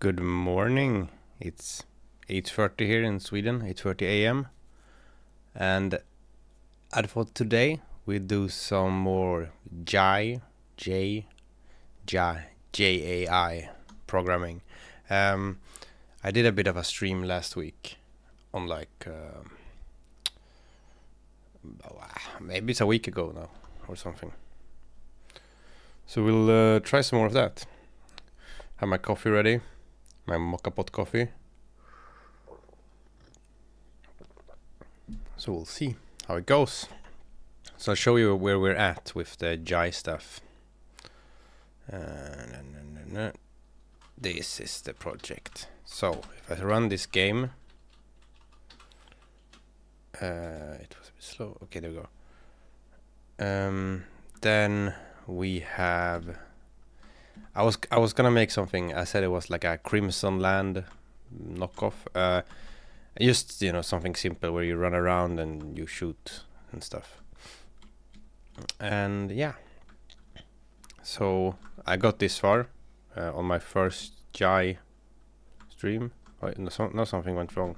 Good morning. It's 8:30 here in Sweden, 8:30 a.m. And I thought today we'd do some more JAI programming. I did a bit of a stream last week on maybe it's a week ago now or something. So we'll try some more of that. Have my coffee ready. My mocha pot coffee. So we'll see how it goes. So I'll show you where we're at with the Jai stuff. This is the project. So if I run this game, it was a bit slow. Okay, there we go. Then we have. I was gonna make something. I said it was like a Crimson Land knockoff. Just something simple where you run around and you shoot and stuff. And yeah, so I got this far on my first Jai stream. No, something went wrong.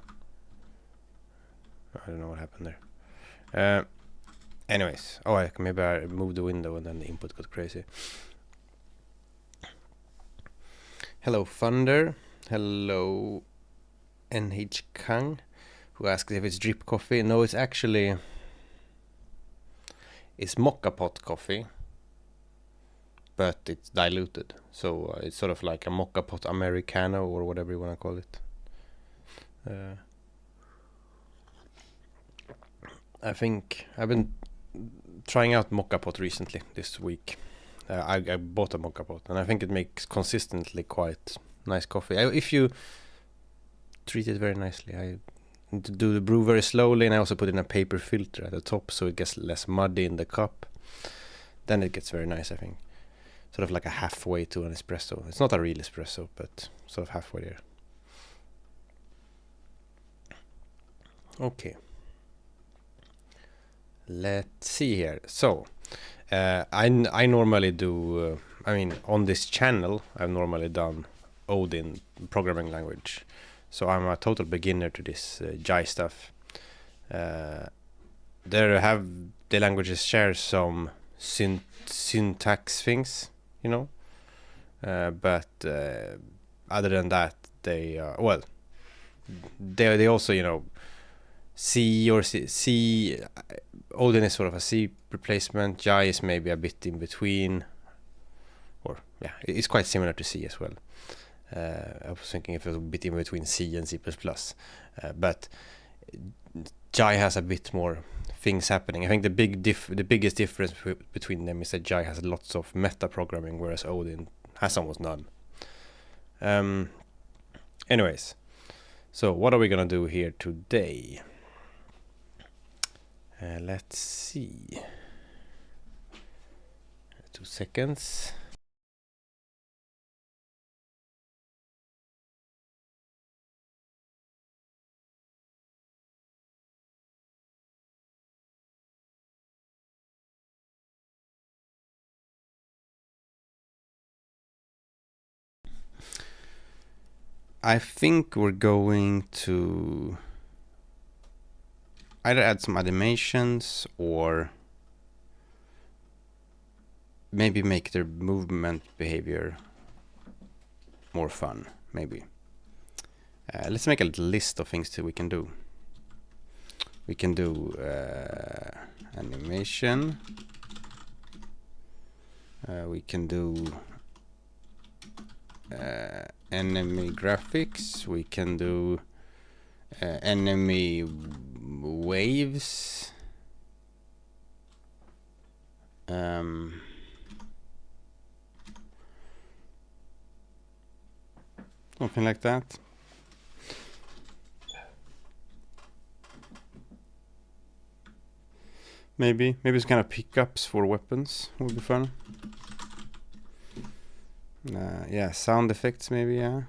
I don't know what happened there. Anyways, maybe I moved the window and then the input got crazy. Hello Thunder, hello NH Kang, who asks if it's drip coffee. No, it's mocha pot coffee, but it's diluted. So it's sort of like a mocha pot Americano or whatever you want to call it. I think I've been trying out mocha pot recently this week. I bought a mocha pot and I think it makes consistently quite nice coffee. If you treat it very nicely. I need to do the brew very slowly, and I also put in a paper filter at the top so it gets less muddy in the cup. Then it gets very nice, I think. Sort of like a halfway to an espresso. It's not a real espresso, but sort of halfway there. Okay. Let's see here. So, I normally do, on this channel, I've normally done Odin programming language. So I'm a total beginner to this Jai stuff. The languages share some syntax things, but other than that, they also C or C. Odin is sort of a C replacement. Jai is maybe a bit in between, or yeah, it's quite similar to C as well. I was thinking if it was a bit in between C and C++, but Jai has a bit more things happening. I think the biggest difference between them is that Jai has lots of meta programming, whereas Odin has almost none. Anyways, so what are we gonna do here today? Let's see. 2 seconds. I think we're going to either add some animations or maybe make their movement behavior more fun, maybe. Let's make a little list of things that we can do. We can do animation. We can do enemy graphics. We can do enemy waves. Something like that. Maybe it's kind of pickups for weapons would be fun. Yeah, sound effects maybe, yeah.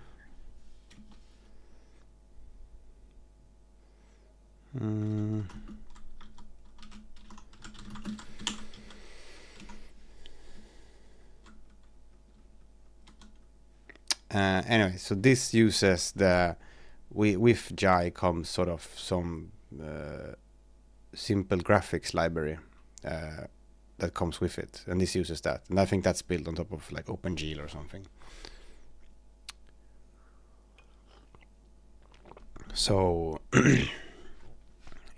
Anyway, so this uses the with Jai comes sort of some simple graphics library that comes with it, and this uses that, and I think that's built on top of like OpenGL or something. So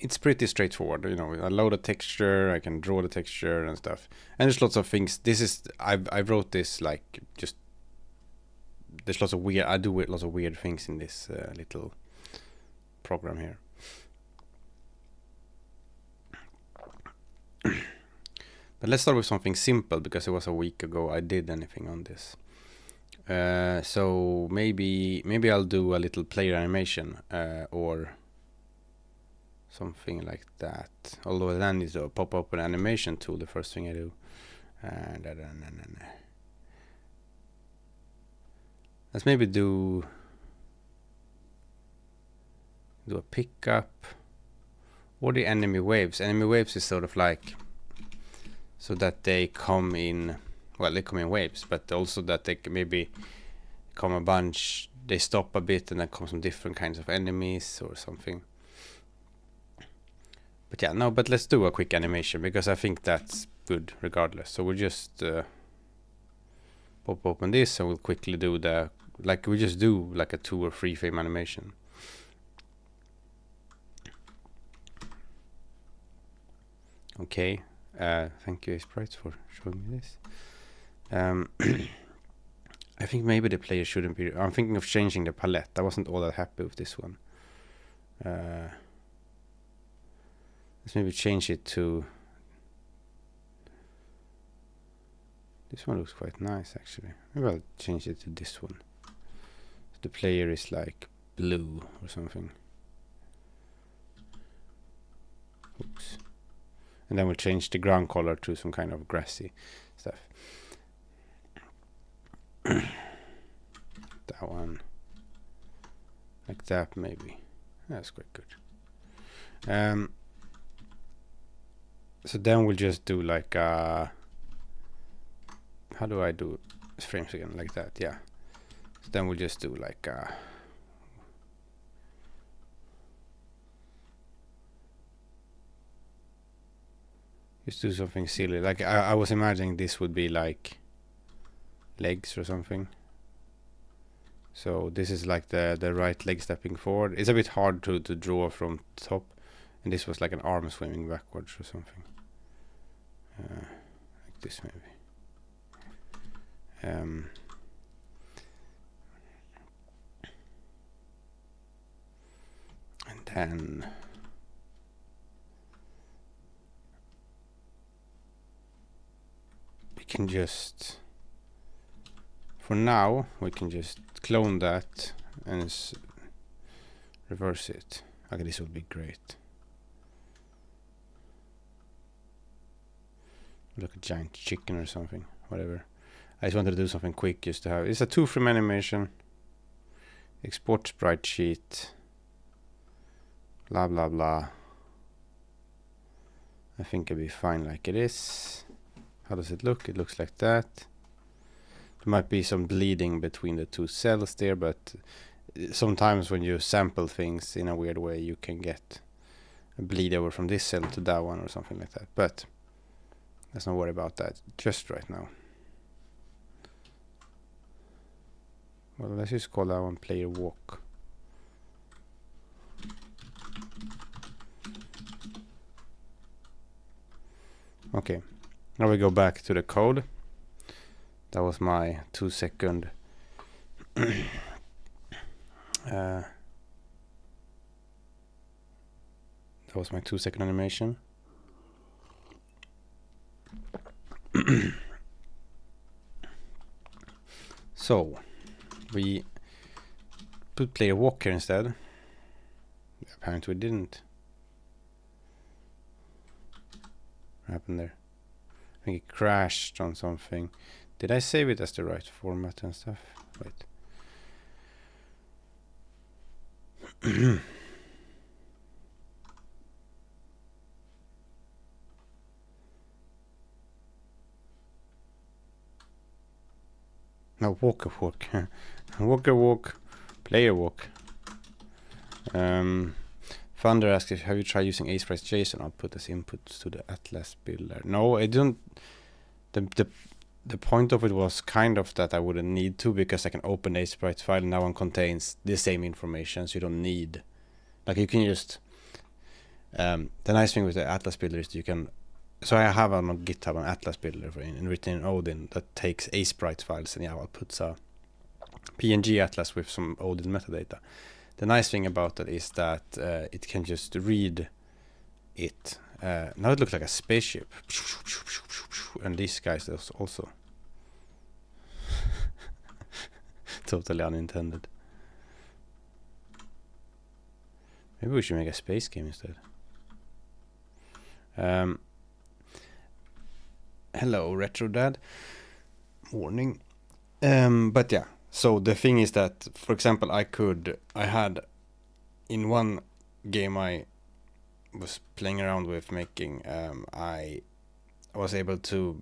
it's pretty straightforward, you know. I load a texture, I can draw the texture and stuff, and there's lots of things. This is I wrote this like just there's lots of weird. I do lots of weird things in this little program here. But let's start with something simple, because it was a week ago I did anything on this. So maybe I'll do a little player animation or something like that. Although then is to pop up an animation tool, the first thing I do. Let's maybe do a pickup or the enemy waves. Enemy waves is sort of like so that they come in, well, they come in waves, but also that they maybe come a bunch, they stop a bit and then come some different kinds of enemies or something. But yeah, no, but let's do a quick animation, because I think that's good regardless. So we'll just pop open this and we'll quickly do the, like we just do like a 2 or 3 frame animation. Okay, thank you Sprite for showing me this. I think maybe the player shouldn't be, I'm thinking of changing the palette. I wasn't all that happy with this one. Let's maybe change it to, this one looks quite nice actually. Maybe I'll change it to this one. So the player is like blue or something. Oops. And then we'll change the ground color to some kind of grassy stuff. That one. Like that maybe. That's quite good. So then we'll just do like how do I do frames again? Like that, yeah. So then we'll just do like just do something silly. Like I was imagining this would be like legs or something. So this is like the right leg stepping forward. It's a bit hard to draw from top, and this was like an arm swimming backwards or something. Like this maybe. And then we can just, for now, we can just clone that and reverse it. Okay, this would be great. Like a giant chicken or something, whatever. I just wanted to do something quick just to have. It's a 2 frame animation. Export sprite sheet. Blah blah blah. I think it'll be fine like it is. How does it look? It looks like that. There might be some bleeding between the 2 cells there, but sometimes when you sample things in a weird way, you can get a bleed over from this cell to that one or something like that. But let's not worry about that just right now. Well, let's just call that one player walk. Okay, now we go back to the code. That was my 2-second that was my 2-second animation. So we put player walk here instead. Apparently we didn't. What happened there? I think it crashed on something. Did I save it as the right format and stuff? Wait. No, walker walk. Walker walk. Player walk. Thunder asks if have you tried using Aseprice JSON output as input to the Atlas builder? No, I don't. The point of it was kind of that I wouldn't need to, because I can open the Aseprice file and that one contains the same information, so you don't need, like, you can just the nice thing with the Atlas builder is you can, so I have on GitHub an Atlas builder and written in Odin that takes Aseprice files and outputs a PNG Atlas with some Odin metadata. The nice thing about that is that it can just read it. Now it looks like a spaceship. And these guys also. Totally unintended. Maybe we should make a space game instead. Hello, Retro Dad. Morning. But yeah. So the thing is that, for example, I had in one game I was playing around with making, I was able to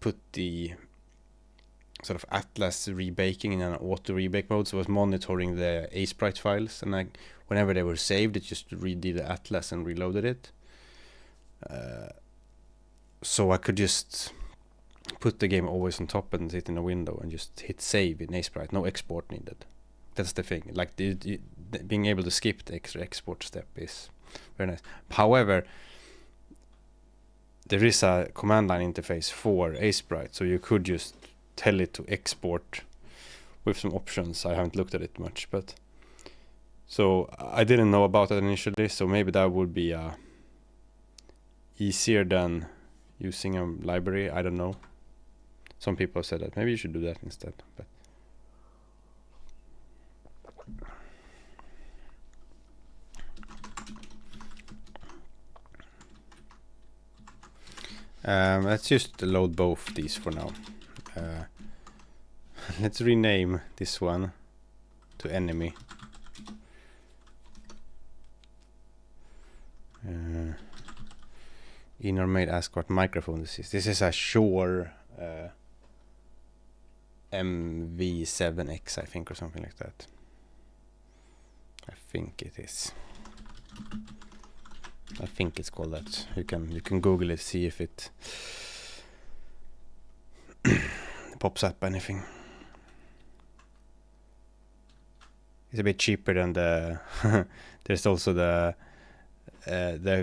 put the sort of Atlas rebaking in an auto rebake mode, so I was monitoring the Aseprice files, and whenever they were saved, it just redid the Atlas and reloaded it. So I could just put the game always on top and sit in a window and just hit save in Aseprice. No export needed. That's the thing. Like being able to skip the extra export step is very nice. However, there is a command line interface for Aseprice, so you could just tell it to export with some options. I haven't looked at it much, but so I didn't know about it initially, so maybe that would be easier than using a library. I don't know. Some people said that maybe you should do that instead, but let's just load both these for now. Let's rename this one to enemy. Inor made ask what microphone this is. This is a Shure MV7X, I think, or something like that. I think it is. I think it's called that. You can Google it, see if it pops up anything. It's a bit cheaper than the there's also the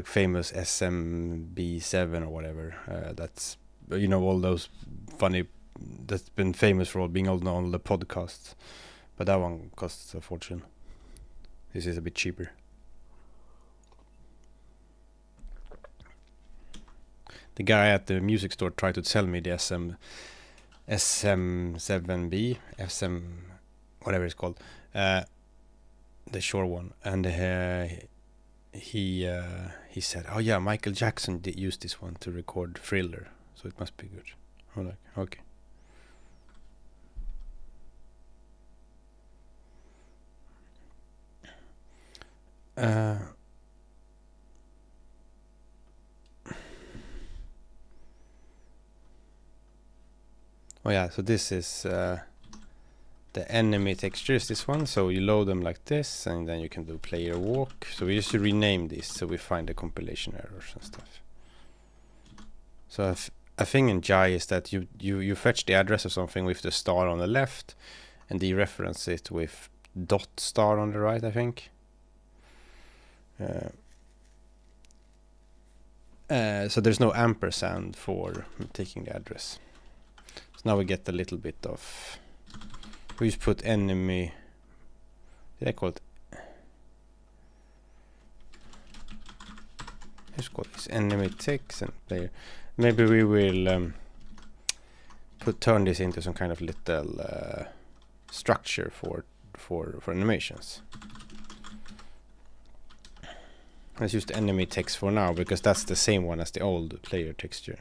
famous SMB7 or whatever. That's, you know, all those funny, that's been famous for being on all the podcasts, but that one costs a fortune. This is a bit cheaper. The guy at the music store tried to sell me the SM7B, whatever it's called, the Shure one, and he said, "Oh yeah, Michael Jackson did use this one to record Thriller, so it must be good." I'm like, okay. Oh yeah, so this is the enemy textures, this one. So you load them like this, and then you can do player walk. So we used to rename this so we find the compilation errors and stuff. So a thing in Jai is that you fetch the address of something with the star on the left, and dereference it with dot star on the right, I think. So there's no ampersand for taking the address. So now we get a little bit of, we just put enemy, did I call it? Let's call this enemy text and player. Maybe we will turn this into some kind of little structure for animations. Let's use the enemy text for now, because that's the same one as the old player texture.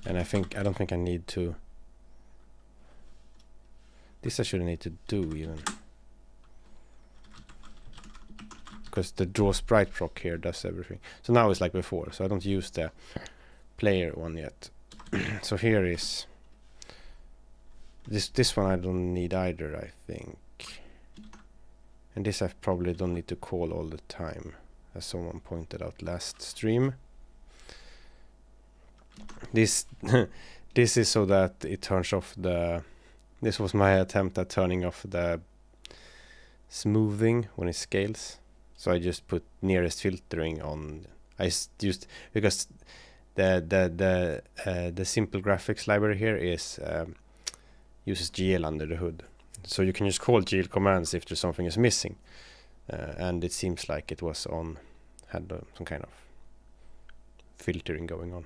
And I don't think I need to. This I shouldn't need to do even, because the draw sprite proc here does everything. So now it's like before, so I don't use the player one yet. So here is This one I don't need either, I think. And this I probably don't need to call all the time, as someone pointed out last stream. This this is so that it turns off the... This was my attempt at turning off the smoothing when it scales. So I just put nearest filtering on. I used, because the simple graphics library here is uses GL under the hood. So you can just call GL commands if there's something is missing. And it seems like it was on, had some kind of filtering going on.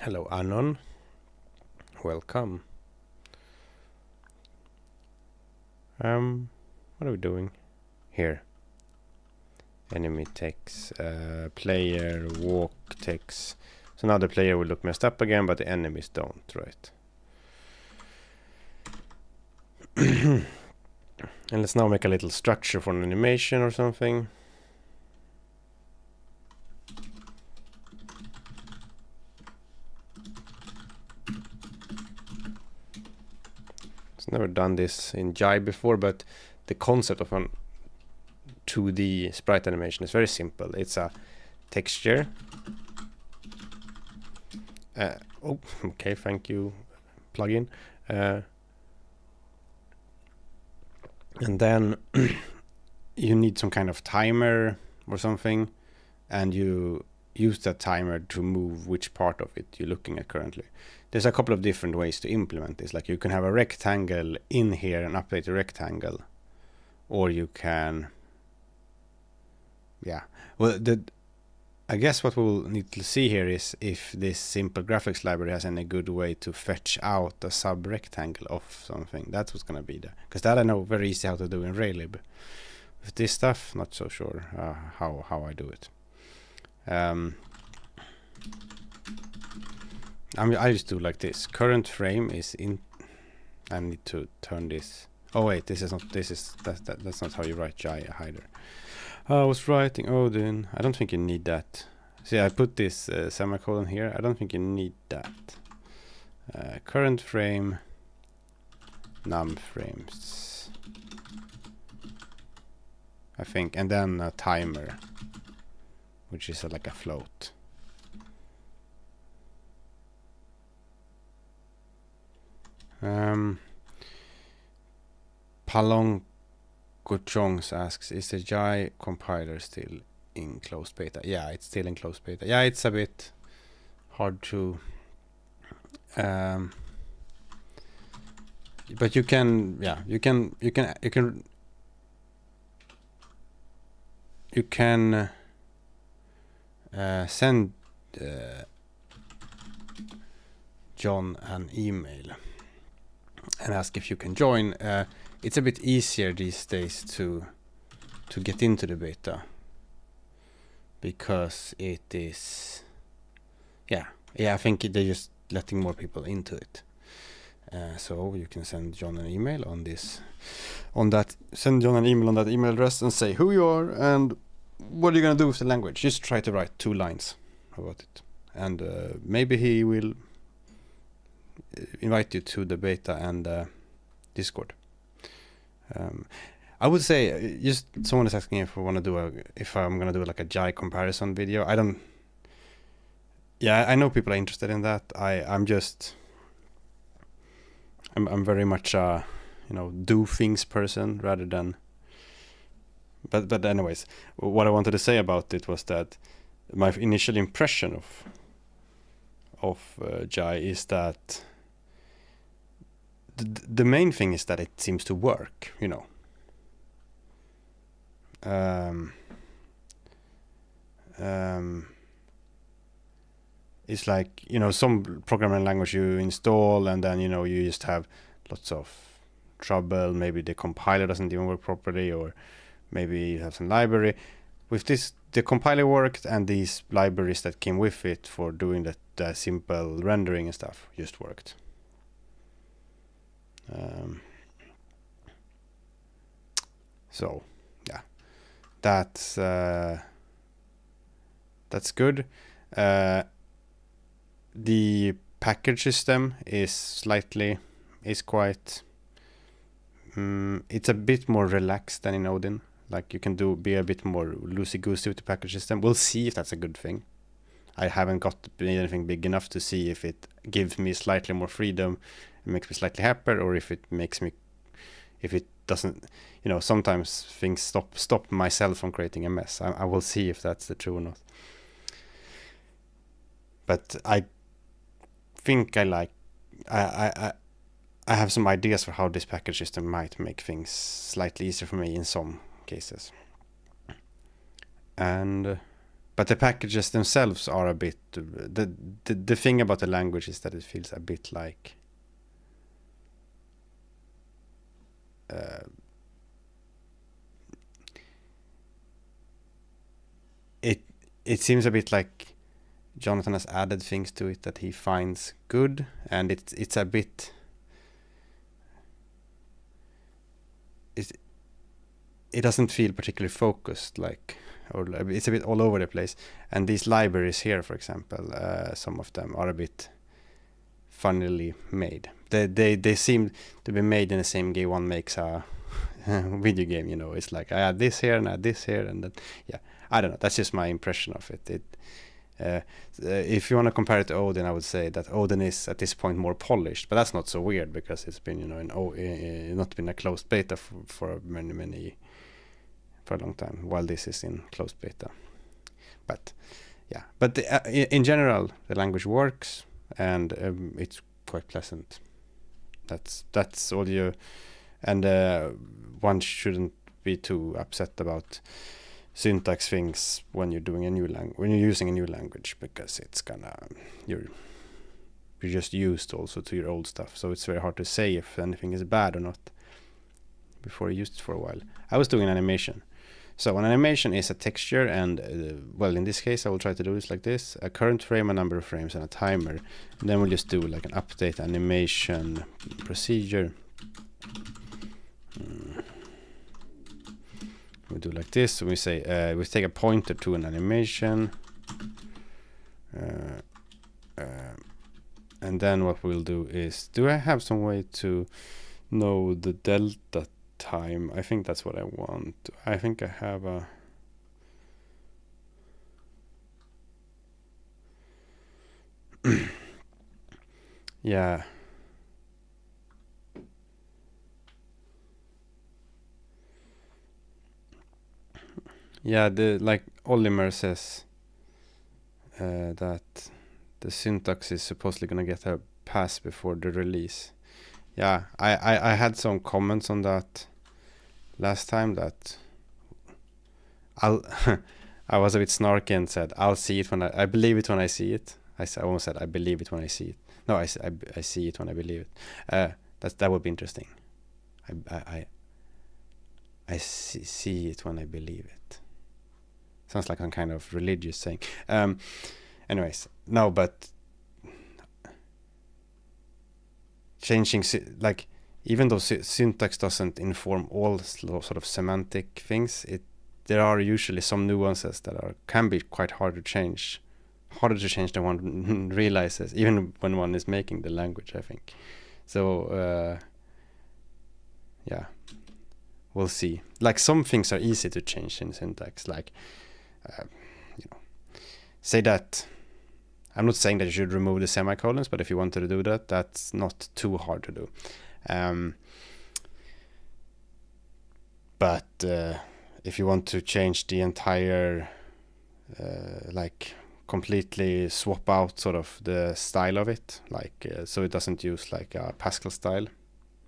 Hello Anon, welcome. What are we doing here? Enemy text, player walk text. So now the player will look messed up again, but the enemies don't, right? And let's now make a little structure for an animation or something. Never done this in Jai before, but the concept of an 2D sprite animation is very simple. It's a texture. Oh, okay, thank you, plugin. And then you need some kind of timer or something, and you use that timer to move which part of it you're looking at currently. There's a couple of different ways to implement this. Like you can have a rectangle in here and update the rectangle, or you can, yeah. Well, I guess what we'll need to see here is if this simple graphics library has any good way to fetch out a sub-rectangle of something. That's what's gonna be there. Because that I know very easy how to do in Raylib. With this stuff, not so sure how I do it. I just do like this. Current frame is in. I need to turn this. Oh wait, this is not. That's not how you write Jai either. I was writing Odin. I don't think you need that. See, I put this semicolon here. I don't think you need that. Current frame, num frames, I think, and then a timer, which is like a float. Palong Gochongs asks, is the Jai compiler still in closed beta? Yeah, it's still in closed beta. Yeah, it's a bit hard to but you can, yeah, you can send John an email and ask if you can join. It's a bit easier these days to get into the beta, because it is, yeah, I think they're just letting more people into it. So you can send John an email send John an email on that email address and say who you are and what are you gonna do with the language. Just try to write 2 lines about it, and maybe he will invite you to the beta and Discord. I would say, just someone is asking if I'm gonna do like a Jai comparison video. I know people are interested in that. I'm very much a do things person rather than. But anyways, what I wanted to say about it was that my initial impression of Jai is that the main thing is that it seems to work, it's like, some programming language you install and then, you just have lots of trouble. Maybe the compiler doesn't even work properly, or maybe you have some library. With this, the compiler worked, and these libraries that came with it for doing the simple rendering and stuff just worked. So yeah, that's good. The package system is quite it's a bit more relaxed than in Odin. Like you can be a bit more loosey-goosey with the package system. We'll see if that's a good thing. I haven't got anything big enough to see if it gives me slightly more freedom, it makes me slightly happier, or if it doesn't, sometimes things stop myself from creating a mess. I will see if that's the true or not. But I think I have some ideas for how this package system might make things slightly easier for me in some cases. But the packages themselves are a bit... The thing about the language is that it feels a bit like... It seems a bit like Jonathan has added things to it that he finds good, and it's a bit... It doesn't feel particularly focused, like... or it's a bit all over the place. And these libraries here, for example, some of them are a bit funnily made. They seem to be made in the same way one makes a video game, it's like I add this here and add this here, and then I don't know, that's just my impression of it. If you want to compare it to Odin, I would say that Odin is at this point more polished, but that's not so weird because it's been not been a closed beta for a long time, while this is in closed beta. But in general, the language works, and it's quite pleasant. That's all you, and one shouldn't be too upset about syntax things when you're doing when you're using a new language, because it's you're just used also to your old stuff, so it's very hard to say if anything is bad or not before you used it for a while. I was doing an animation. So an animation is a texture, and in this case I will try to do this like this: a current frame, a number of frames, and a timer. And then we'll just do like an update animation procedure. We do like this. So we say we take a pointer to an animation, and then what we'll do is, do I have some way to know the delta time? I think that's what I want. I think I have a... yeah. Yeah, like Olimer says that the syntax is supposedly gonna get a pass before the release. Yeah, I had some comments on that last time, that I was a bit snarky and said I'll see it when I believe it when I see it. I almost said I believe it when I see it. No, I see it when I believe it. That would be interesting. I see it when I believe it. Sounds like I'm kind of religious saying. Anyways, no, but changing, like, even though syntax doesn't inform all sort of semantic things, there are usually some nuances that can be quite harder to change than one realizes, even when one is making the language, I think. So yeah, we'll see. Like, some things are easy to change in syntax, like say that, I'm not saying that you should remove the semicolons, but if you wanted to do that, that's not too hard to do. But if you want to change the entire, like, completely swap out sort of the style of it, like so it doesn't use like a Pascal style,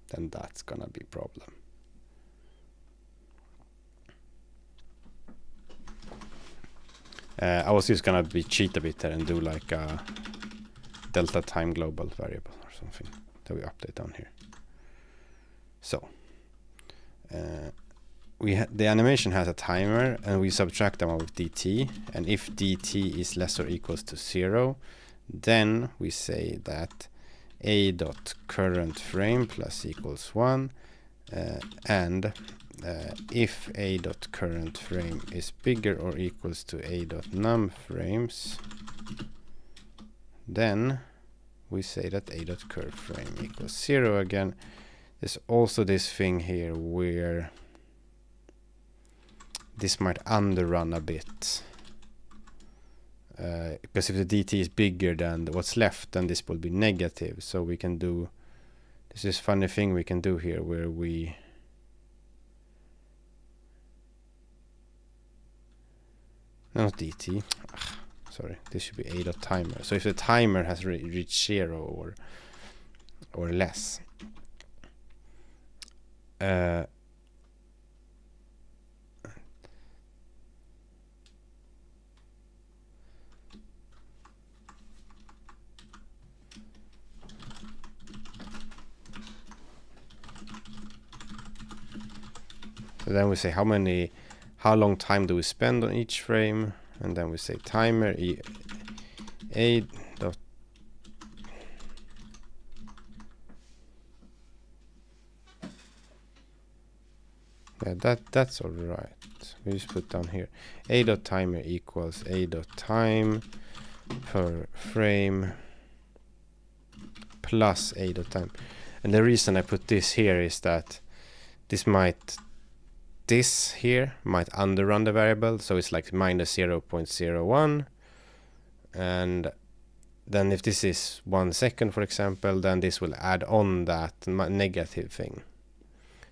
then that's gonna be a problem. I was just gonna cheat a bit there and do like a delta time global variable or something that we update down here. So the animation has a timer, and we subtract them with dt, and if dt is less or equals to 0, then we say that a dot current frame plus equals 1, and if a dot current frame is bigger or equals to a dot num frames, then we say that a.curve frame equals 0 again. There's also this thing here where this might underrun a bit. Because if the dt is bigger than what's left, then this will be negative. So we can do this funny thing we can do here where we not dt. Sorry, this should be a.timer. So if the timer has reached 0 or less, so then we say how long time do we spend on each frame, and then we say timer a dot that's all right. We just put down here a.timer equals a.time per frame plus a.time. And the reason I put this here is that this here might underrun the variable, so it's like minus 0.01, and then if this is 1 second, for example, then this will add on that negative thing,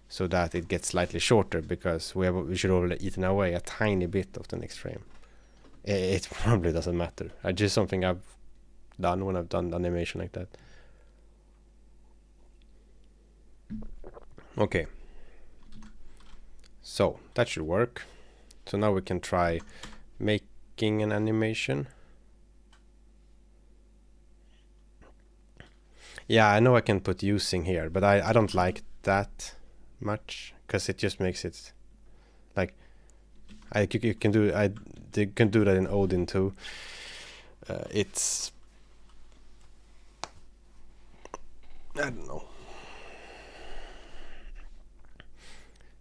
so that it gets slightly shorter, because we should already eaten away a tiny bit of the next frame. It probably doesn't matter. It's just something I've done when I've done animation like that. Okay. So that should work. So now we can try making an animation. Yeah, I know I can put using here, but I don't like that much, because it just makes it like you can do that in Odin too. It's I don't know.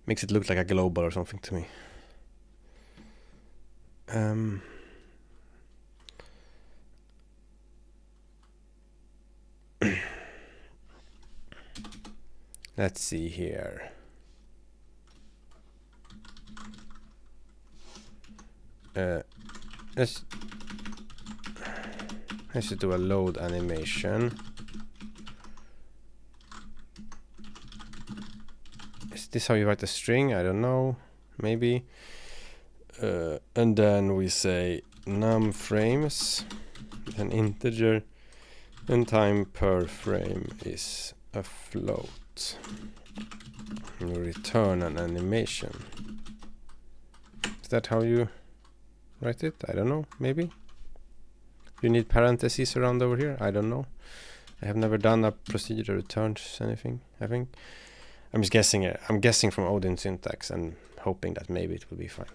Makes it look like a global or something to me. Let's see here. Let's just do a load animation. Is this how you write a string? I don't know. Maybe. And then we say num frames, an integer, and time per frame is a float. And we return an animation. Is that how you write it? I don't know. Maybe. You need parentheses around over here? I don't know. I have never done a procedure that returns anything, I think. I'm just guessing it. I'm guessing from Odin syntax and hoping that maybe it will be fine.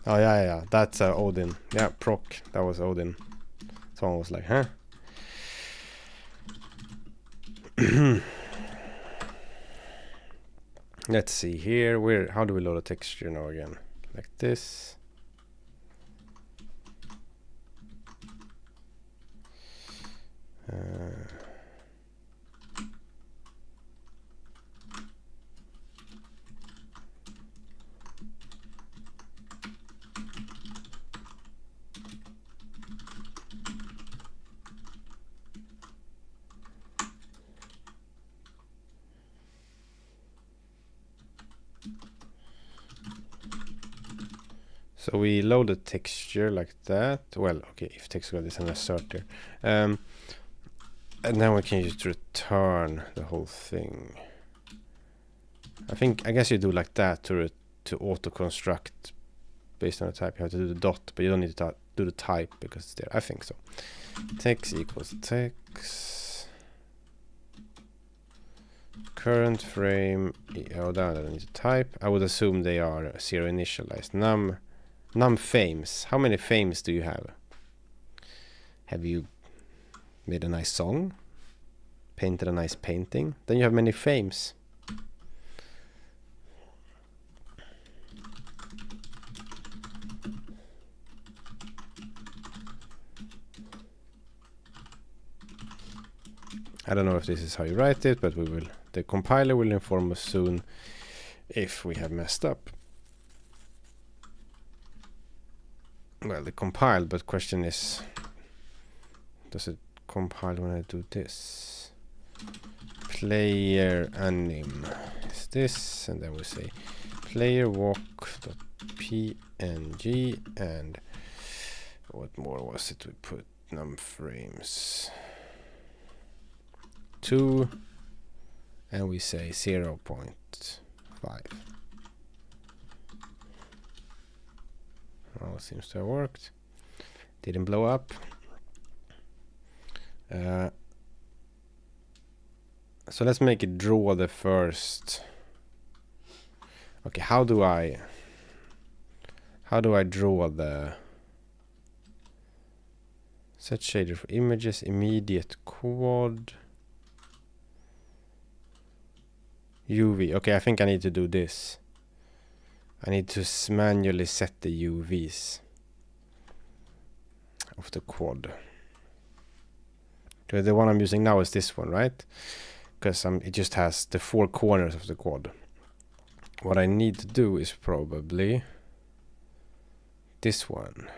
Oh yeah, that's Odin. Yeah, proc. That was Odin. Someone was like, huh? Let's see here. How do we load a texture now again? Like this. So we load the texture like that. Well, okay, if texture is an assert here. And then we can just return the whole thing. I guess you do like that to auto construct based on the type. You have to do the dot, but you don't need to do the type because it's there. I think so. Text equals text. Current frame. Oh, down. I don't need to type. I would assume they are 0 initialized. Num frames. How many frames do you have? Have you made a nice song? Painted a nice painting? Then you have many frames. I don't know if this is how you write it, but the compiler will inform us soon if we have messed up. Well, it compiled, but question is, does it compile when I do this? Player anim is this, and then we say player walk.png, and what more was it? We put num frames 2, and we say 0.5. Oh, seems to have worked. Didn't blow up. So let's make it draw the first. Okay, how do I draw the set shader for images, immediate quad, UV? Okay, I think I need to do this. I need to manually set the UVs of the quad. The one I'm using now is this one, right? Because it just has the 4 corners of the quad. What I need to do is probably this one.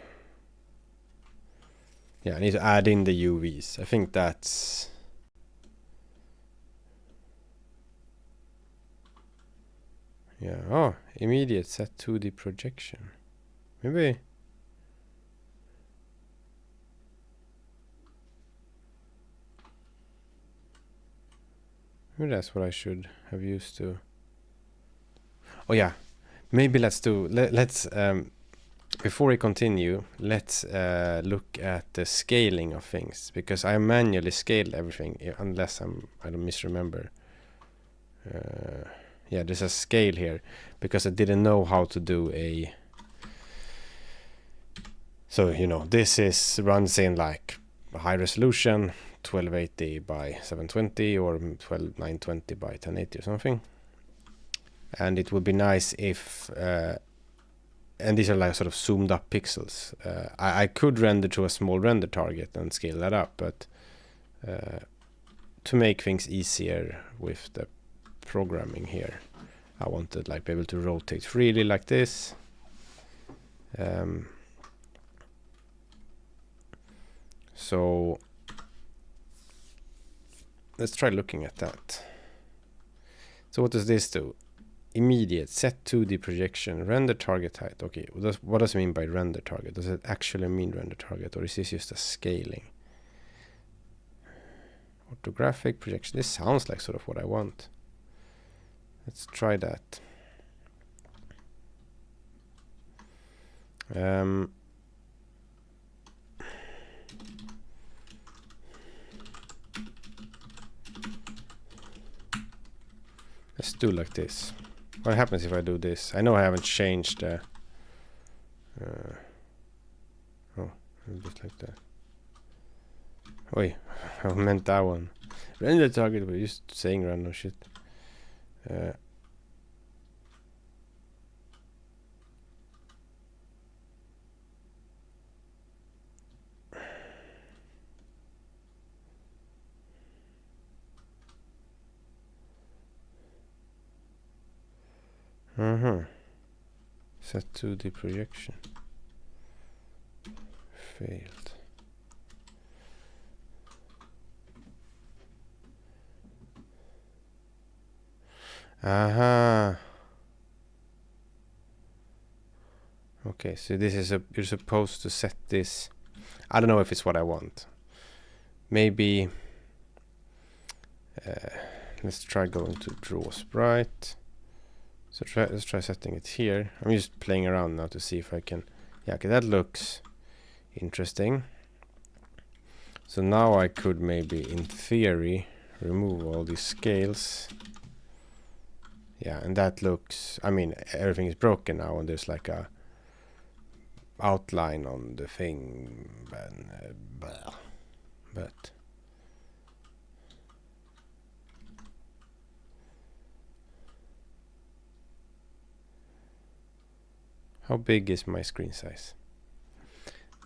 Yeah, I need to add in the UVs. I think that's... Yeah, oh, immediate set 2D projection. Maybe... Maybe that's what I should have used to... Oh yeah, maybe let's before we continue, let's look at the scaling of things, because I manually scaled everything, unless I don't misremember. Yeah, there's a scale here, because I didn't know how to do a... So, you know, this runs in like high resolution, 1280 by 720 or 920 by 1080 or something. And it would be nice if... and these are like sort of zoomed up pixels. I could render to a small render target and scale that up, but to make things easier with the programming here, I wanted like be able to rotate freely like this. So let's try looking at that. So what does this do? Immediate set 2D projection, render target height. Okay, what does it mean by render target? Does it actually mean render target, or is this just a scaling? Orthographic projection. This sounds like sort of what I want. Let's try that. Let's do like this. What happens if I do this? I know I haven't changed the... oh, just like that. Wait, I meant that one. Render target, we're just saying random shit. Set 2D projection. Failed. Aha. Okay, so this is you're supposed to set this. I don't know if it's what I want. Maybe let's try going to draw sprite. So let's try setting it here. I'm just playing around now to see if I can... Yeah, okay, that looks interesting. So now I could maybe, in theory, remove all these scales. Yeah, and that looks... I mean, everything is broken now, and there's like a outline on the thing. But how big is my screen size?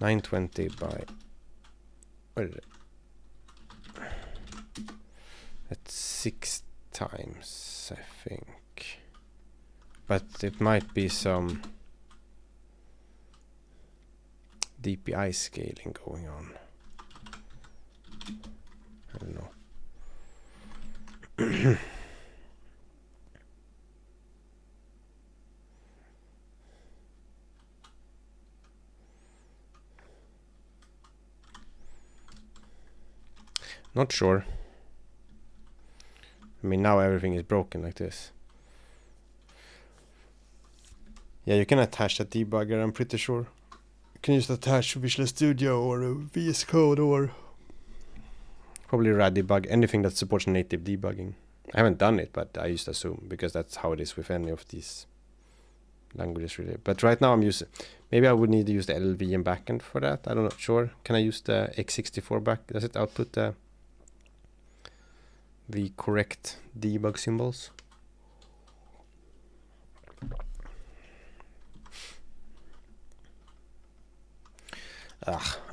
920 by... What is it? at 6 times, I think. But it might be some DPI scaling going on. I don't know. Not sure. I mean, now everything is broken like this. Yeah, you can attach that debugger, I'm pretty sure. You can just attach Visual Studio or VS Code or probably rad debug, anything that supports native debugging. I haven't done it, but I just assume, because that's how it is with any of these languages really. But right now I'm using, maybe I would need to use the LLVM backend for that. I'm not sure. Can I use the x64 back? Does it output the correct debug symbols?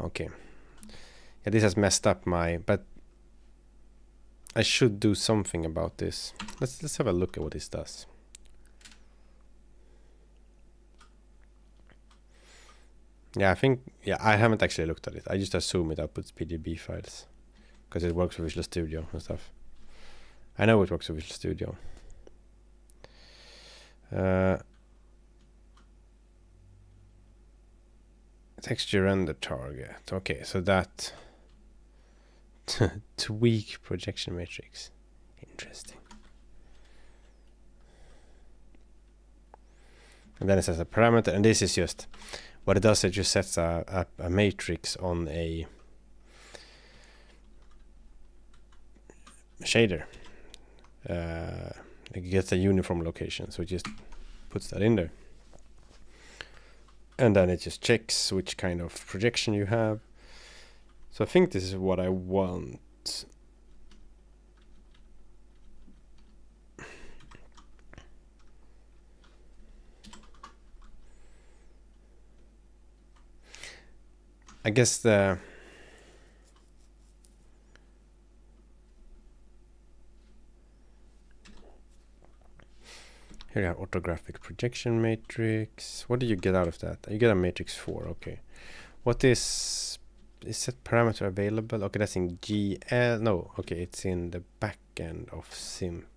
Okay. Yeah, this has messed up my, but I should do something about this. Let's have a look at what this does. Yeah, I think, yeah, I haven't actually looked at it. I just assume it outputs PDB files because it works with Visual Studio and stuff. I know it works with Visual Studio. Texture render target. Okay, so that tweak projection matrix. Interesting. And then it says a parameter, and this is just what it does. It just sets a matrix on a shader. It gets a uniform location, so it just puts that in there. And then it just checks which kind of projection you have. So I think this is what I want. I guess the here you have orthographic projection matrix. What do you get out of that? You get a matrix 4. Okay. What is that parameter available? Okay, that's in GL. No, okay, it's in the backend of SIMP.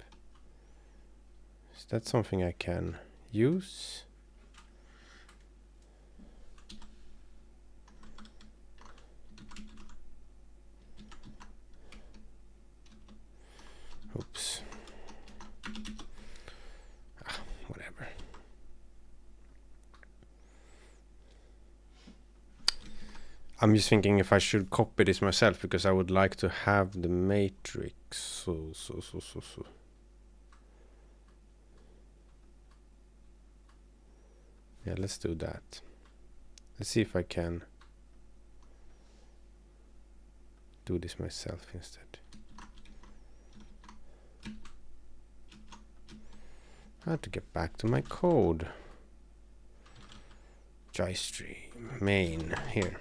Is that something I can use? Oops. Whatever. I'm just thinking if I should copy this myself, because I would like to have the matrix. So. Yeah, let's do that. Let's see if I can do this myself instead. I have to get back to my code. JStream main here.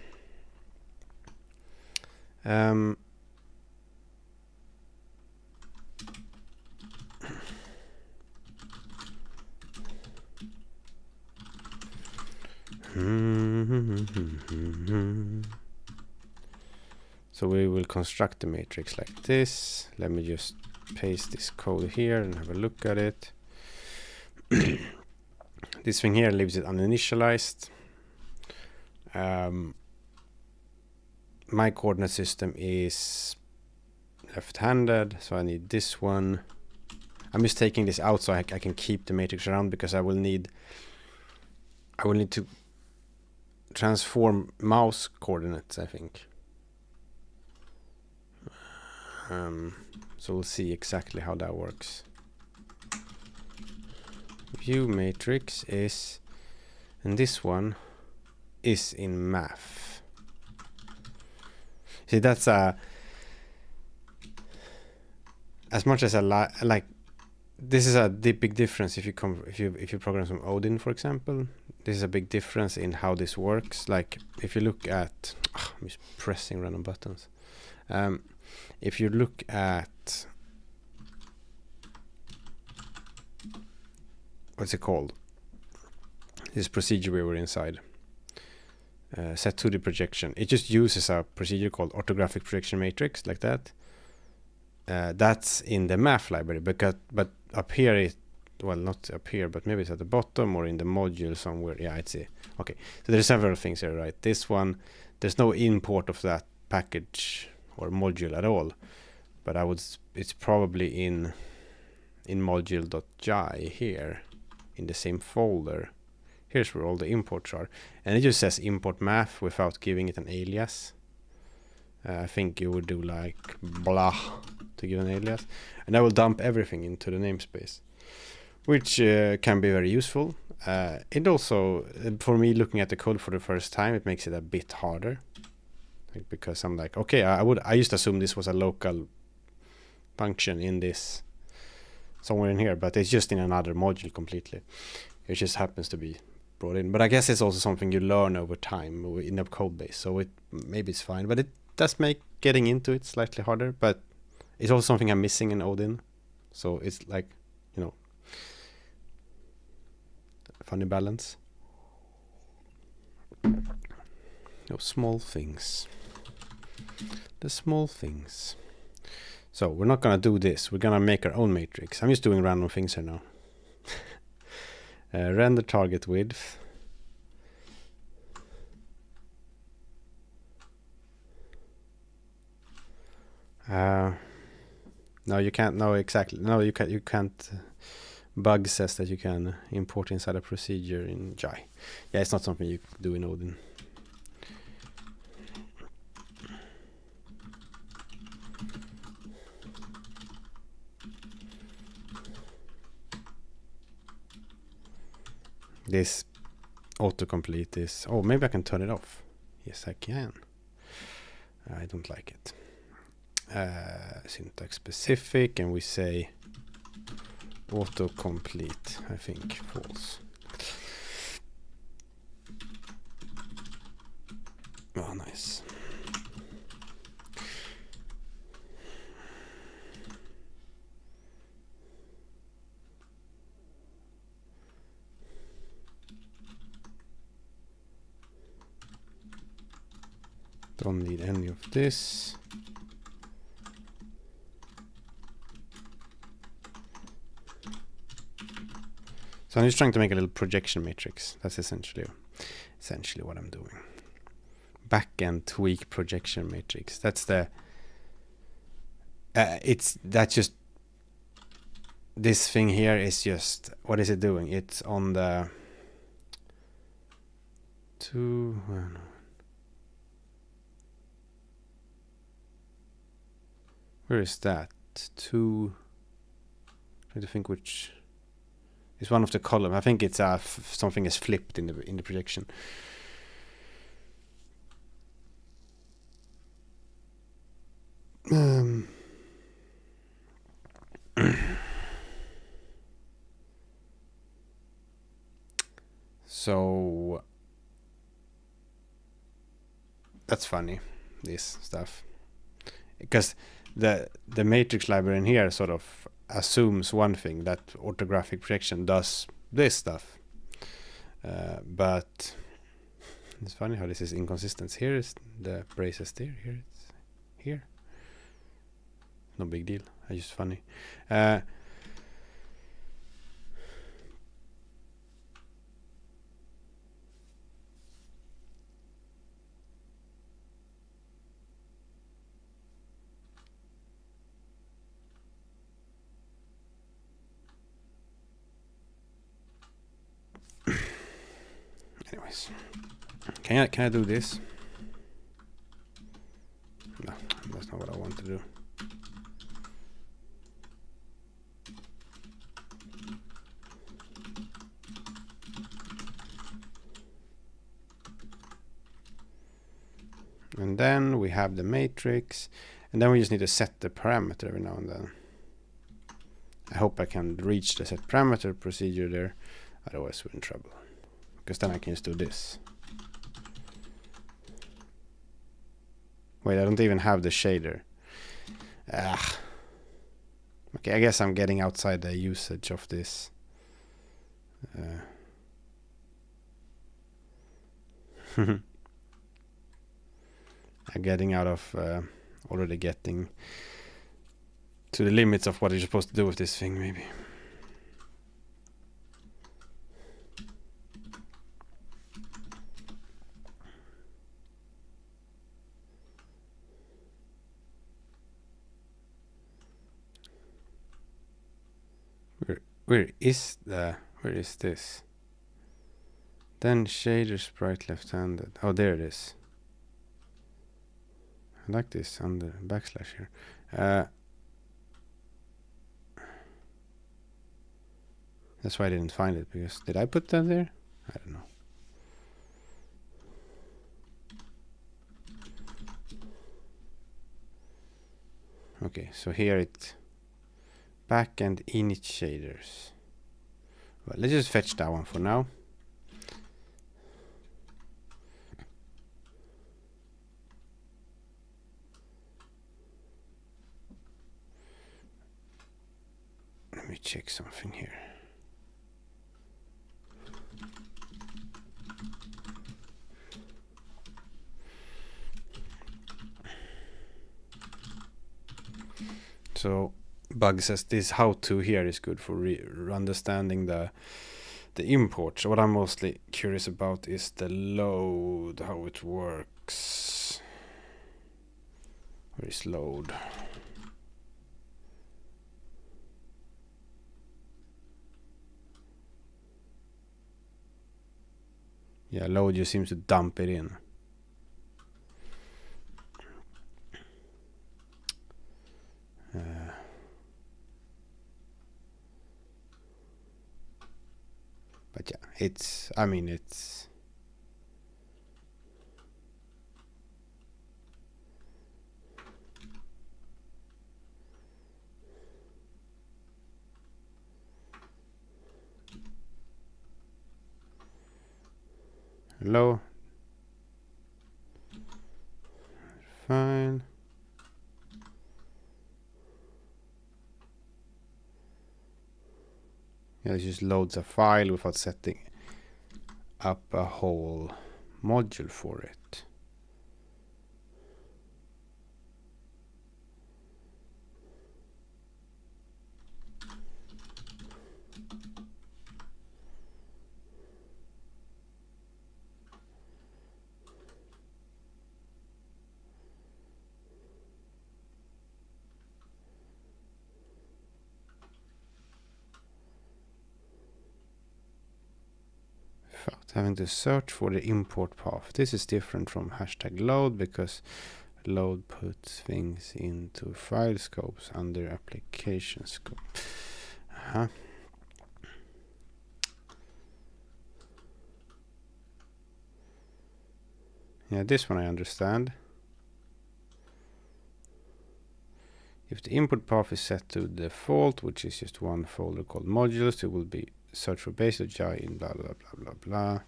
So we will construct the matrix like this. Let me just paste this code here and have a look at it. This thing here leaves it uninitialized. My coordinate system is left-handed, so I need this one. I'm just taking this out so I can keep the matrix around, because I will need to transform mouse coordinates, I think. So we'll see exactly how that works. View matrix is, and this one is in math. See, that's as much as I like. This is a big difference if you program some Odin, for example. This is a big difference in how this works. Like if you look at, I'm just pressing random buttons. If you look at what's it called? This procedure we were inside. Set 2D projection. It just uses a procedure called orthographic projection matrix, like that. That's in the math library, but up here it, well, not up here, but maybe it's at the bottom or in the module somewhere. Yeah, it's it. Okay, so there's several things here, right? This one, there's no import of that package or module at all, but it's probably in module.jai here in the same folder. Here's where all the imports are, and it just says import math without giving it an alias. I think you would do like blah to give an alias, and I will dump everything into the namespace, which can be very useful. It also, for me, looking at the code for the first time, it makes it a bit harder, like, because I'm like, okay, I used to assume this was a local function in this somewhere in here, but it's just in another module completely. It just happens to be brought in, but I guess it's also something you learn over time in a code base, so maybe it's fine, but it does make getting into it slightly harder. But it's also something I'm missing in Odin, so it's like, you know, a funny balance. No, small things, the small things. So we're not gonna do this, we're gonna make our own matrix. I'm just doing random things here now. Render target width. No, you can't. No, exactly. No, you can't. You can't. Bug says that you can import inside a procedure in Jai. Yeah, it's not something you do in Odin. This autocomplete is... Oh, maybe I can turn it off. Yes, I can. I don't like it. Syntax specific, and we say autocomplete. I think false. Oh, nice. Don't need any of this. So I'm just trying to make a little projection matrix. That's essentially what I'm doing. Backend tweak projection matrix. That's the that's just, this thing here is just, what is it doing? It's on the where is that? Trying to think which is one of the column. I think it's something is flipped in the projection. So that's funny, this stuff, because the matrix library in here sort of assumes one thing, that orthographic projection does this stuff, but it's funny how this is inconsistent. Here is the braces there, here it's here. No big deal. It's just funny. Anyways, can I do this? No, that's not what I want to do. And then we have the matrix, and then we just need to set the parameter every now and then. I hope I can reach the set parameter procedure there, otherwise we're in trouble, because then I can just do this. Wait, I don't even have the shader. Okay, I guess I'm getting outside the usage of this. I'm getting out of already getting to the limits of what you're supposed to do with this thing, maybe. Where is this? Then shader sprite left-handed. Oh, there it is. I like this under backslash here. That's why I didn't find it, because did I put that there? I don't know. Okay, so here it backend init shaders. Well, let's just fetch that one for now. Let me check something here. So Bug says this how-to here is good for understanding the import. So what I'm mostly curious about is the load, how it works. Where is load? Yeah, load just seems to dump it in. But yeah, it's hello. Fine. Yeah, it just loads a file without setting up a whole module for it. Without having to search for the import path. This is different from hashtag load because load puts things into file scopes under application scope. Yeah, this one I understand. If the input path is set to default, which is just one folder called modules, it will be search for base.jai in blah blah blah blah blah.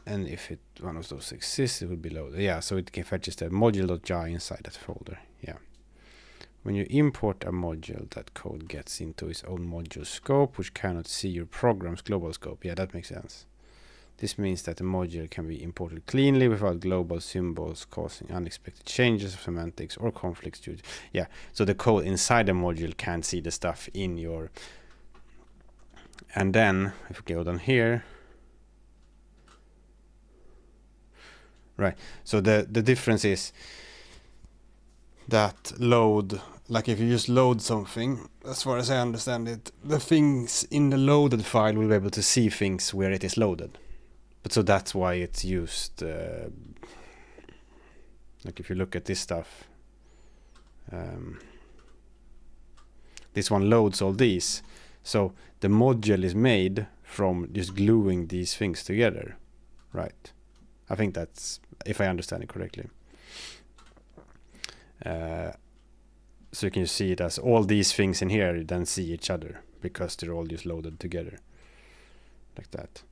And if one of those exists, it will be loaded. Yeah, so it can fetch the module.jai inside that folder. Yeah. When you import a module, that code gets into its own module scope, which cannot see your program's global scope. Yeah, that makes sense. This means that the module can be imported cleanly without global symbols causing unexpected changes of semantics or conflicts due to, yeah, so the code inside the module can't see the stuff in your. And then if we go down here, right, so the difference is that load, like if you just load something, as far as I understand it, the things in the loaded file will be able to see things where it is loaded. But so that's why it's used, like if you look at this stuff, this one loads all these. So the module is made from just gluing these things together, right? I think that's, if I understand it correctly. So you can see it as all these things in here then see each other because they're all just loaded together like that.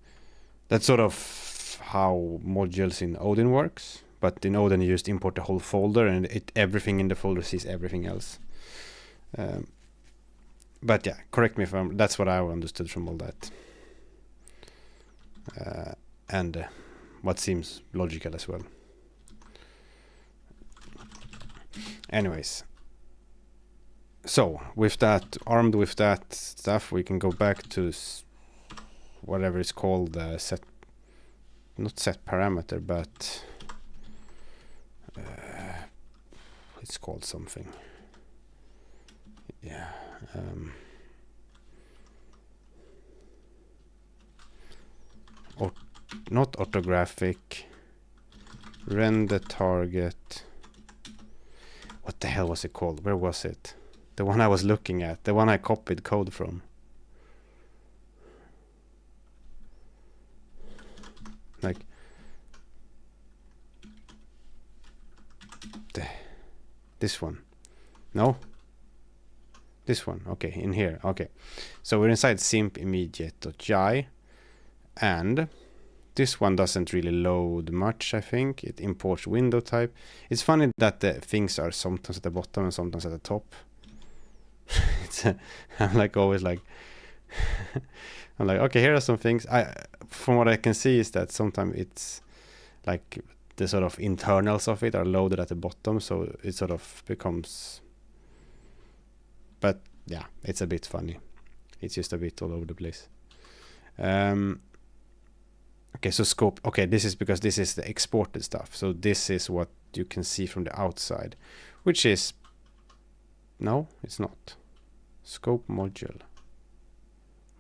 That's sort of how modules in Odin works, but in Odin you just import the whole folder and everything in the folder sees everything else. But yeah, correct me if that's what I understood from all that. and what seems logical as well. Anyways, so with that, armed with that stuff, we can go back to whatever it's called, set, not set parameter, but it's called something. Yeah. Not orthographic. Render target. What the hell was it called? Where was it? The one I was looking at. The one I copied code from. Like this one. No? This one. Okay, in here. Okay. So we're inside simp immediate.jai, and this one doesn't really load much, I think. It imports window type. It's funny that the things are sometimes at the bottom and sometimes at the top. I'm like always like I'm like, okay, here are some things. From what I can see is that sometimes it's like the sort of internals of it are loaded at the bottom, so it sort of becomes, but yeah, it's a bit funny. It's just a bit all over the place. Okay, so scope. Okay, this is because this is the exported stuff. So this is what you can see from the outside, which is, no, it's not. Scope module.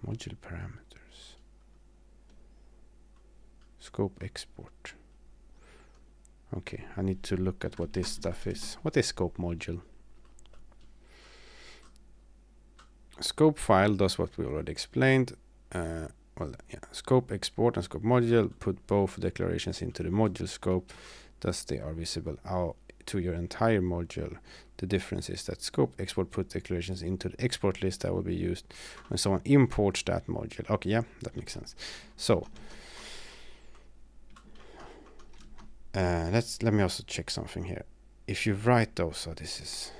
Module parameters. Scope export. Okay, I need to look at what this stuff is. What is scope module? Scope file does what we already explained. Well, yeah, scope export and scope module put both declarations into the module scope, thus they are visible out to your entire module. The difference is that scope export put declarations into the export list that will be used when someone imports that module. Okay, yeah, that makes sense. So let me also check something here. If you write those, so this is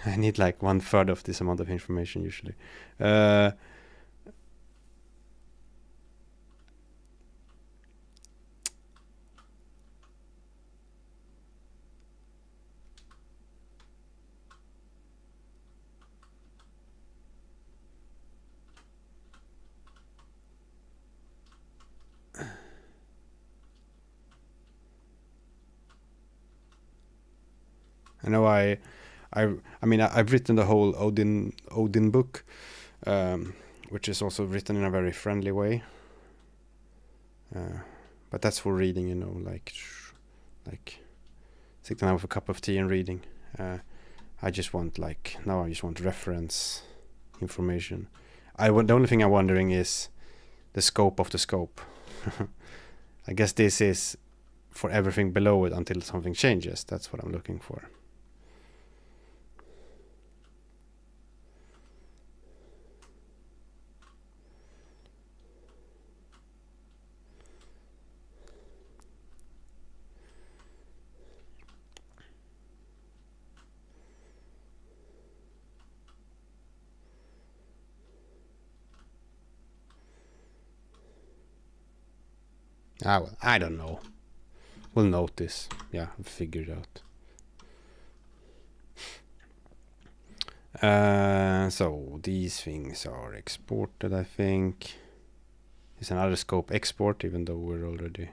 I need like 1/3 of this amount of information usually. I know I mean I've written the whole Odin book, which is also written in a very friendly way. But that's for reading, you know, like sitting down with a cup of tea and reading. I just want now I just want reference information. The only thing I'm wondering is the scope of the scope. I guess this is for everything below it until something changes. That's what I'm looking for. Well, I don't know. We'll notice. Yeah, I'll figure it out. So these things are exported, I think. It's another scope export, even though we're already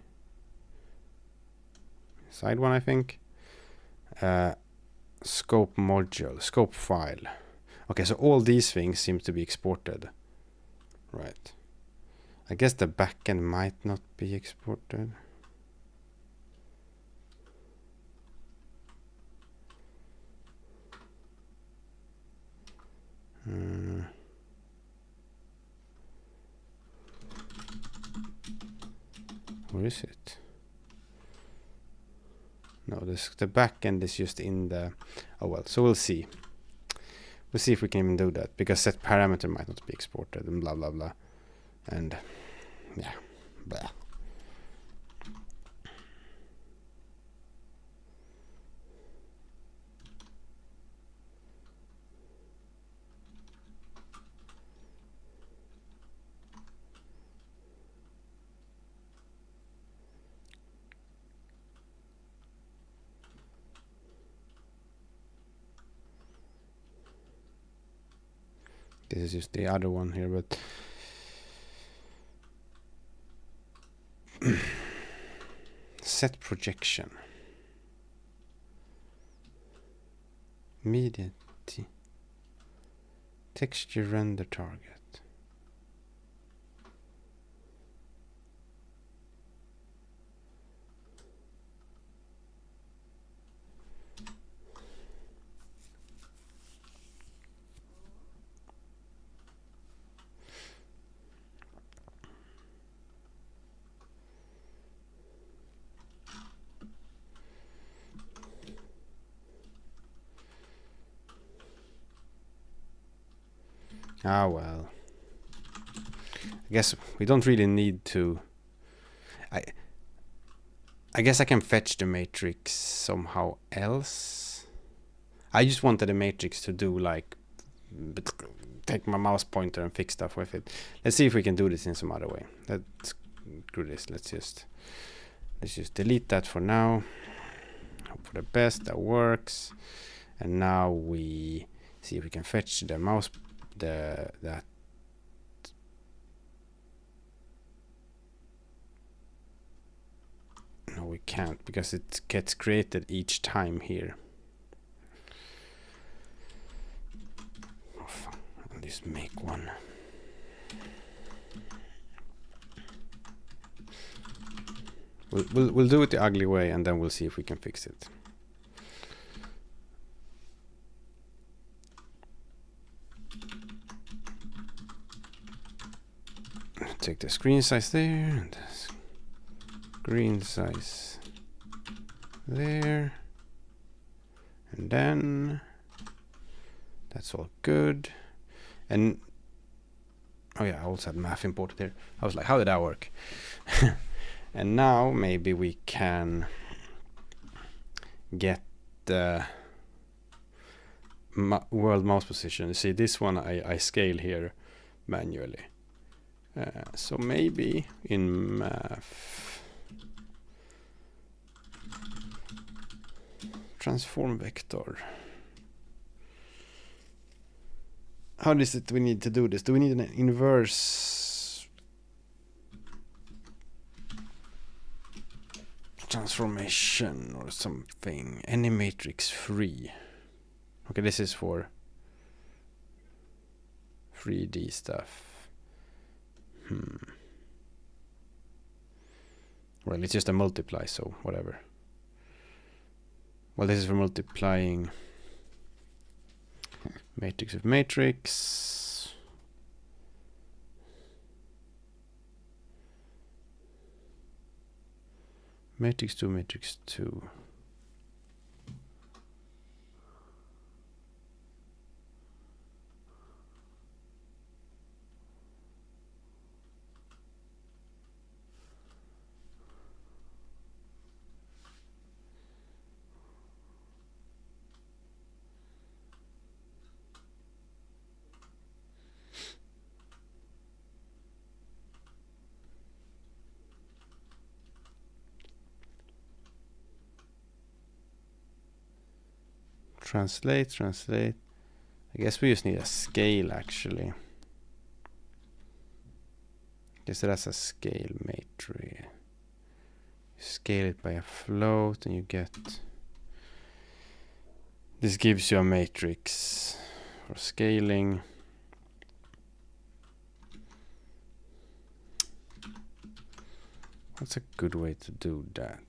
inside one, I think. Scope module, scope file. Okay, so all these things seem to be exported. Right. I guess the backend might not be exported. Where is it? No, the backend is just in the. Oh well, so we'll see. We'll see if we can even do that, because set parameter might not be exported and blah blah blah. And yeah, blah. This is just the other one here, but set projection. Media texture render target. Ah, well. I guess we don't really need to. I guess I can fetch the matrix somehow else. I just wanted the matrix to do like take my mouse pointer and fix stuff with it. Let's see if we can do this in some other way. Let's do this. Let's just delete that for now. Hope for the best that works. And now we see if we can fetch the mouse that no, we can't, because it gets created each time here. Oh, fuck. I'll just make one. We'll do it the ugly way, and then we'll see if we can fix it. Take the screen size there, and the screen size there, and then that's all good. And oh yeah, I also had math imported here. I was like, how did that work? And now maybe we can get the world mouse position. You see, this one I scale here manually. So maybe in math, transform vector. How is it we need to do this? Do we need an inverse transformation or something? Any matrix free. Okay, this is for 3D stuff. Well, it's just a multiply, so whatever. Well, this is for multiplying matrix of matrix. Matrix 2, matrix 2. Translate. I guess we just need a scale, actually. Guess that's a scale matrix. Scale it by a float, and you get. This gives you a matrix for scaling. What's a good way to do that?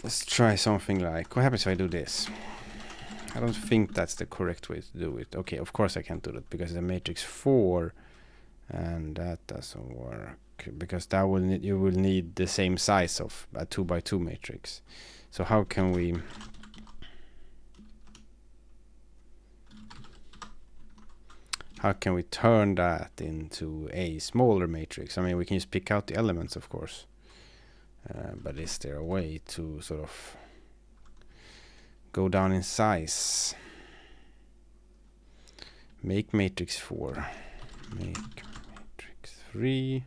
Let's try something like, what happens if I do this? I don't think that's the correct way to do it. Okay, of course I can't do that because it's a matrix 4 and that doesn't work because that will you will need the same size of a 2x2 matrix. So how can we turn that into a smaller matrix? I mean, we can just pick out the elements, of course. But is there a way to sort of go down in size? Make matrix 4. Make matrix 3.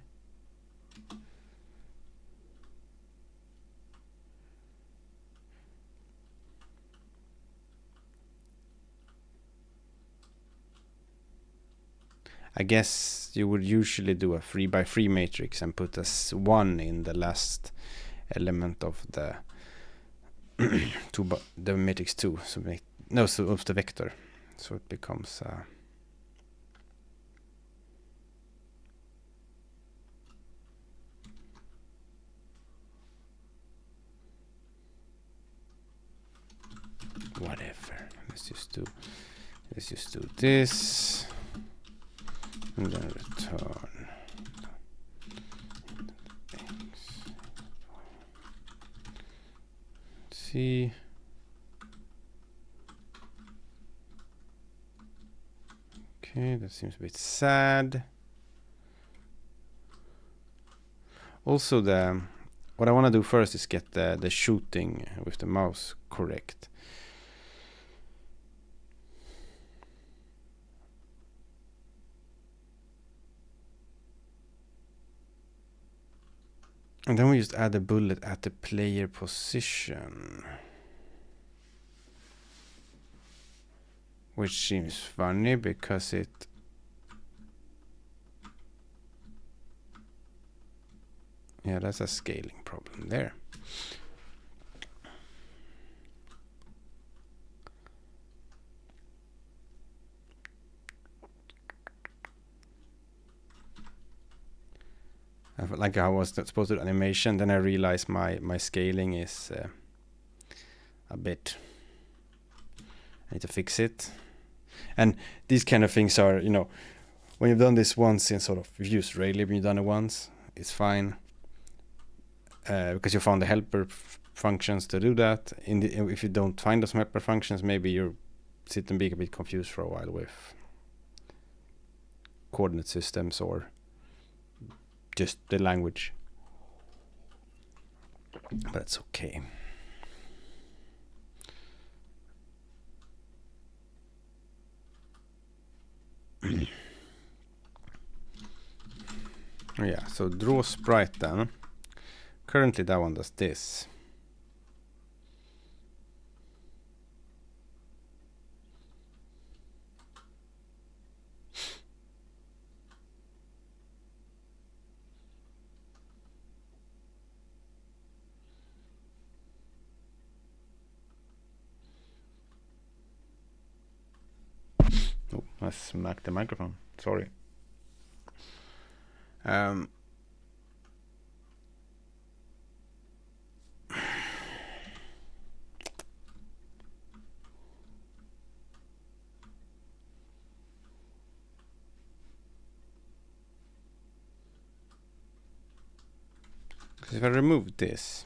I guess you would usually do a 3x3 matrix and put a 1 in the last element of the the matrix 2, so of the vector, so it becomes whatever. Let's just do this and then return see. Okay, that seems a bit sad. Also, what I want to do first is get the shooting with the mouse correct. And then we just add a bullet at the player position, which seems funny because yeah, that's a scaling problem there. I felt like I was not supposed to do animation, then I realized my scaling is a bit, I need to fix it. And these kind of things are, you know, when you've done this once in sort of views rarely, when you've done it once, it's fine. Because you found the helper functions to do that. If you don't find those helper functions, maybe you sit and be a bit confused for a while with coordinate systems or just the language. But it's okay. Yeah, so draw sprite then. Currently that one does this. Oh, I smacked the microphone. Sorry. If I remove this,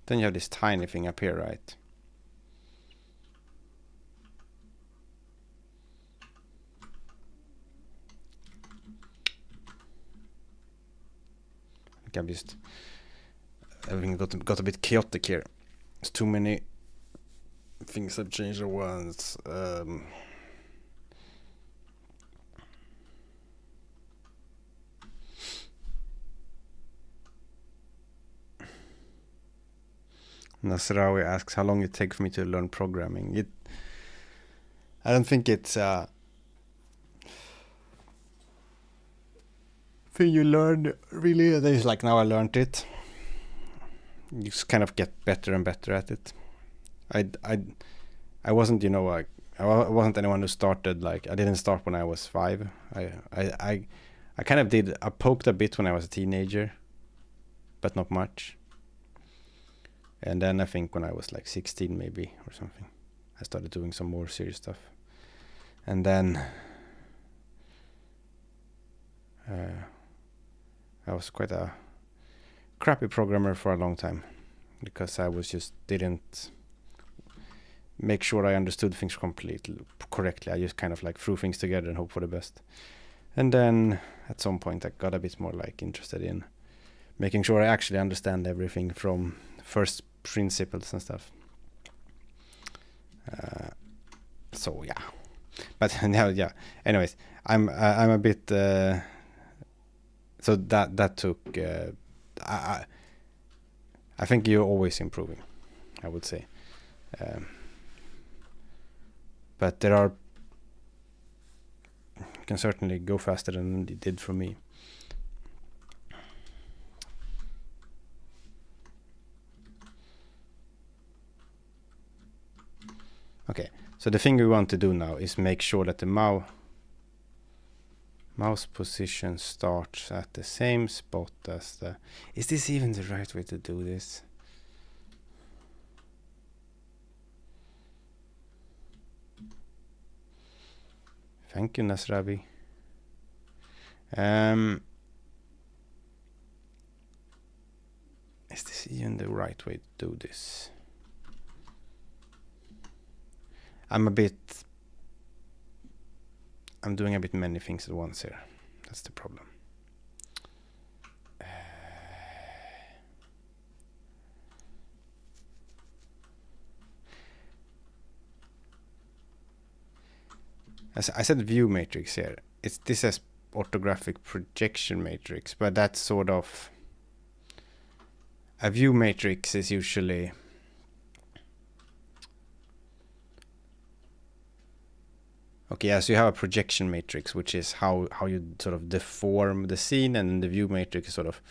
then you have this tiny thing up here, right? I've just everything got a bit chaotic here. There's too many things I've changed at once. Nasrawi asks how long it takes for me to learn programming. I don't think it's thing you learn really. It's like now I learned it. You just kind of get better and better at it. I wasn't, you know, I wasn't anyone who started, like, I didn't start when I was 5. I kind of did. I poked a bit when I was a teenager, but not much. And then I think when I was like 16 maybe or something, I started doing some more serious stuff. And then I was quite a crappy programmer for a long time because I was just didn't make sure I understood things correctly. I just kind of like threw things together and hope for the best. And then at some point I got a bit more like interested in making sure I actually understand everything from first principles and stuff. So yeah, But now, yeah. Anyways, I'm a bit. So that took. I think you're always improving, I would say. But there are. You can certainly go faster than it did for me. Okay, so the thing we want to do now is make sure that the mouse position starts at the same spot as the... Is this even the right way to do this? Thank you, Nasrabi. Is this even the right way to do this? I'm doing a bit many things at once here. That's the problem. As I said view matrix here. This is orthographic projection matrix, but that's sort of... A view matrix is usually... Okay, yeah, so you have a projection matrix, which is how you sort of deform the scene, and the view matrix is sort of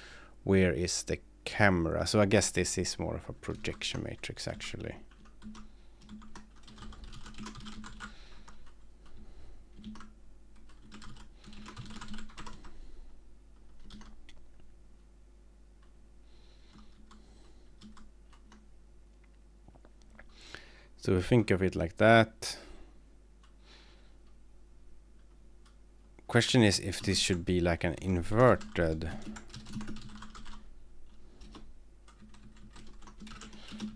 where is the camera. So I guess this is more of a projection matrix, actually. So we think of it like that. Question is if this should be like an inverted.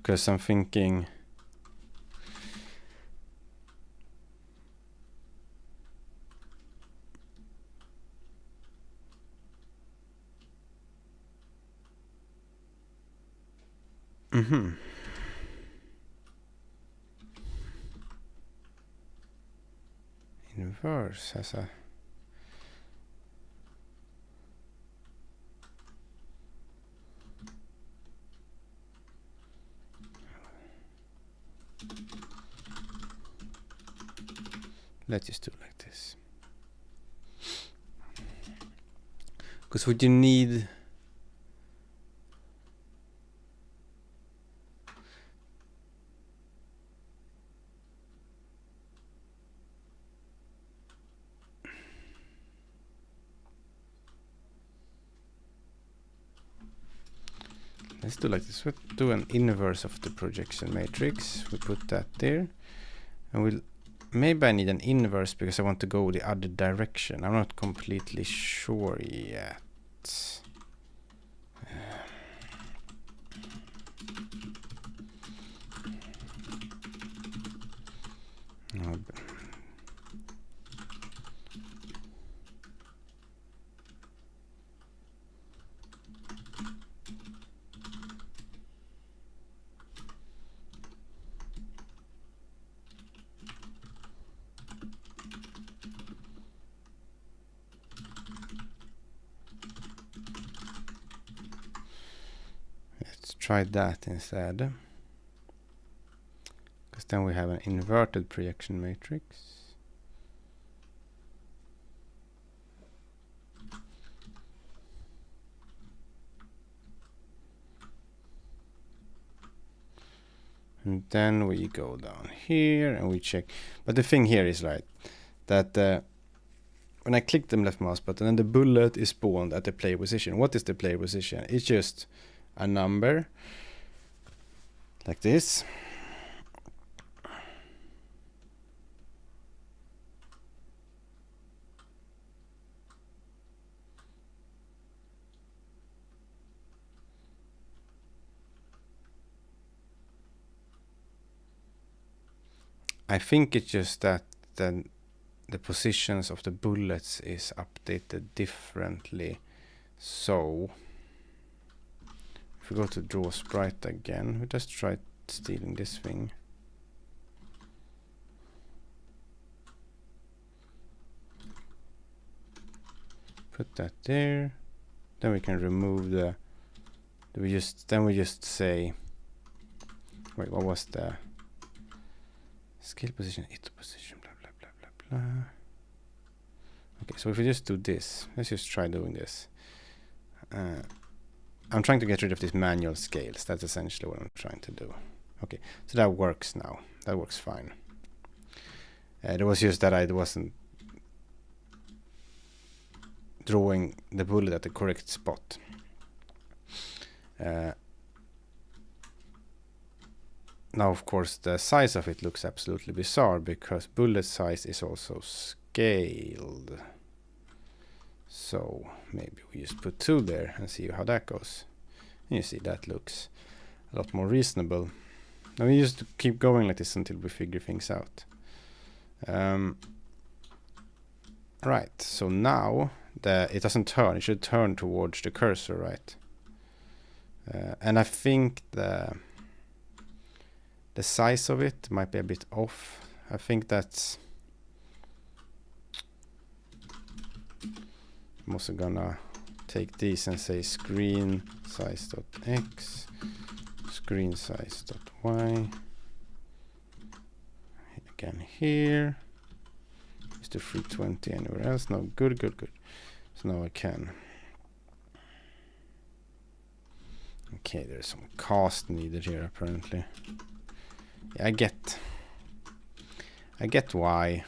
Because I'm thinking... Inverse has a... Let's just do it like this. Because what you need... Let's do like this. We'll do an inverse of the projection matrix. We put that there. And we'll... Maybe I need an inverse because I want to go the other direction. I'm not completely sure yet. No. Try that instead, because then we have an inverted projection matrix. And then we go down here and we check. But the thing here is right that when I click the left mouse button and the bullet is spawned at the player position. What is the player position? It's just a number like this. I think it's just that the positions of the bullets is updated differently. So if we go to draw sprite again, we just try stealing this thing. put that there. Then we can remove the. We just say. Wait, what was the scale position? It position. Blah blah blah blah blah. Okay, so if we just do this, let's just try doing this. I'm trying to get rid of these manual scales. That's essentially what I'm trying to do. Okay, so that works now. That works fine. It was just that I wasn't drawing the bullet at the correct spot. Now, of course, the size of it looks absolutely bizarre because bullet size is also scaled. So maybe we just put 2 there and see how that goes. And you see that looks a lot more reasonable. Now we just keep going like this until we figure things out. Right, so now it doesn't turn. It should turn towards the cursor, right? And I think the size of it might be a bit off. I think that's. I'm also gonna take these and say screen size.x, screen size.y. Again here. Is the 320 anywhere else? No, good. So now I can. Okay, there's some cast needed here apparently. Yeah, I get why.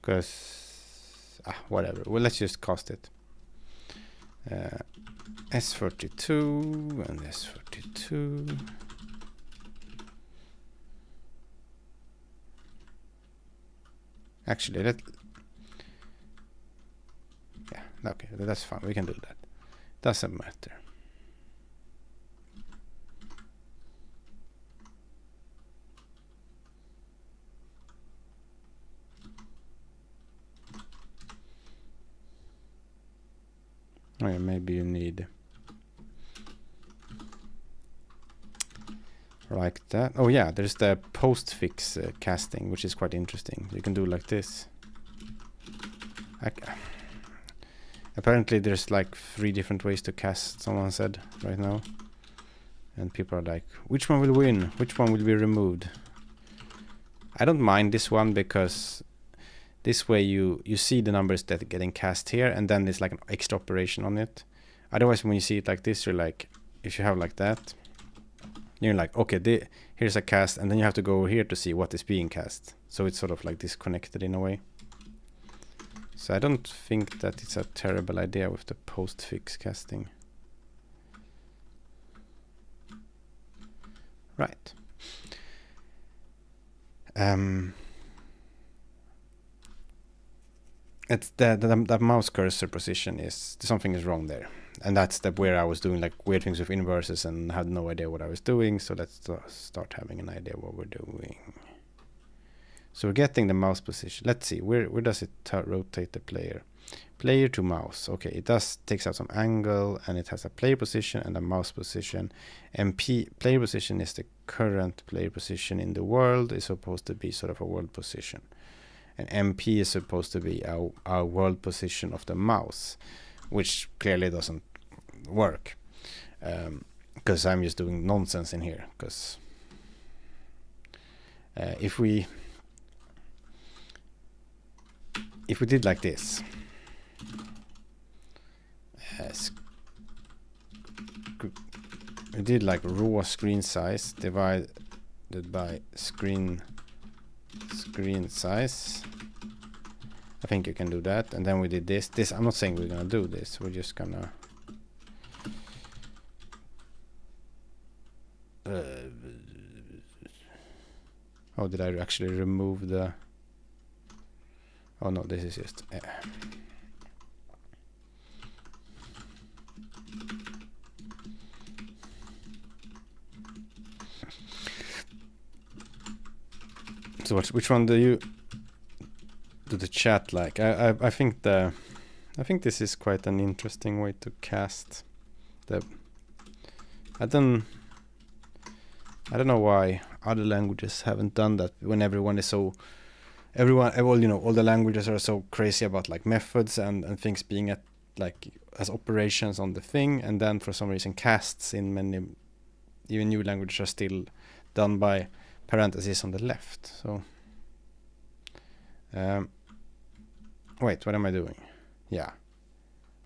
Because whatever. Well, let's just cast it. S32 and S32. Actually, okay, that's fine. We can do that. Doesn't matter. Oh yeah, maybe you need like that. Oh yeah, there's the postfix casting, which is quite interesting. You can do like this. Apparently there's like 3 different ways to cast, someone said right now. And people are like, which one will win? Which one will be removed? I don't mind this one because this way you see the numbers that are getting cast here, and then there's like an extra operation on it. Otherwise, when you see it like this, you're like, if you have like that, you're like, okay, here's a cast, and then you have to go over here to see what is being cast. So it's sort of like disconnected in a way. So I don't think that it's a terrible idea with the postfix casting. Right. It's the mouse cursor position is something is wrong there, and that's where I was doing like weird things with inverses and had no idea what I was doing. So let's start having an idea what we're doing. So we're getting the mouse position. Let's see, where does it rotate the player? Player to mouse. Okay, it takes out some angle, and it has a player position and a mouse position. Player position is the current player position in the world. It's supposed to be sort of a world position. And MP is supposed to be our world position of the mouse, which clearly doesn't work. Because I'm just doing nonsense in here. Because if we did like this, we did like raw screen size divided by screen size. I think you can do that. And then we did this. I'm not saying we're gonna do this. We're just gonna oh, did I actually remove the? Oh no, this is just so which one do to the chat. Like I think this is quite an interesting way to cast. I don't know why other languages haven't done that. When everyone is so all the languages are so crazy about like methods and things being at like as operations on the thing, and then for some reason casts in many even new languages are still done by parentheses on the left. So wait, what am I doing? Yeah,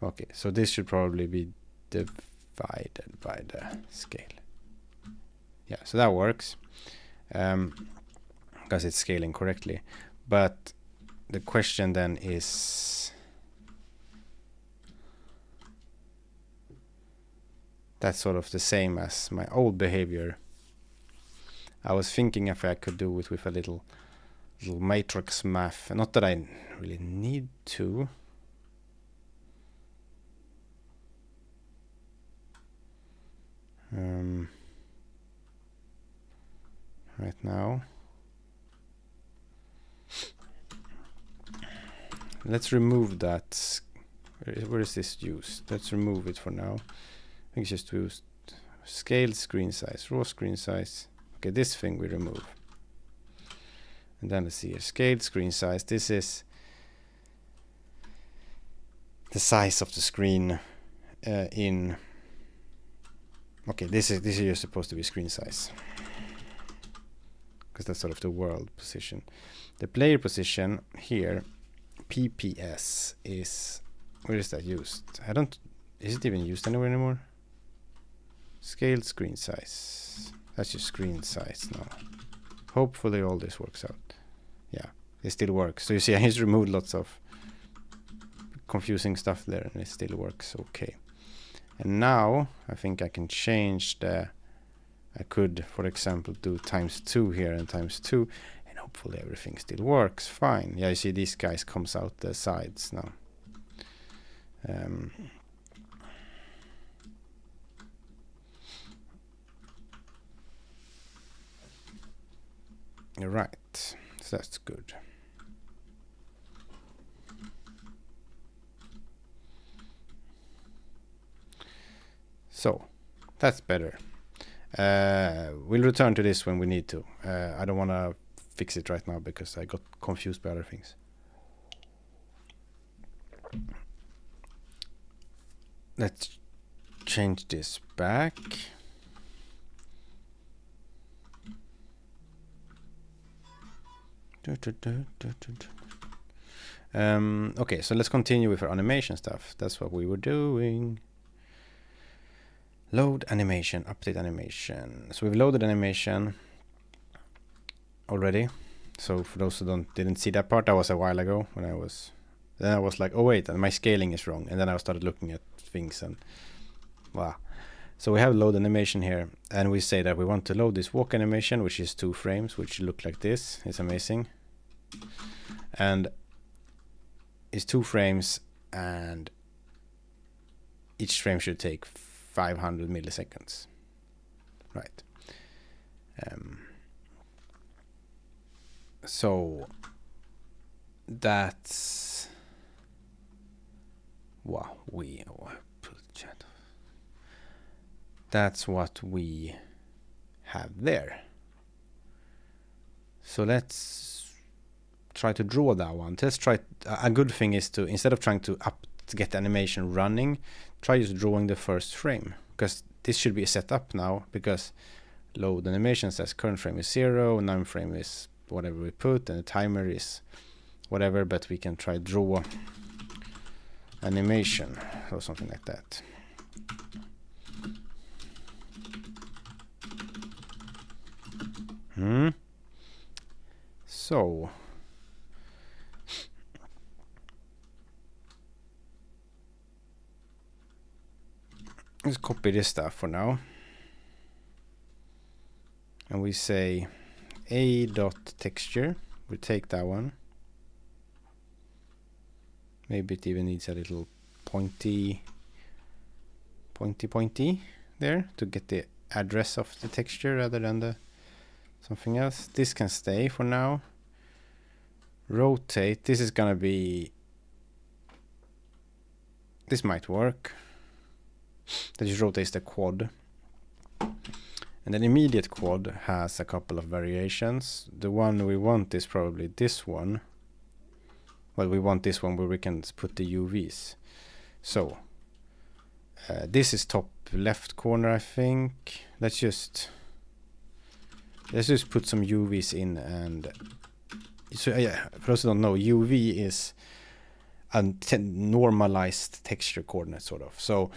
okay, so this should probably be divided by the scale. Yeah, so that works because it's scaling correctly. But the question then is, that's sort of the same as my old behavior. I was thinking if I could do it with a little matrix math. Not that I really need to. Right now. Let's remove that. Where is this used? Let's remove it for now. I think it's just used scale screen size, raw screen size. Okay, this thing we remove. And then let's see here, scaled screen size. This is the size of the screen in. Okay, this is just supposed to be screen size, because that's sort of the world position. The player position here, PPS, is, where is that used? Is it even used anywhere anymore? Scaled screen size. That's just screen size now. Hopefully all this works out. Yeah, it still works. So you see I just removed lots of confusing stuff there and it still works okay. And now I think I can change I could, for example, do ×2 here and ×2, and hopefully everything still works fine. Yeah, you see these guys comes out the sides now. Right, so that's good. So that's better. We'll return to this when we need to. I don't want to fix it right now because I got confused by other things. Let's change this back. Okay, so let's continue with our animation stuff. That's what we were doing. Load animation, update animation. So we've loaded animation already. So for those who didn't see that part, that was a while ago when I was like, oh wait, and my scaling is wrong. And then I started looking at things and wow. So we have load animation here, and we say that we want to load this walk animation, which is 2 frames, which look like this. It's amazing. And it's 2 frames, and each frame should take 500 milliseconds. Right. So that's what we that's what we have there. So let's try to draw that one. Let's try. A good thing is to, instead of trying to get the animation running, try just drawing the first frame, because this should be set up now, because load animation says current frame is 0, 9 frame is whatever we put, and the timer is whatever, but we can try draw animation or something like that. So let's copy this stuff for now, and we say a.texture. We take that one. Maybe it even needs a little pointy there to get the address of the texture rather than the something else. This can stay for now. rotate, this is gonna be, this might work. That just rotates the quad. And then immediate quad has a couple of variations. The one we want is probably this one. Well, we want this one where we can put the UVs. So this is top left corner, I think. Let's just put some UVs in. And so yeah, for those who don't know, UV is a normalized texture coordinate, sort of. So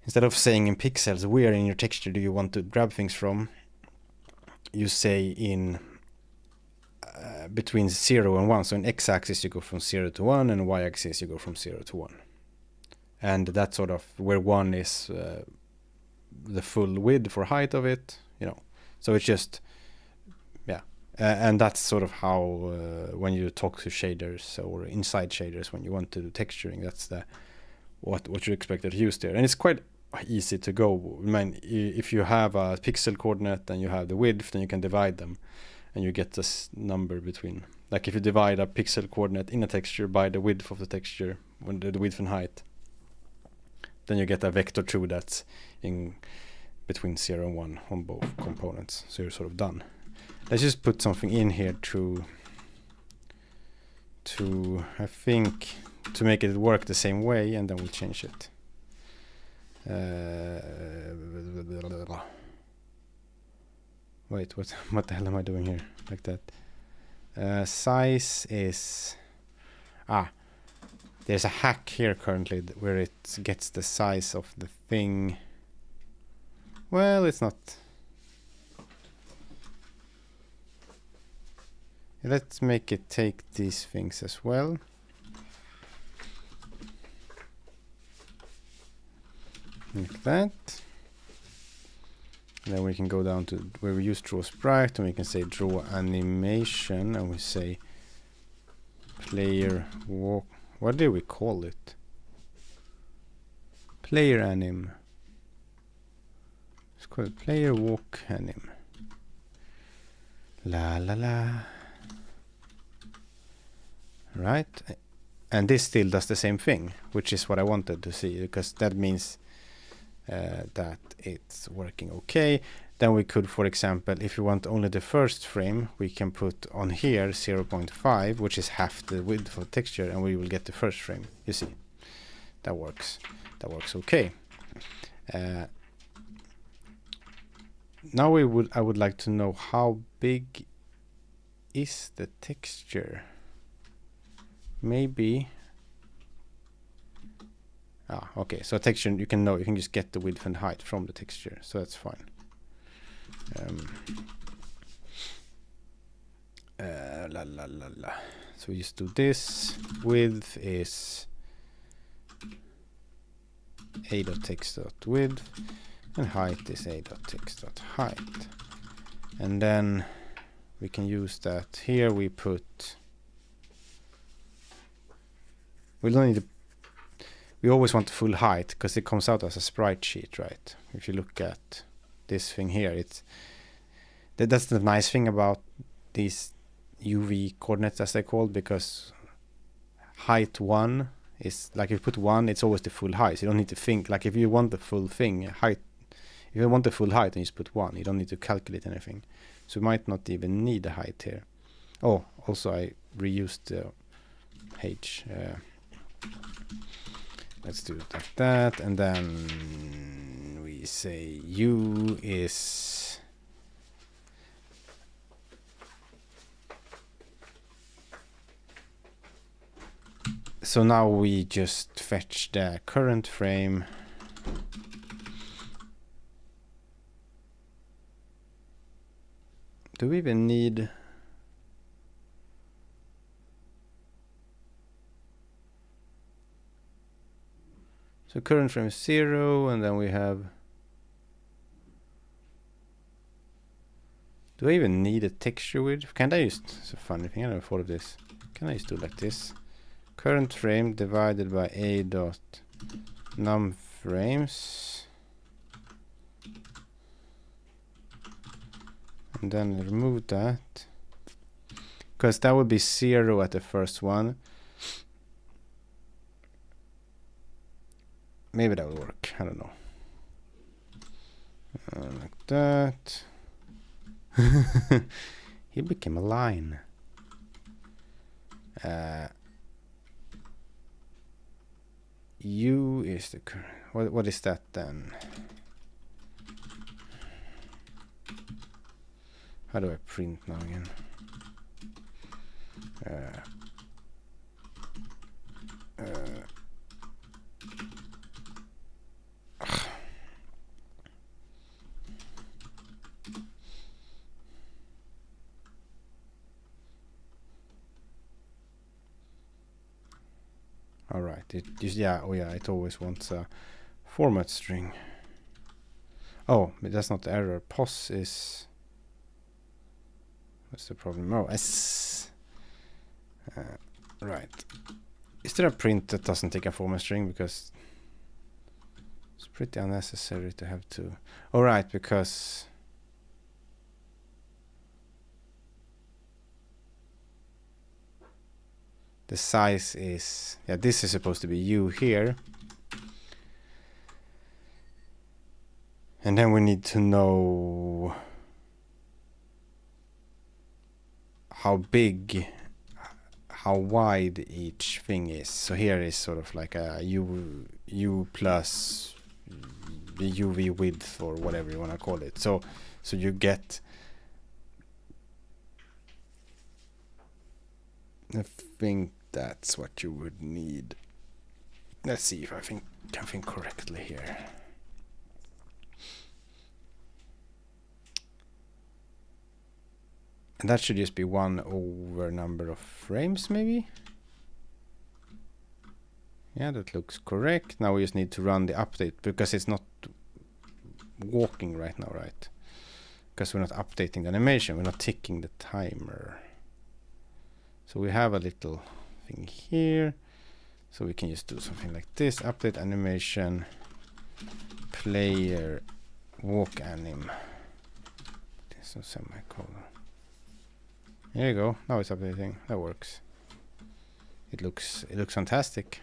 instead of saying in pixels where in your texture do you want to grab things from, you say in between 0 and 1. So in x-axis you go from 0 to 1, and y-axis you go from 0 to 1. And that's sort of where 1 is the full width or height of it, you know. So it's just, yeah. And that's sort of how when you talk to shaders or inside shaders, when you want to do texturing, that's the what you expect to use there. And it's quite easy to go. I mean, if you have a pixel coordinate and you have the width, then you can divide them. And you get this number between, like if you divide a pixel coordinate in a texture by the width of the texture, when the width and height, then you get a vector 2 that's in between 0 and 1 on both components. So you're sort of done. Let's just put something in here to I think, to make it work the same way, and then we'll change it. Wait, what the hell am I doing here? Like that. Size is... there's a hack here currently where it gets the size of the thing. Well, it's not... Let's make it take these things as well. Like that. And then we can go down to where we use draw sprite, and we can say draw animation, and we say player walk. What do we call it? Player anim. It's called player walk anim. La la la. Right. And this still does the same thing, which is what I wanted to see, because that means that it's working okay. Then we could, for example, if you want only the first frame, we can put on here 0.5, which is half the width of the texture, and we will get the first frame. You see, that works. That works okay. Now I would like to know how big is the texture. Maybe. Okay. So texture, you can just get the width and height from the texture, so that's fine. So we just do this. Width is a.text.width, and height is a.text.height. And then we can use that here. We don't need to. We always want the full height because it comes out as a sprite sheet, right? If you look at this thing here, that's the nice thing about these UV coordinates, as they're called, because height 1 is like, if you put 1, it's always the full height. So you don't need to think, like if you want the full thing, height, if you want the full height, then you just put 1. You don't need to calculate anything. So we might not even need the height here. Oh, also I reused the H. Let's do it like that, and then we say U is so now we just fetch the current frame. Do we even need... So current frame is 0, and then we have... Do I even need a texture width? Can I just... It's a funny thing, I never thought of this. Can I just do like this? Current frame divided by a dot num frames. And then remove that. because that would be 0 at the first one. Maybe that will work. I don't know. Like that. He became a line. U is the current. What is that then? How do I print now again? All right. It always wants a format string. Oh, but that's not the error. Pos is. What's the problem? Oh, S. Right. Is there a print that doesn't take a format string? Because it's pretty unnecessary to have to. All right, because. The size is, this is supposed to be U here. And then we need to know how big, how wide each thing is. So here is sort of like a U plus the UV width or whatever you want to call it. So you get, I think that's what you would need. Let's see if I can think correctly here. And that should just be 1 over number of frames, maybe? Yeah, that looks correct. Now we just need to run the update because it's not walking right now, right? Because we're not updating the animation, we're not ticking the timer. So we have a little thing here. So we can just do something like this. Update animation player walk anim. This is semicolon. There you go. Now it's updating. That works. It looks fantastic.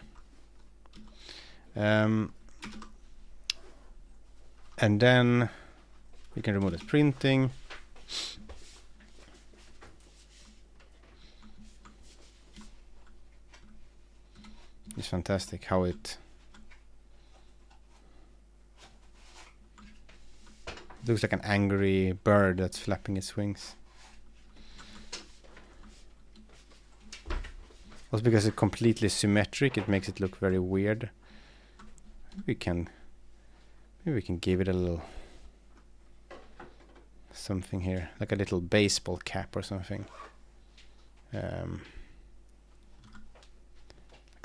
And then we can remove the printing. It's fantastic how it looks like an angry bird that's flapping its wings. Also because it's completely symmetric, it makes it look very weird. Maybe we can give it a little something here, like a little baseball cap or something. Like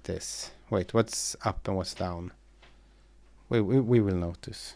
this. Wait, what's up and what's down? We will notice.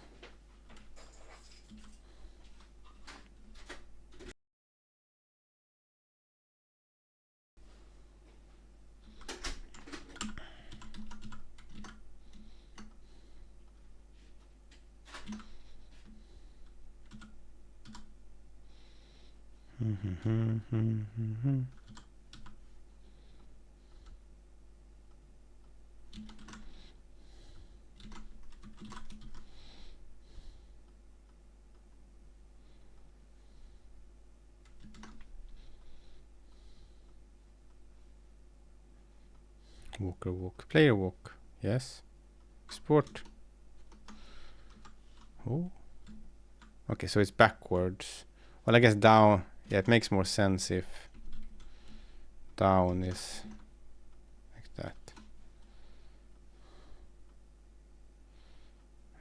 Walker walk, player walk, yes. Export. Oh. Okay, so it's backwards. Well, I guess down. Yeah, it makes more sense if down is like that.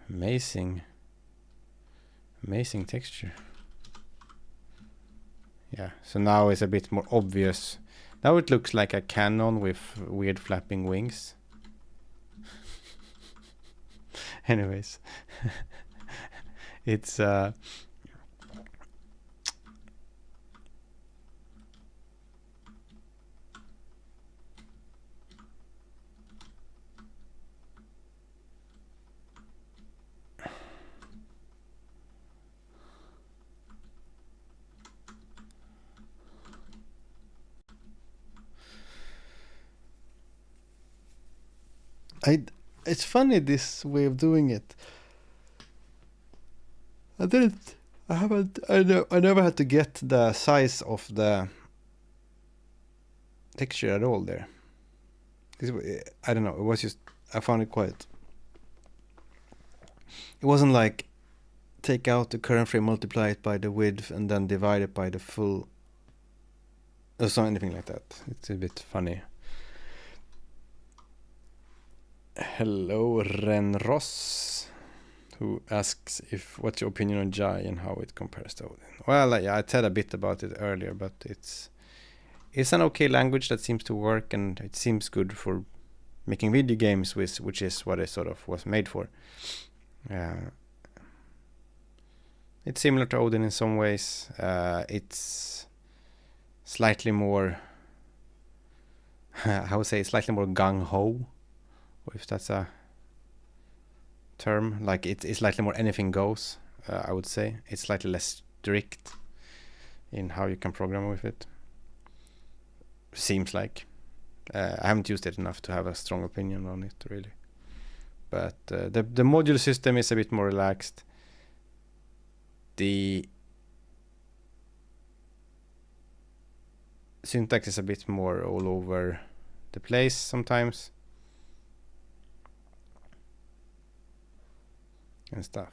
Amazing texture. Yeah, so now it's a bit more obvious. Now it looks like a cannon with weird flapping wings. Anyways, it's It's funny this way of doing it. I didn't. I haven't. I never had to get the size of the texture at all there. I don't know. It was just. I found it quite. It wasn't like take out the current frame, multiply it by the width, and then divide it by the full. Or so anything like that. It's a bit funny. Hello, Ren Ross, who asks what's your opinion on Jai and how it compares to Odin. Well, yeah, I said a bit about it earlier, but it's an okay language that seems to work, and it seems good for making video games, which is what it sort of was made for. It's similar to Odin in some ways. It's slightly more, I would say, slightly more gung-ho, if that's a term. Like it's slightly more anything goes, I would say. It's slightly less strict in how you can program with it. Seems like. I haven't used it enough to have a strong opinion on it, really. But the module system is a bit more relaxed. The syntax is a bit more all over the place sometimes. And stuff.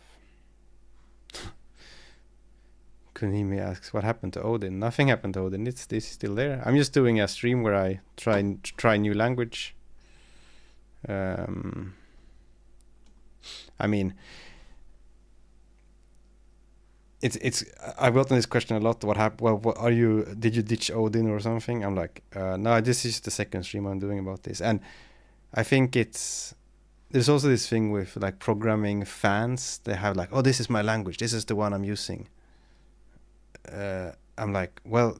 Kunimi asks, what happened to Odin? Nothing happened to Odin. This is still there. I'm just doing a stream where I try new language. I mean, it's I've gotten this question a lot. What happened? Well, what are you? Did you ditch Odin or something? I'm like, no. This is the second stream I'm doing about this, and I think there's also this thing with like programming fans. They have like, oh, this is my language. This is the one I'm using. I'm like, well,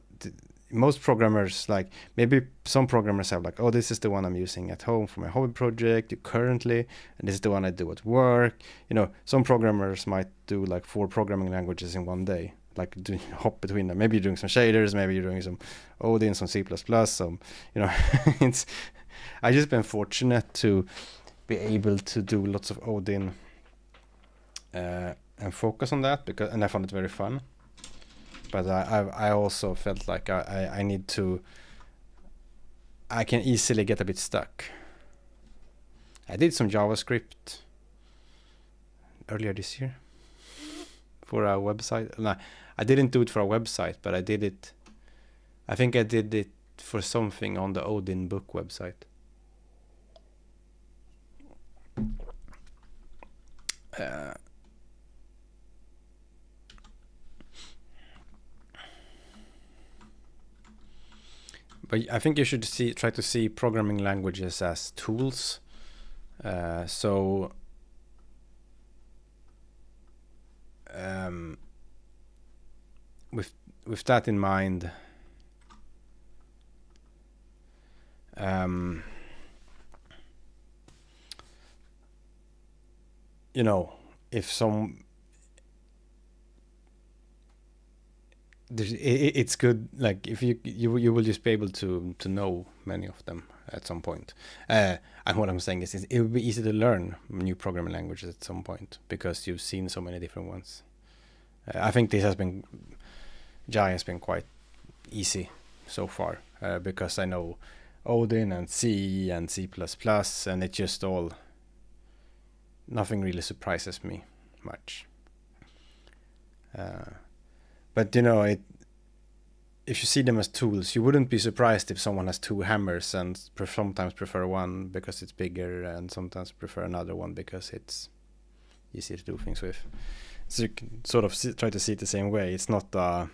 most programmers, like maybe some programmers have like, oh, this is the one I'm using at home for my hobby project currently, and this is the one I do at work. You know, some programmers might do like 4 programming languages in one day, like hop between them. Maybe you're doing some shaders, maybe you're doing some Odin, some C++, some, you know, I just been fortunate to be able to do lots of Odin and focus on that and I found it very fun. But I also felt like I need to. I can easily get a bit stuck. I did some JavaScript earlier this year for a website. No, I didn't do it for a website, but I did it. I think I did it for something on the Odin book website. But I think you should try to see programming languages as tools. So with that in mind, you know, if it's good, like if you will just be able to know many of them at some point. And what I'm saying is it will be easy to learn new programming languages at some point because you've seen so many different ones. I think Jai has been quite easy so far because I know Odin and C and C++, and it just nothing really surprises me much. But you know, if you see them as tools, you wouldn't be surprised if someone has 2 hammers and sometimes prefer one because it's bigger and sometimes prefer another one because it's easier to do things with. So you can sort of try to see it the same way. It's not a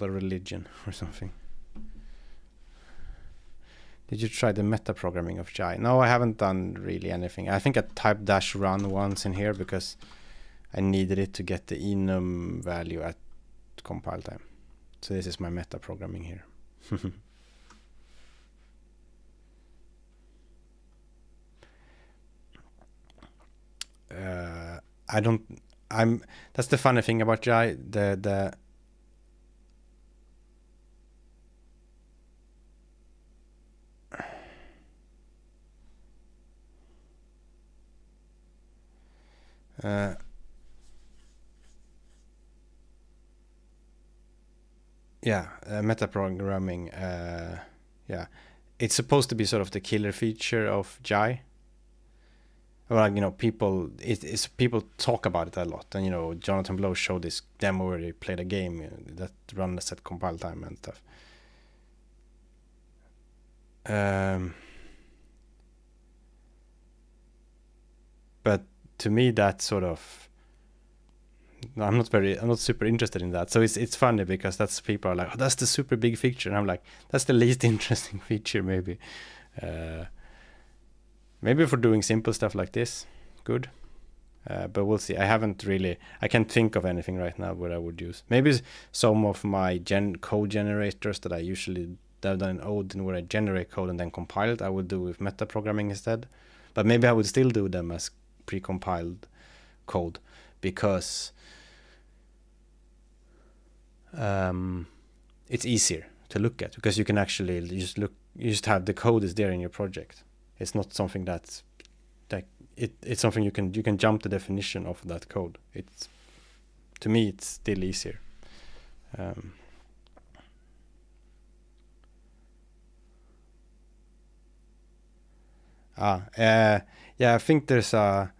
religion or something. Did you try the meta programming of Jai? No, I haven't done really anything. I think I typed -run once in here because I needed it to get the enum value at compile time. So this is my meta programming here. That's the funny thing about Jai. Uh, yeah, metaprogramming. Yeah, it's supposed to be sort of the killer feature of Jai. Well, like, it's people talk about it a lot, and Jonathan Blow showed this demo where he played a game that runs at compile time and stuff. But to me, that sort of, I'm not super interested in that. So it's funny because that's people are like, oh, that's the super big feature, and I'm like, that's the least interesting feature maybe. Maybe for doing simple stuff like this, good. But we'll see. I can't think of anything right now where I would use. Maybe some of my code generators that I usually have done in Odin, where I generate code and then compile it, I would do with metaprogramming instead. But maybe I would still do them as pre-compiled code, because it's easier to look at, because you can actually you just have the code is there in your project. It's not something that's like it's something you can jump the definition of that code. To me it's still easier. Yeah, I think there's a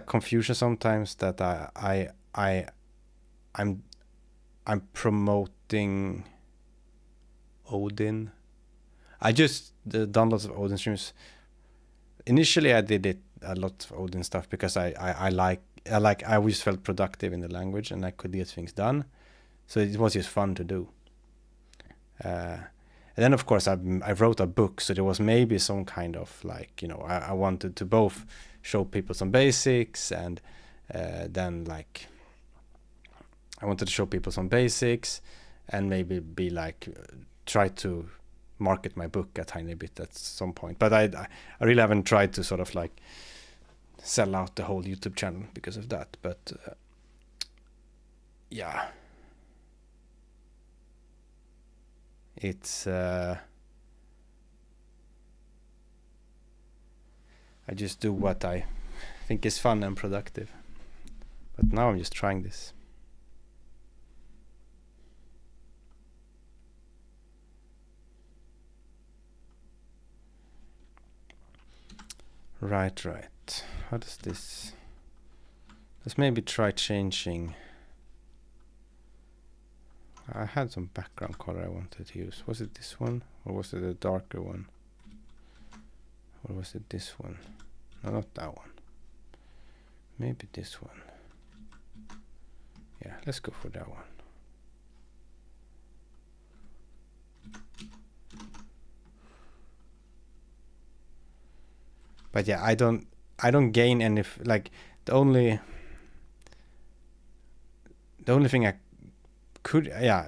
confusion sometimes that I'm promoting Odin. I just done lots of Odin streams. Initially, I did it a lot of Odin stuff because I always felt productive in the language and I could get things done, so it was just fun to do. And then of course I wrote a book, so there was maybe some kind of like, I wanted to both show people some basics and then like I wanted to show people some basics and maybe be like try to market my book a tiny bit at some point. But I really haven't tried to sort of like sell out the whole YouTube channel because of that. But yeah, it's I just do what I think is fun and productive. But now I'm just trying this. Right. How does this? Let's maybe try changing. I had some background color I wanted to use. Was it this one? Or was it a darker one? Or was it this one? No, not that one. Maybe this one. Yeah, let's go for that one. But yeah, I don't gain any, like the only thing I could, yeah,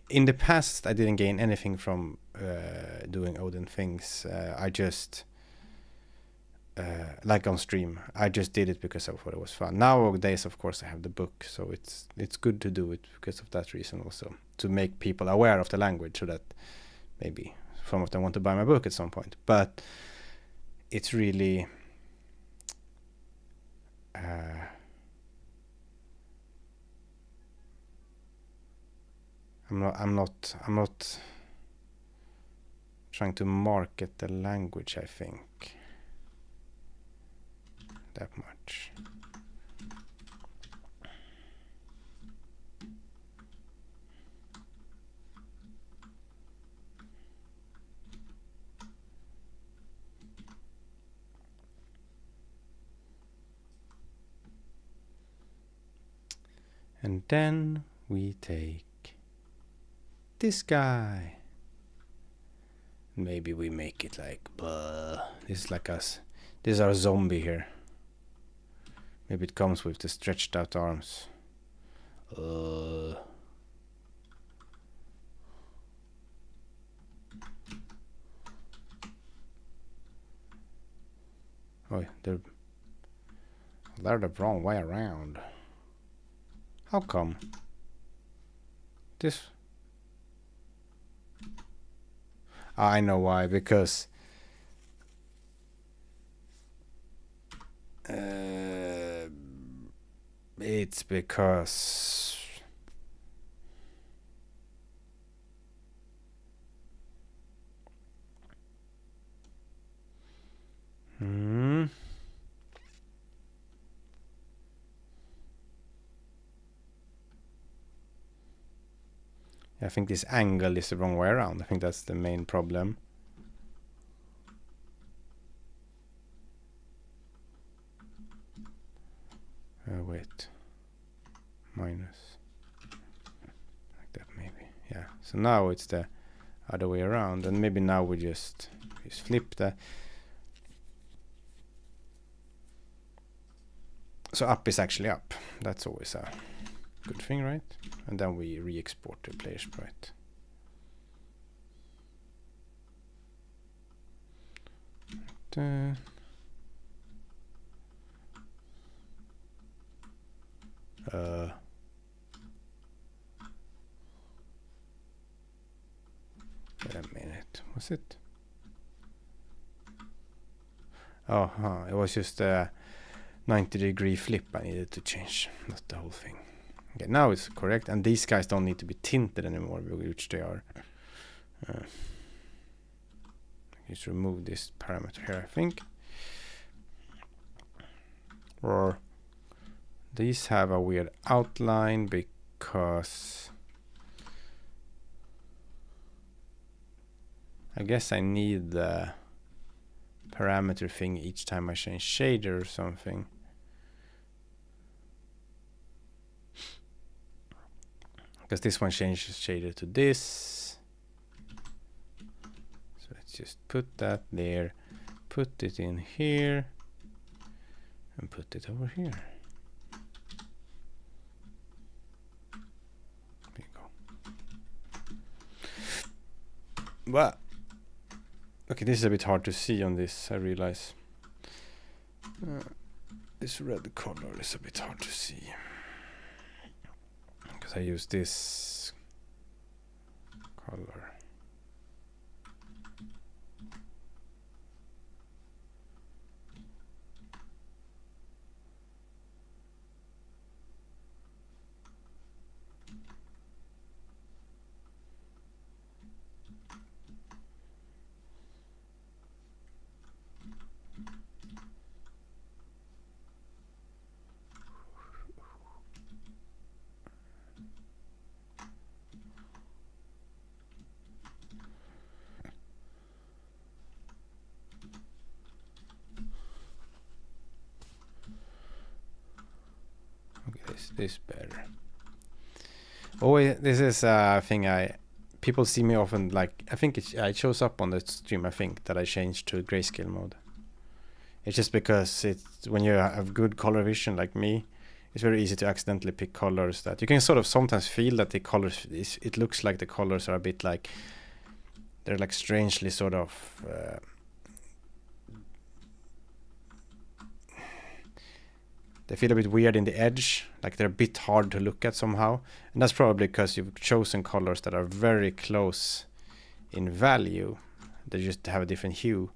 in the past I didn't gain anything from doing Odin things. I just like on stream, I just did it because I thought it was fun. Nowadays, of course, I have the book, so it's good to do it because of that reason also, to make people aware of the language, so that maybe some of them want to buy my book at some point. But it's really I'm not trying to market the language, I think, that much. And then we take this guy. Maybe we make it like, this is like us. This is our zombie here. Maybe it comes with the stretched out arms. Oh, they're the wrong way around. How come? This? I know why, because it's because I think this angle is the wrong way around. I think that's the main problem. Wait. Minus. Like that maybe. Yeah. So now it's the other way around. And maybe now we just flip that. So up is actually up. That's always a good thing, right? And then we re-export the player sprite. Wait a minute. Was it? Oh, it was just a 90-degree flip I needed to change, not the whole thing. Okay, now it's correct, and these guys don't need to be tinted anymore, which they are. Just remove this parameter here, I think. Or these have a weird outline because I guess I need the parameter thing each time I change shader or something. Because this one changes shader to this. So let's just put that there, put it in here, and put it over here. There you go. Well, okay, this is a bit hard to see on this, I realize. This red color is a bit hard to see. Because I use this color. This better. Oh, this is a thing people see me often, like, I think it shows up on the stream, I think, that I changed to grayscale mode. It's just because it's when you have good color vision like me, it's very easy to accidentally pick colors that you can sort of sometimes feel that the colors it looks like the colors are a bit like they're like strangely sort of they feel a bit weird in the edge, like they're a bit hard to look at somehow. And that's probably because you've chosen colors that are very close in value. They just have a different hue.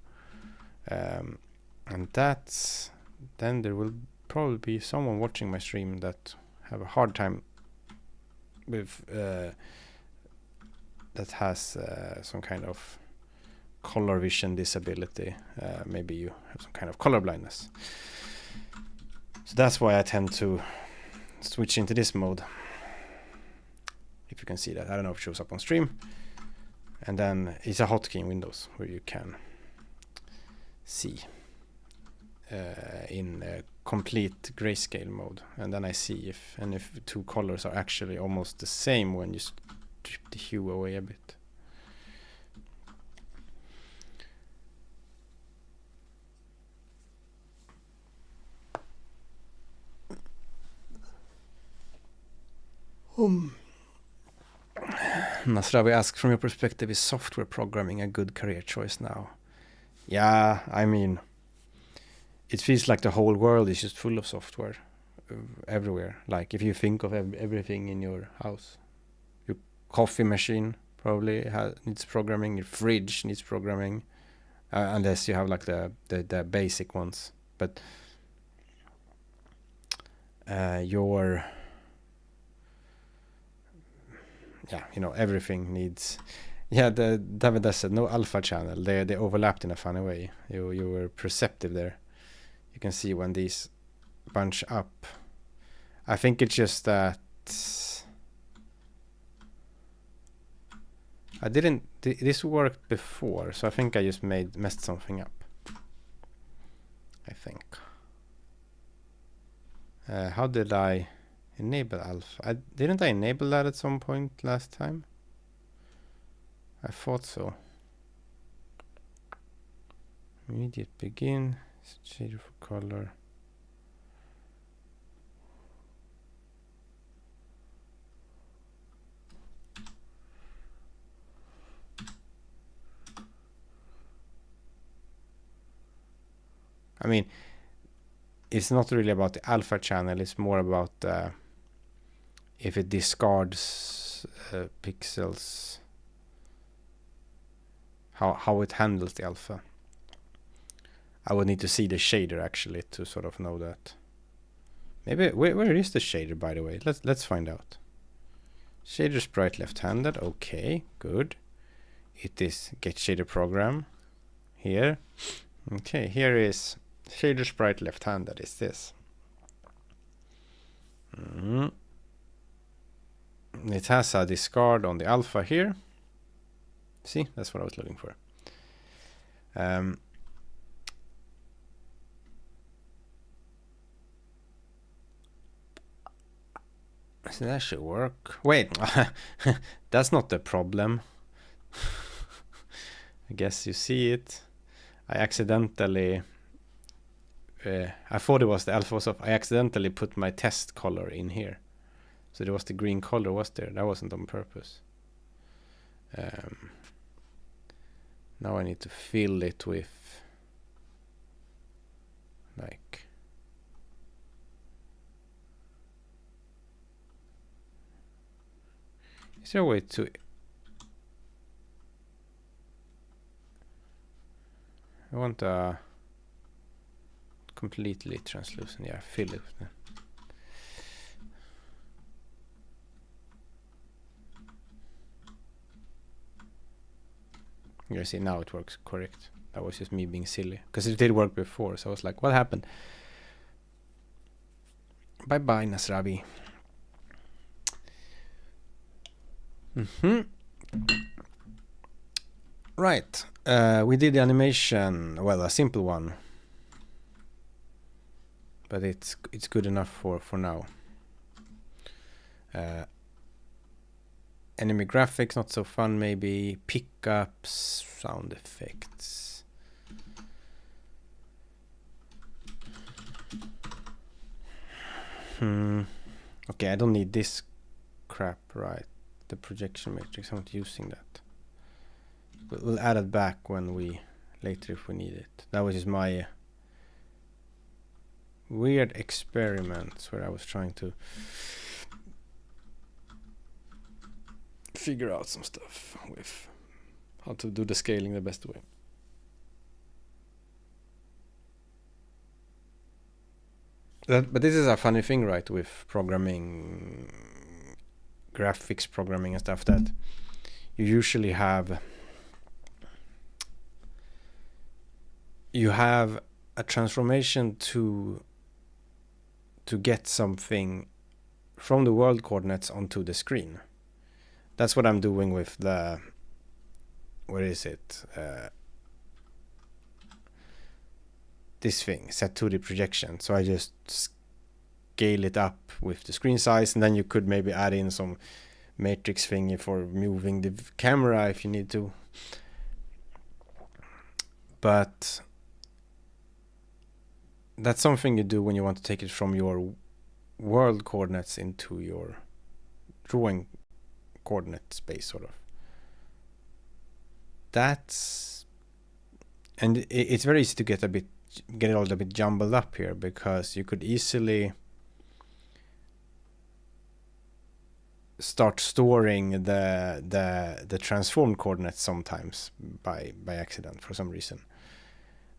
And that's... Then there will probably be someone watching my stream that have a hard time with... that has some kind of color vision disability. Maybe you have some kind of color blindness. So that's why I tend to switch into this mode. If you can see that. I don't know if it shows up on stream. And then it's a hotkey in Windows where you can see in complete grayscale mode. And then I see if two colors are actually almost the same when you strip the hue away a bit. Nasrawi asked, from your perspective, is software programming a good career choice now? Yeah, I mean, it feels like the whole world is just full of software everywhere. Like if you think of everything in your house, your coffee machine probably needs programming, your fridge needs programming, unless you have like the basic ones. But your everything needs. Yeah, the David has said no alpha channel. They overlapped in a funny way. You were perceptive there. You can see when these bunch up. I think it's just that I didn't. This worked before, so I think I just messed something up. I think. How did I enable alpha? Didn't I enable that at some point last time? I thought so. Immediate begin. Shader for color. I mean, it's not really about the alpha channel. It's more about if it discards pixels, how it handles the alpha. I would need to see the shader actually to sort of know that. Maybe where is the shader, by the way? Let's find out. Shader sprite left-handed. Okay, good. It is get shader program here. Okay, here is shader sprite left-handed. Is this? It has a discard on the alpha here. See, that's what I was looking for. So that should work. Wait, that's not the problem. I guess you see it. I accidentally I thought it was the alpha stuff. I accidentally put my test color in here. So there was the green color was there. That wasn't on purpose. Now I need to fill it with like is there a way to I want a completely translucent. Yeah, fill it. You see, now it works correct. That was just me being silly because it did work before. So I was like, what happened? Bye bye, Nasrabi. Right. We did the animation. Well, a simple one. But it's good enough for now. Enemy graphics, not so fun maybe. Pickups, sound effects. Okay, I don't need this crap, right? The projection matrix, I'm not using that. We'll add it back when later if we need it. That was just my weird experiments where I was trying to figure out some stuff with how to do the scaling the best way. But this is a funny thing, right, with programming, graphics programming and stuff, that you usually have a transformation to get something from the world coordinates onto the screen. That's what I'm doing with the, where is it? This thing, set to the projection. So I just scale it up with the screen size, and then you could maybe add in some matrix thingy for moving the camera if you need to. But that's something you do when you want to take it from your world coordinates into your drawing coordinate space, sort of. And it's very easy to get it all a bit jumbled up here, because you could easily start storing the transformed coordinates sometimes by accident for some reason.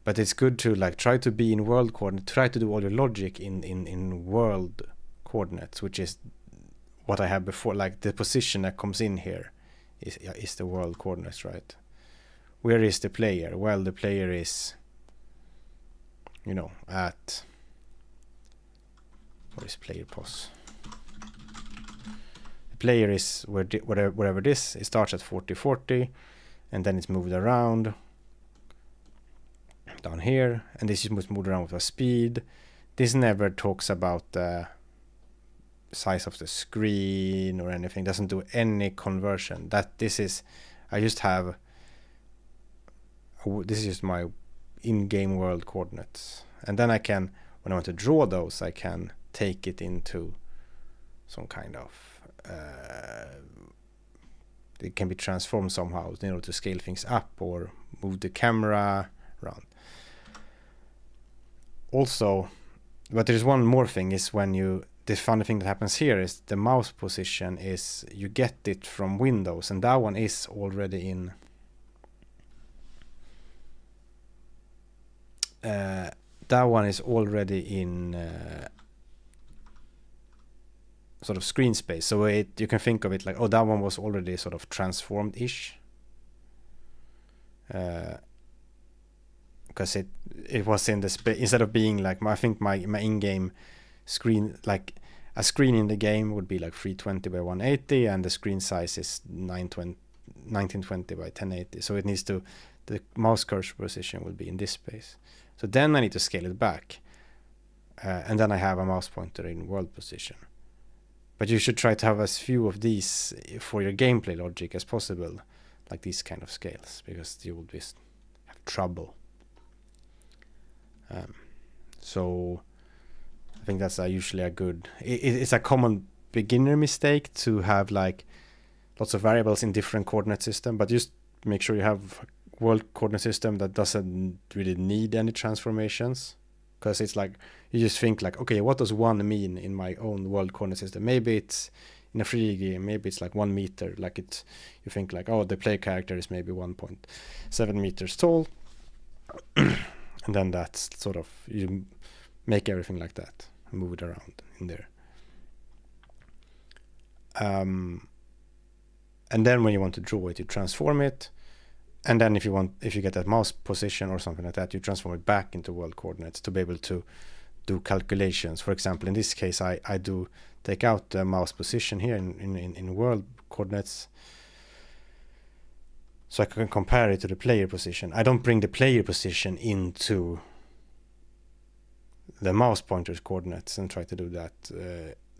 But it's good to like try to be in world coordinate, try to do all your logic in world coordinates, which is what I had before. Like the position that comes in here is the world coordinates, right? Where is the player? Well, the player is, you know, at, what is player pos? The player is wherever this, it starts at 40, and then it's moved around down here, and this is moved around with a speed. This never talks about the size of the screen or anything, doesn't do any conversion. This is just my in-game world coordinates, and then I can, when I want to draw those, I can take it into some kind of it can be transformed somehow, you know, to scale things up or move the camera around. Also, but there's one more thing, is when you, the funny thing that happens here is the mouse position is, you get it from Windows, and that one is already in sort of screen space. So you can think of it like, oh, that one was already sort of transformed-ish. Because it was in the space, instead of being like I think my in-game screen, like a screen in the game would be like 320 by 180, and the screen size is 1920 by 1080. So it needs to, the mouse cursor position will be in this space. So then I need to scale it back, and then I have a mouse pointer in world position. But you should try to have as few of these for your gameplay logic as possible, like these kind of scales, because you will just have trouble. So I think that's usually a good, it's a common beginner mistake to have like lots of variables in different coordinate system, but just make sure you have a world coordinate system that doesn't really need any transformations, because it's like, you just think like, okay, what does 1 mean in my own world coordinate system? Maybe it's in a 3D game, maybe it's like 1 meter, like it's, you think like, oh, the player character is maybe 1.7 meters tall. And then that's sort of, you make everything like that, move it around in there. And then when you want to draw it, you transform it. And then if you get that mouse position or something like that, you transform it back into world coordinates to be able to do calculations. For example, in this case, I do take out the mouse position here in world coordinates, so I can compare it to the player position. I don't bring the player position into the mouse pointer's coordinates and try to do that,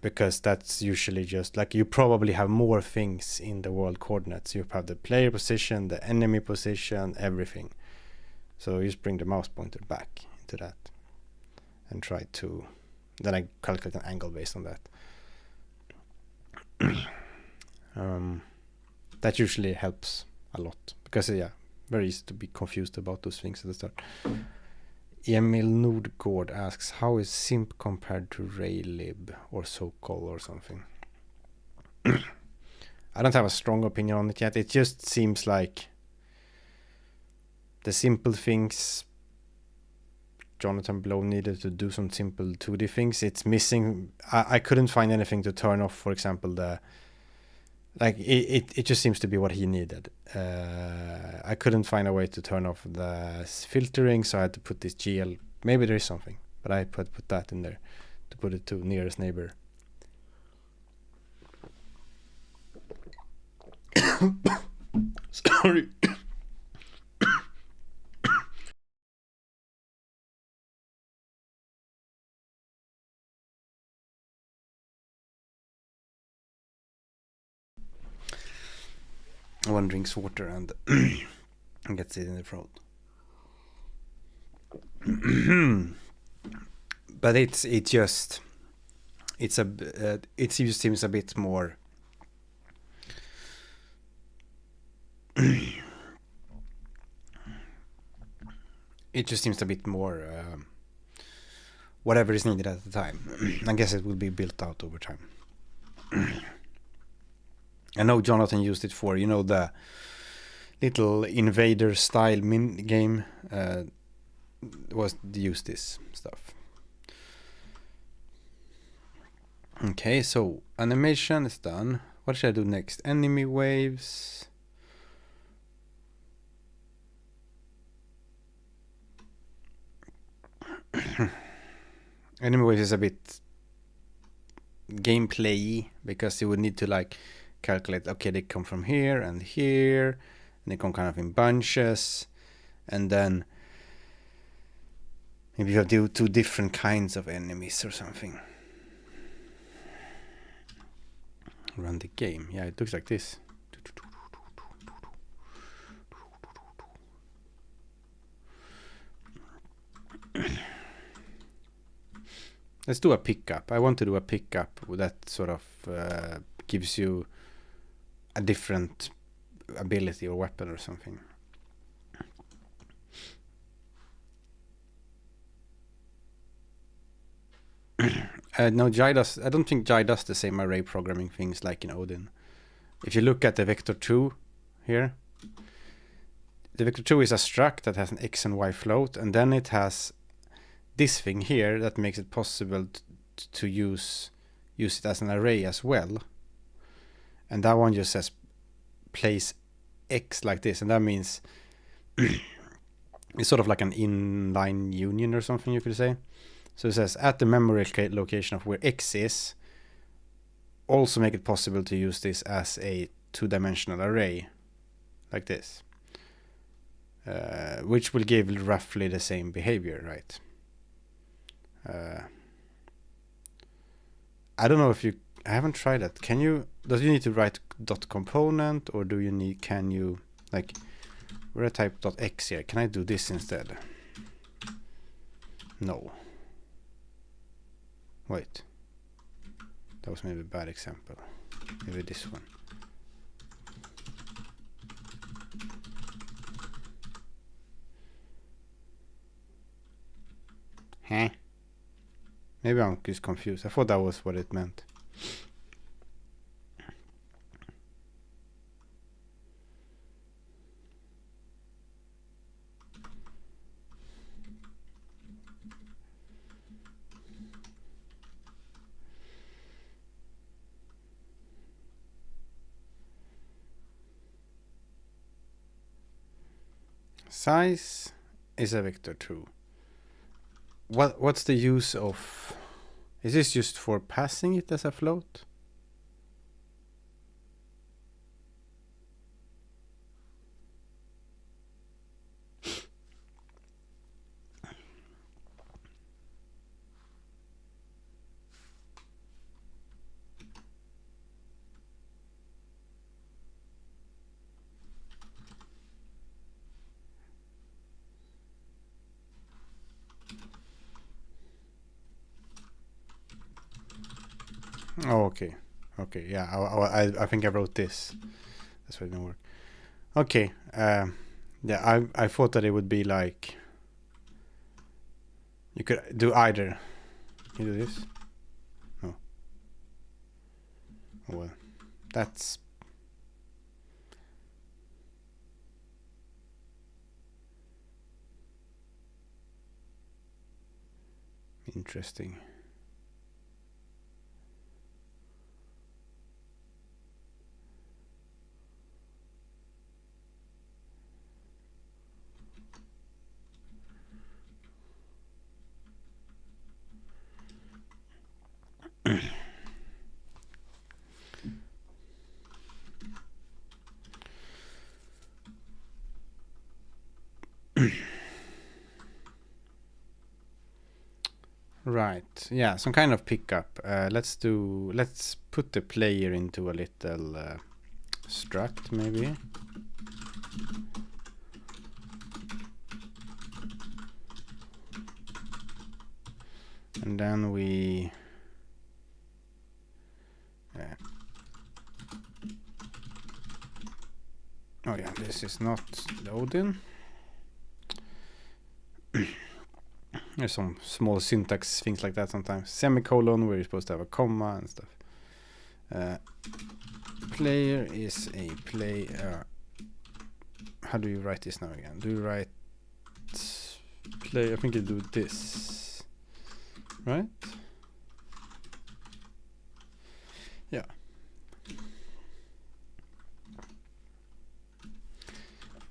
because that's usually just like, you probably have more things in the world coordinates. You have the player position, the enemy position, everything. So you just bring the mouse pointer back into that and try to, then I calculate an angle based on that. That usually helps a lot, because yeah, very easy to be confused about those things at the start. Emil Nordgård asks, how is simp compared to raylib or sokol or something? I don't have a strong opinion on it yet. It just seems like the simple things Jonathan Blow needed to do some simple 2D things. It's missing. I couldn't find anything to turn off, for example, it just seems to be what he needed. I couldn't find a way to turn off the filtering, so I had to put this GL. Maybe there is something, but I put that in there to put it to nearest neighbor. Sorry. One drinks water and gets it in the throat. But it just seems a bit more it just seems a bit more whatever is needed at the time. I guess it will be built out over time. I know Jonathan used it for, the little invader style min game was use this stuff. Okay, so animation is done. What should I do next? Enemy waves. Enemy waves is a bit gameplay because you would need to like calculate, okay, they come from here and here, and they come kind of in bunches, and then maybe you have to do two different kinds of enemies or something. Run the game. Yeah, it looks like this. Let's do a pickup. I want to do a pickup that sort of gives you a different ability or weapon or something. No, Jai does. I don't think Jai does the same array programming things like in Odin. If you look at the vector 2 here, the vector 2 is a struct that has an x and y float, and then it has this thing here that makes it possible to use it as an array as well. And that one just says place x like this, and that means it's sort of like an inline union or something, you could say. So it says at the memory location of where x is, also make it possible to use this as a two-dimensional array like this, which will give roughly the same behavior, right? I don't know if you, I haven't tried that. Can you, does you need to write dot component, or do you need, can you, like, where I type dot x here, can I do this instead? No. Wait. That was maybe a bad example. Maybe this one. Huh? Maybe I'm just confused. I thought that was what it meant. Size is a vector 2. What's the use of, is this just for passing it as a float? Oh, okay. Okay, yeah, I think I wrote this. That's why it didn't work. Okay, yeah, I thought that it would be like, you could do either. Can you do this? No. Oh, well, that's interesting. Right, yeah, some kind of pickup. Let's put the player into a little struct maybe. And then we oh yeah, this is not the Odin. There's some small syntax things like that sometimes. Semicolon where you're supposed to have a comma and stuff. Player is a player. How do you write this now again? Do you write play? I think you do this, right? Yeah.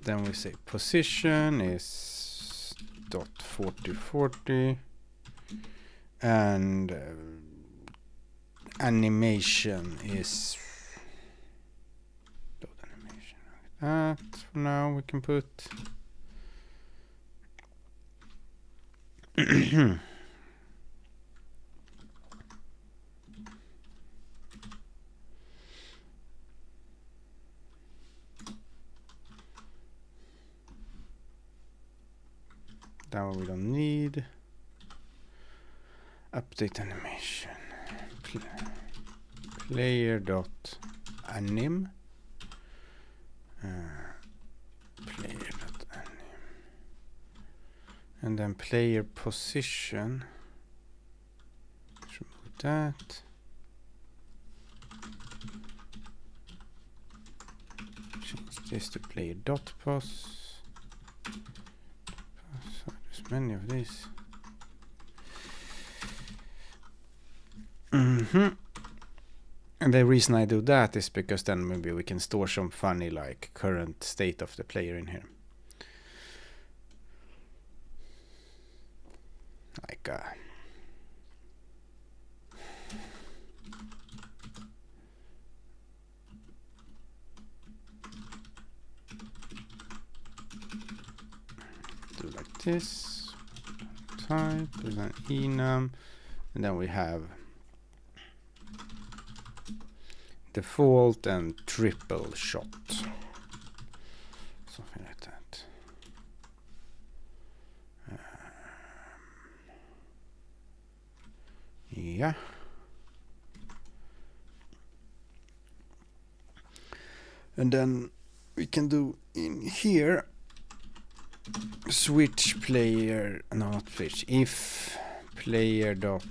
Then we say position is .4040 and animation is animation like that. For now we can put that one we don't need. Update animation. Player dot anim. Player dot anim. And then player position. Let's remove that. Change this to player dot pos. So there's many of these. And the reason I do that is because then maybe we can store some funny like current state of the player in here. Like do like this. Type and then enum, and then we have default and triple shot, something like that. Yeah. And then we can do in here switch player, no, not switch, if player dot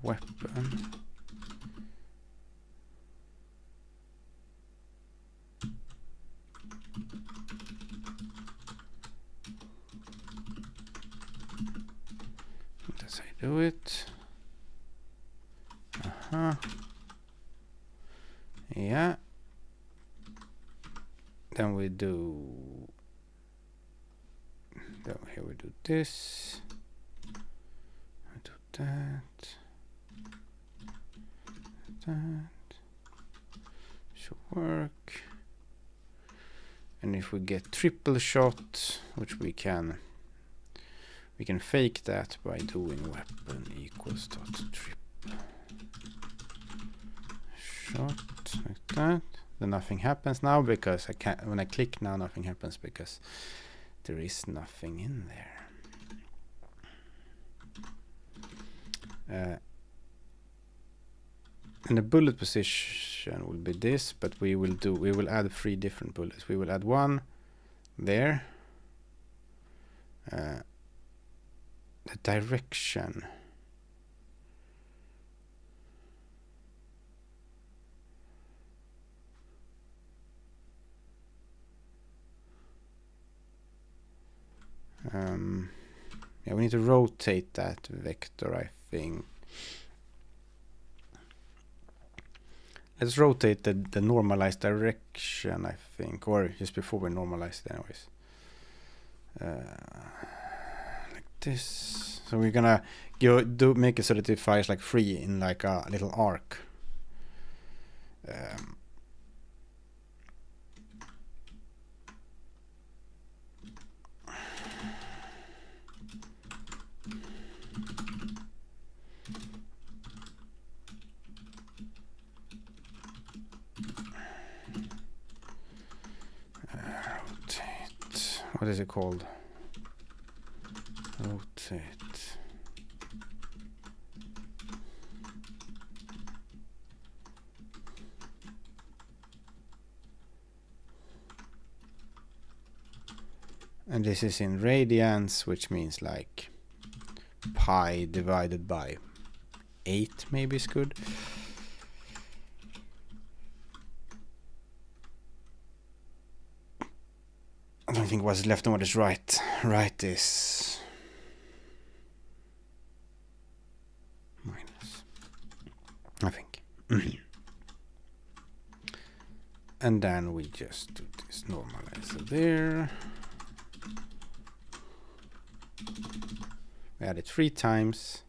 weapon that's how you do it. Yeah. Then we do here we do this. I do that. That should work. And if we get triple shot, which we can fake that by doing weapon equals dot triple shot like that. Then nothing happens now because I can't. When I click now, nothing happens because there is nothing in there. And the bullet position will be this, but we will add 3 different bullets. We will add one there. The direction. Yeah, we need to rotate that vector, I think. Let's rotate the normalized direction, I think, or just before we normalize it anyways. Like this. So we're gonna make it so that it fires like 3 in like a little arc. What is it called? Rotate. And this is in radians, which means like pi divided by 8 maybe is good. I don't think what's left and what is right. Right is minus. I think. And then we just do this normalizer there. We add it 3 times.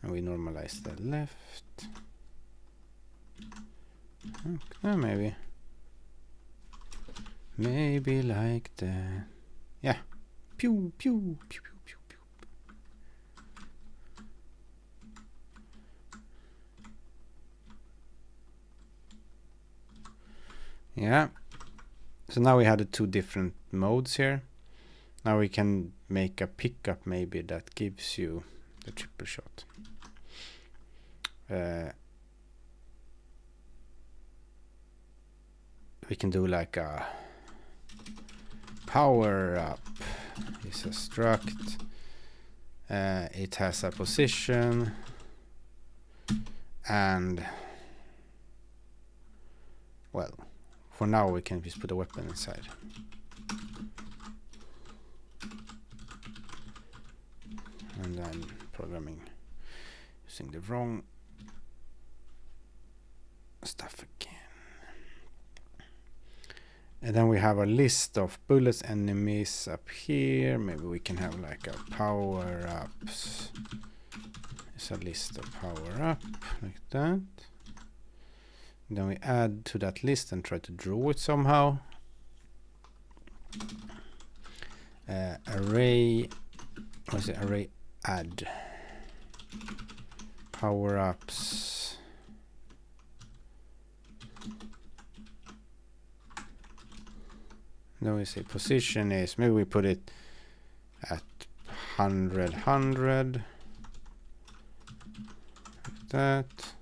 And we normalize the left. Okay, maybe like that. Yeah. Pew, pew, pew, pew, pew, pew. Yeah. So now we have the 2 different modes here. Now we can make a pickup maybe that gives you the triple shot. We can do like a power up. It's a struct. It has a position. And well, for now we can just put a weapon inside. And I'm programming using the wrong stuff again. And then we have a list of bullets enemies up here. Maybe we can have like a power ups. It's a list of power up like that. And then we add to that list and try to draw it somehow. Array, what is it? Array add power ups. Then we say position is, maybe we put it at 100, 100. Like that.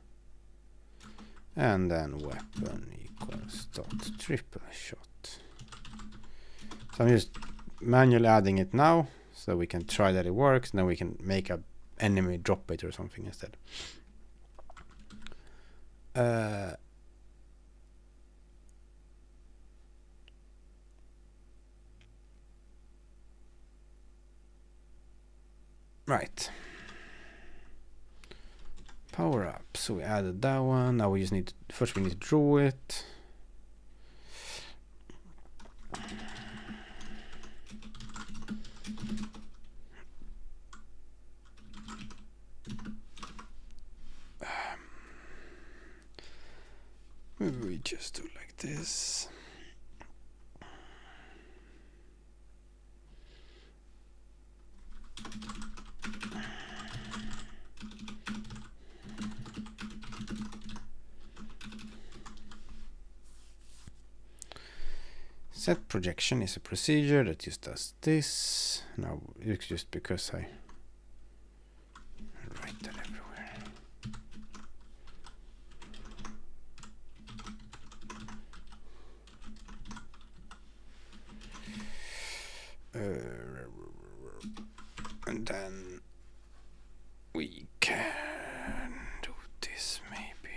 And then weapon equals dot triple shot. So I'm just manually adding it now so we can try that it works, and then we can make a enemy drop it or something instead. Right. Power up. So we added that one. Now we just need to, first we need to draw it. Maybe we just do like this. Set projection is a procedure that just does this. Now it's just because I write that everywhere. And then we can do this maybe.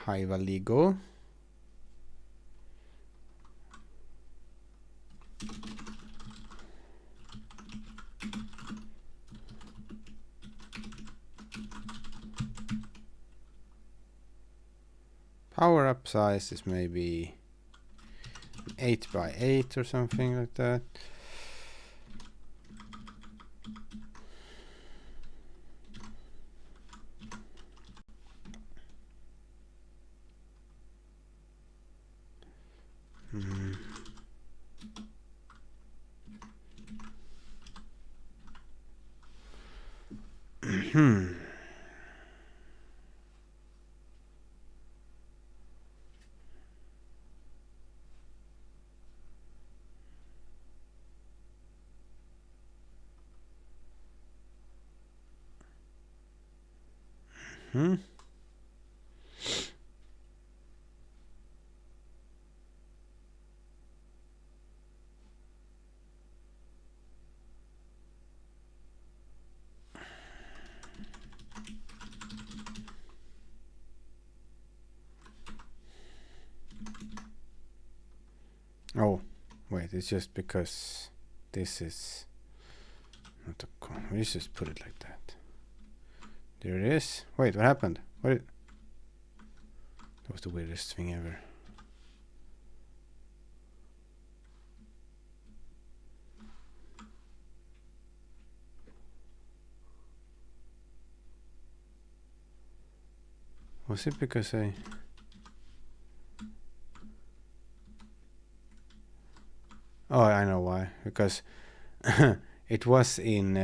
Hiva Ligo. Power up size is maybe 8 by 8 or something like that. Oh, wait, it's just because this is not a we just put it like that. There it is. Wait, what happened? That was the weirdest thing ever. Was it because I... Oh, I know why. Because it was in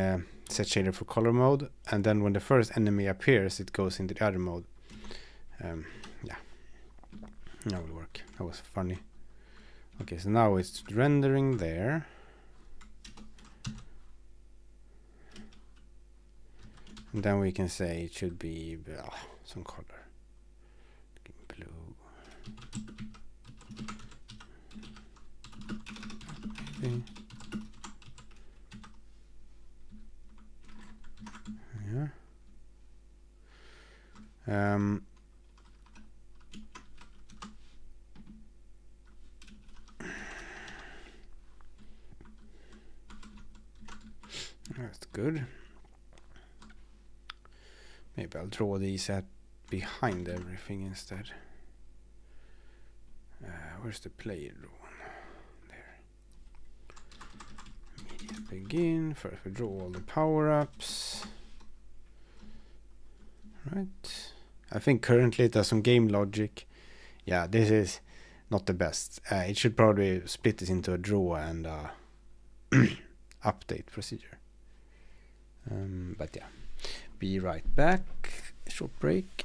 set shader for color mode, and then when the first enemy appears, it goes into the other mode. Yeah, that will work. That was funny. Okay, so now it's rendering there. And then we can say it should be some color. Blue. Maybe. Yeah. That's good. Maybe I'll draw these at behind everything instead. Where's the player drawn? There. Immediate begin. First we draw all the power-ups. Right. I think currently it has some game logic. Yeah, this is not the best. It should probably split this into a draw and update procedure. But yeah. Be right back. Short break.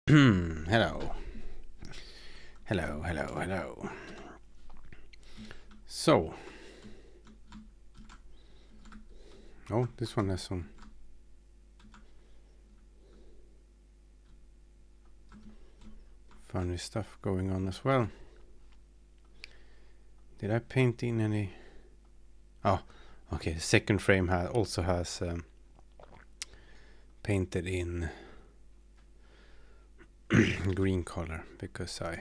Hello. Hello. So. Oh, this one has some funny stuff going on as well. Did I paint in any? Oh, okay. The second frame also has painted in green color because I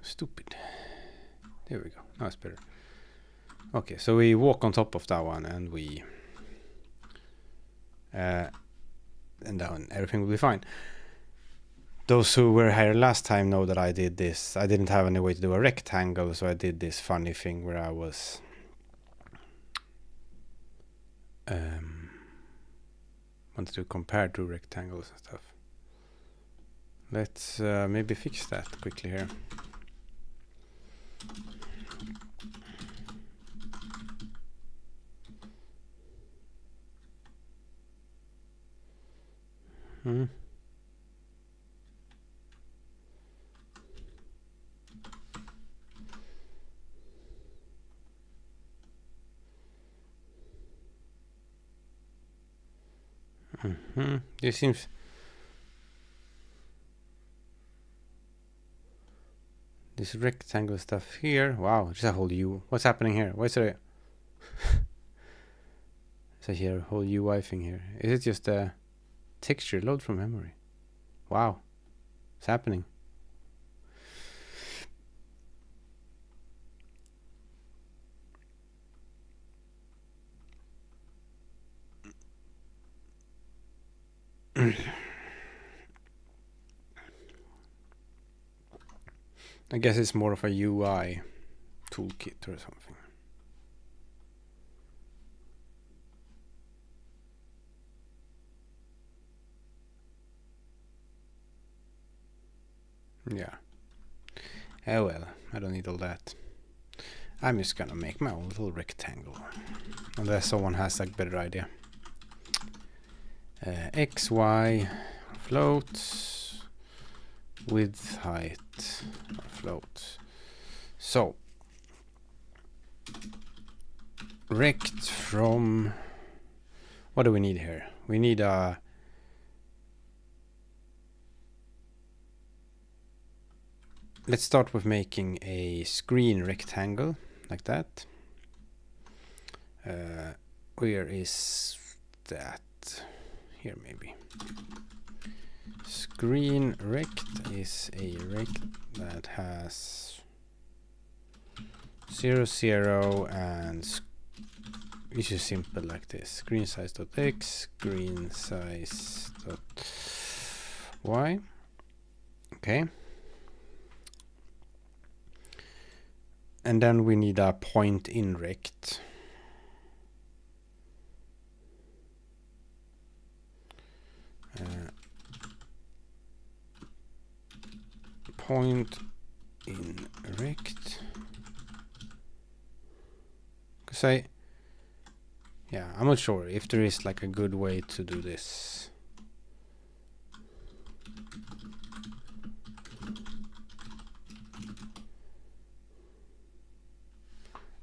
stupid. There we go. Now it's better. Okay, so we walk on top of that one and we and down everything will be fine. Those who were here last time know that I did this. I didn't have any way to do a rectangle, so I did this funny thing where I was wanted to compare two rectangles and stuff. Let's maybe fix that quickly here. This seems this rectangle stuff here. Wow, just a whole U. What's happening here? What's there? Is there here a whole UI thing here? Is it just a texture load from memory? Wow, what's happening? I guess it's more of a UI toolkit or something. Yeah. Oh well, I don't need all that. I'm just gonna make my own little rectangle. Unless someone has a better idea. X, Y, floats, width, height, floats. So, rect from, what do we need here? We need a, let's start with making a screen rectangle, like that. Where is that? Here maybe. Screen rect is a rect that has 0, 0 and which is simple like this. Screen size.x, screen size.y. Okay. And then we need a point in rect. Point in rect. Because I'm not sure if there is like a good way to do this.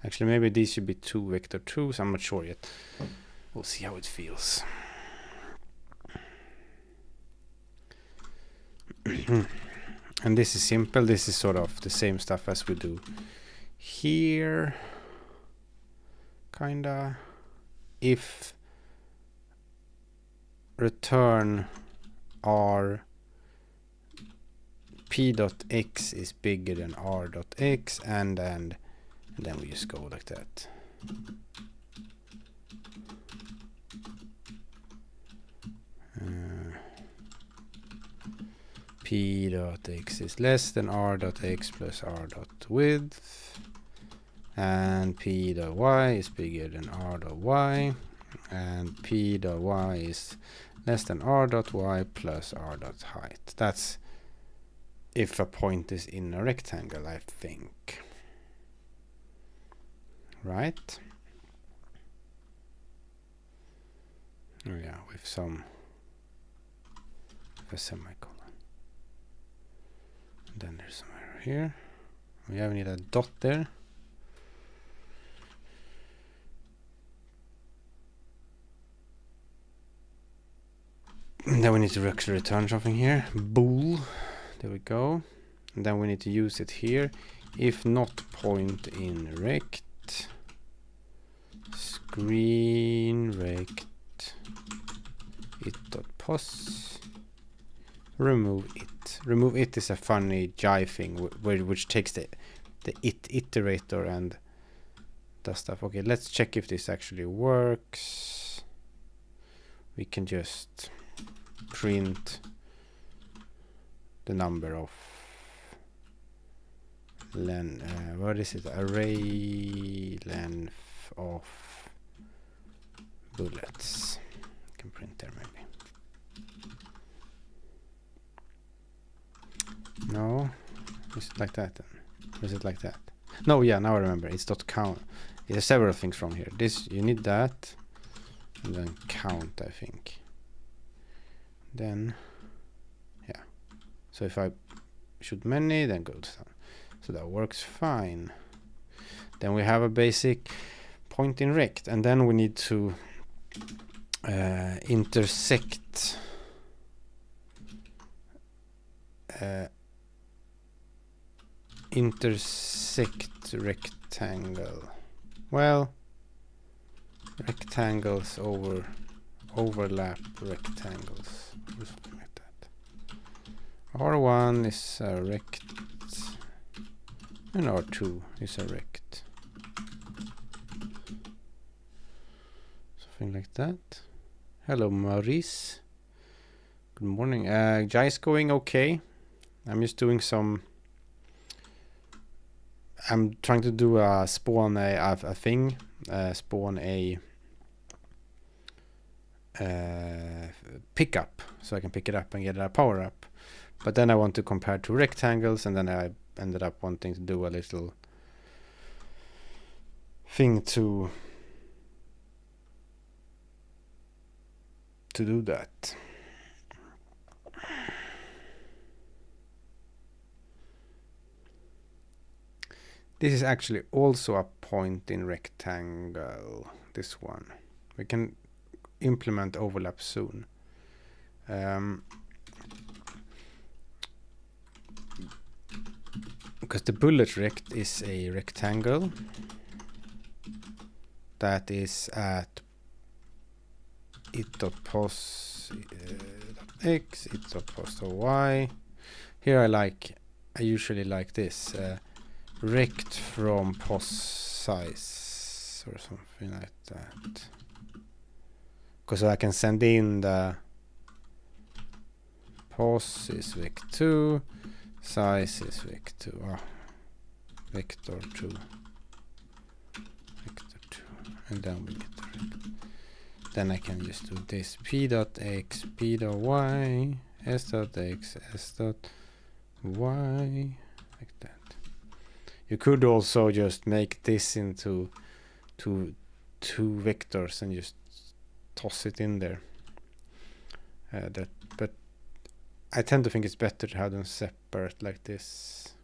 Actually, maybe these should be 2 vector 2s. I'm not sure yet. We'll see how it feels. And this is simple. This is sort of the same stuff as we do here. Kinda. If return r p.x is bigger than r.x and then we just go like that. P.x is less than r.x plus r.width, and p.y is bigger than r.y, and p.y is less than r.y plus r.height. That's if a point is in a rectangle, I think. Right? Oh yeah, with a semicolon. And then there's some error here. We have need a dot there. And then we need to actually return something here. Bool. There we go. And then we need to use it here. If not point in rect, screen rect it dot pos. Remove it. Remove it is a funny jive thing which takes the it iterator and does stuff. Okay, let's check if this actually works. We can just print the number of what is it? Array length of bullets. You can print there maybe. No, is it like that then? Or is it like that? No, yeah, now I remember. It's dot count. There's several things wrong here. This, you need that, and then count, I think. Then, yeah. So if I shoot many, then go to some. So that works fine. Then we have a basic point in rect, and then we need to intersect intersect rectangle. Well, rectangles overlap rectangles or something like that. R1 is a rect and R2 is a rect. Something like that. Hello Maurice. Good morning. Jai's going okay. I'm just doing some. I'm trying to do a spawn a thing. Spawn a pickup, so I can pick it up and get a power up. But then I want to compare to rectangles, and then I ended up wanting to do a little thing to do that. This is actually also a point in rectangle, this one. We can implement overlap soon. Because the bullet rect is a rectangle that is at it.pos x, it.pos y. Here I usually like this. Rect from pos size or something like that, because I can send in the pos is vec2, size is vec2, vector 2, and then we get the rect. Then I can just do this p.x, p.y, s.x, s.y, like that. You could also just make this into two vectors and just toss it in there. But I tend to think it's better to have them separate like this.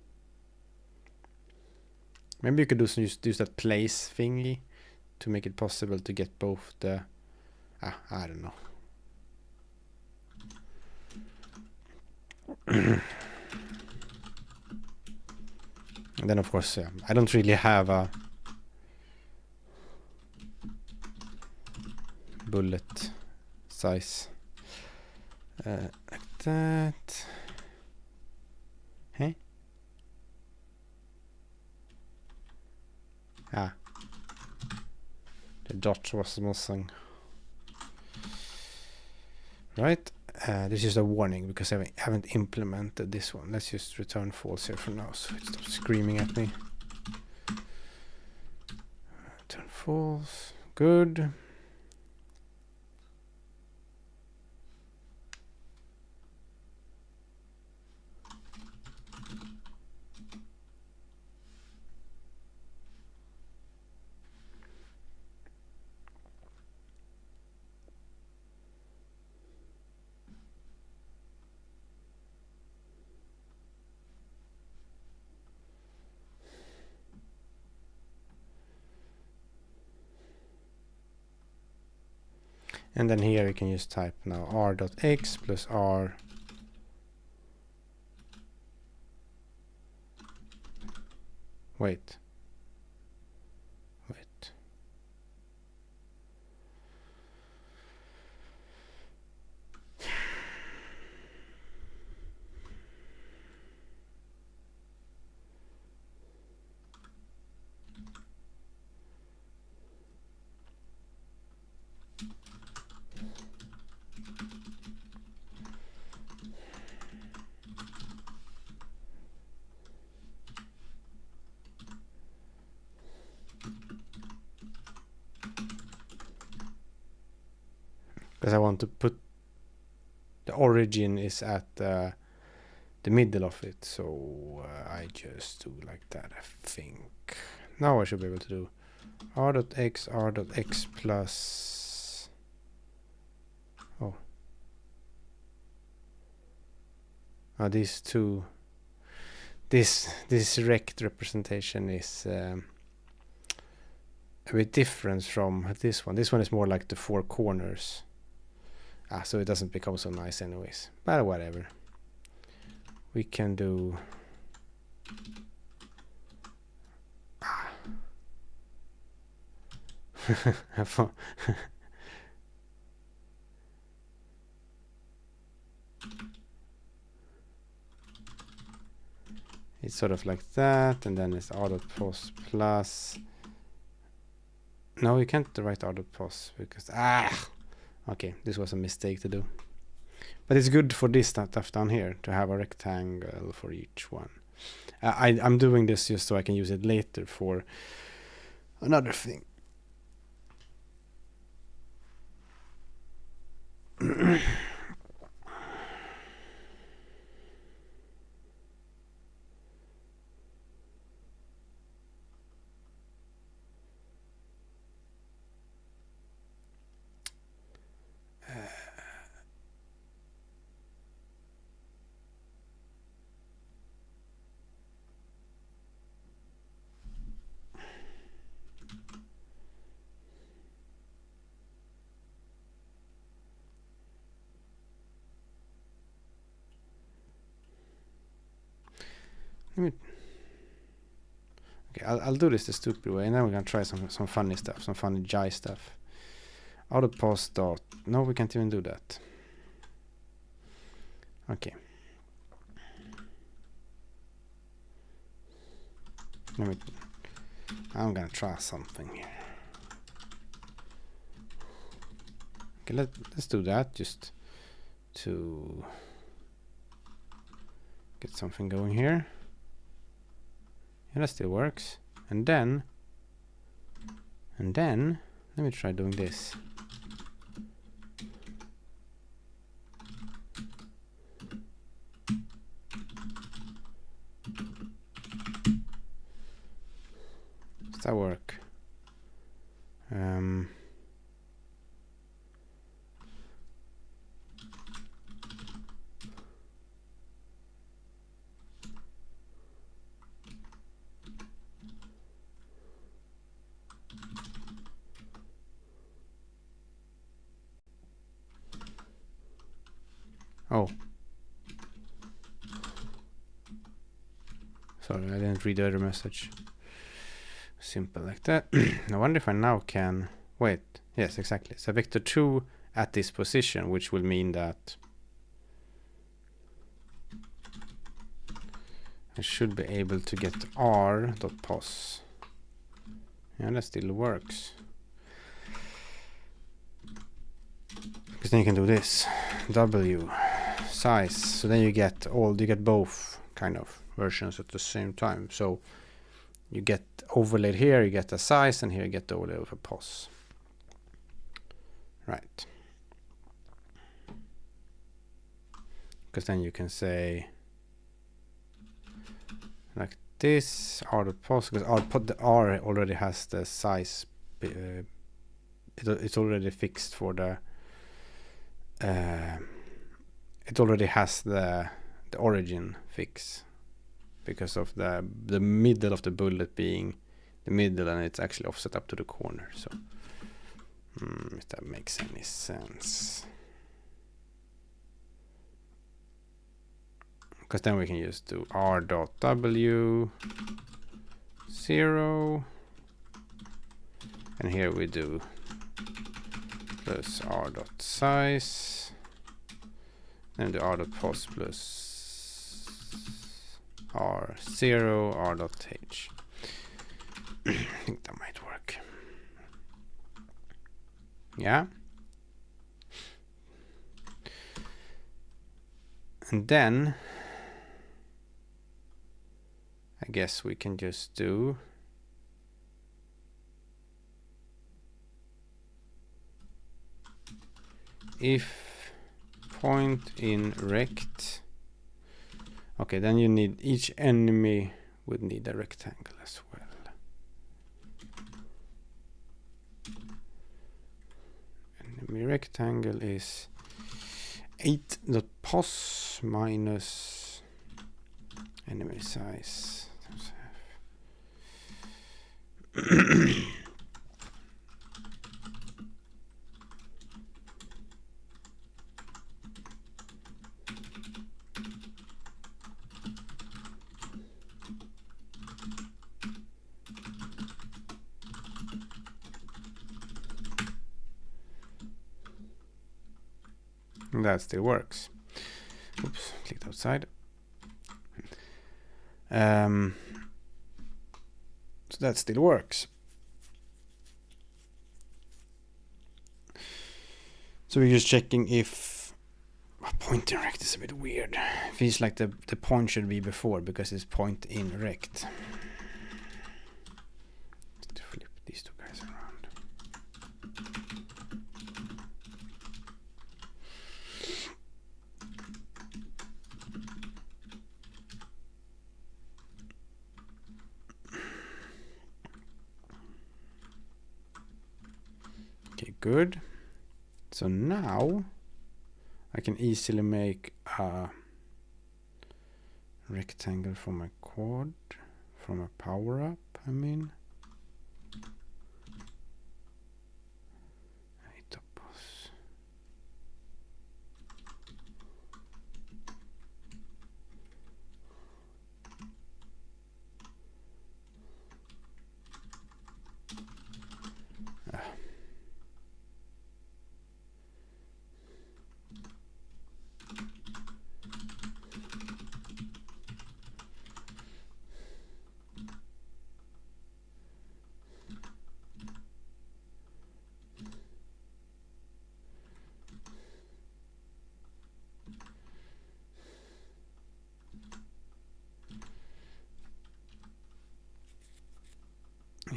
Maybe you could use that place thingy to make it possible to get both the. I don't know. And then of course, I don't really have a bullet size like that. Hey? The dot was missing. Right. This is a warning because I haven't implemented this one. Let's just return false here for now so it stops screaming at me. Return false. Good. And then here we can just type now r.x plus r. Wait. because I want to put the origin is at the middle of it, so I just do like that, I think. Now I should be able to do r.x plus these two. This rect representation is a bit different from this one. This one is more like the four corners. So it doesn't become so nice anyways. But whatever. We can do have fun. It's sort of like that, and then it's r.pos plus. No, you can't write r.pos because okay, this was a mistake to do. But it's good for this stuff down here to have a rectangle for each one. I'm doing this just so I can use it later for another thing. Okay, I'll do this the stupid way, and then we're gonna try some funny stuff, some funny jai stuff. r.pos dot. No, we can't even do that. Okay. I'm gonna try something here. Okay, let's do that just to get something going here. Yeah, that still works. And then let me try doing this. Does that work? Oh. Sorry, I didn't read the other message. Simple like that. I wonder if I now can... Wait. Yes, exactly. So vector 2 at this position, which will mean that I should be able to get r.pos. Yeah, that still works. Because then you can do this. W size. So then you get both kind of versions at the same time. So you get overlaid here, you get a size, and here you get the overlay of a pos. Right. Because then you can say like this r.pos, because the r already has the size. It's already fixed for the. It already has the origin fix because of the middle of the bullet being the middle, and it's actually offset up to the corner. So if that makes any sense. Because then we can just do r.w 0, and here we do plus r.size, and the r.pos plus r0 r.h. I think that might work. Yeah. And then I guess we can just do if point in rect. Okay, then you need each enemy would need a rectangle as well. Enemy rectangle is 8.pos minus enemy size. That still works. Oops, clicked outside. So that still works. So we're just checking if point in rect is a bit weird. Feels like the point should be before because it's point in rect. Let's flip these two guys around. Okay, good. So now I can easily make a rectangle for my quad, from a power up, I mean.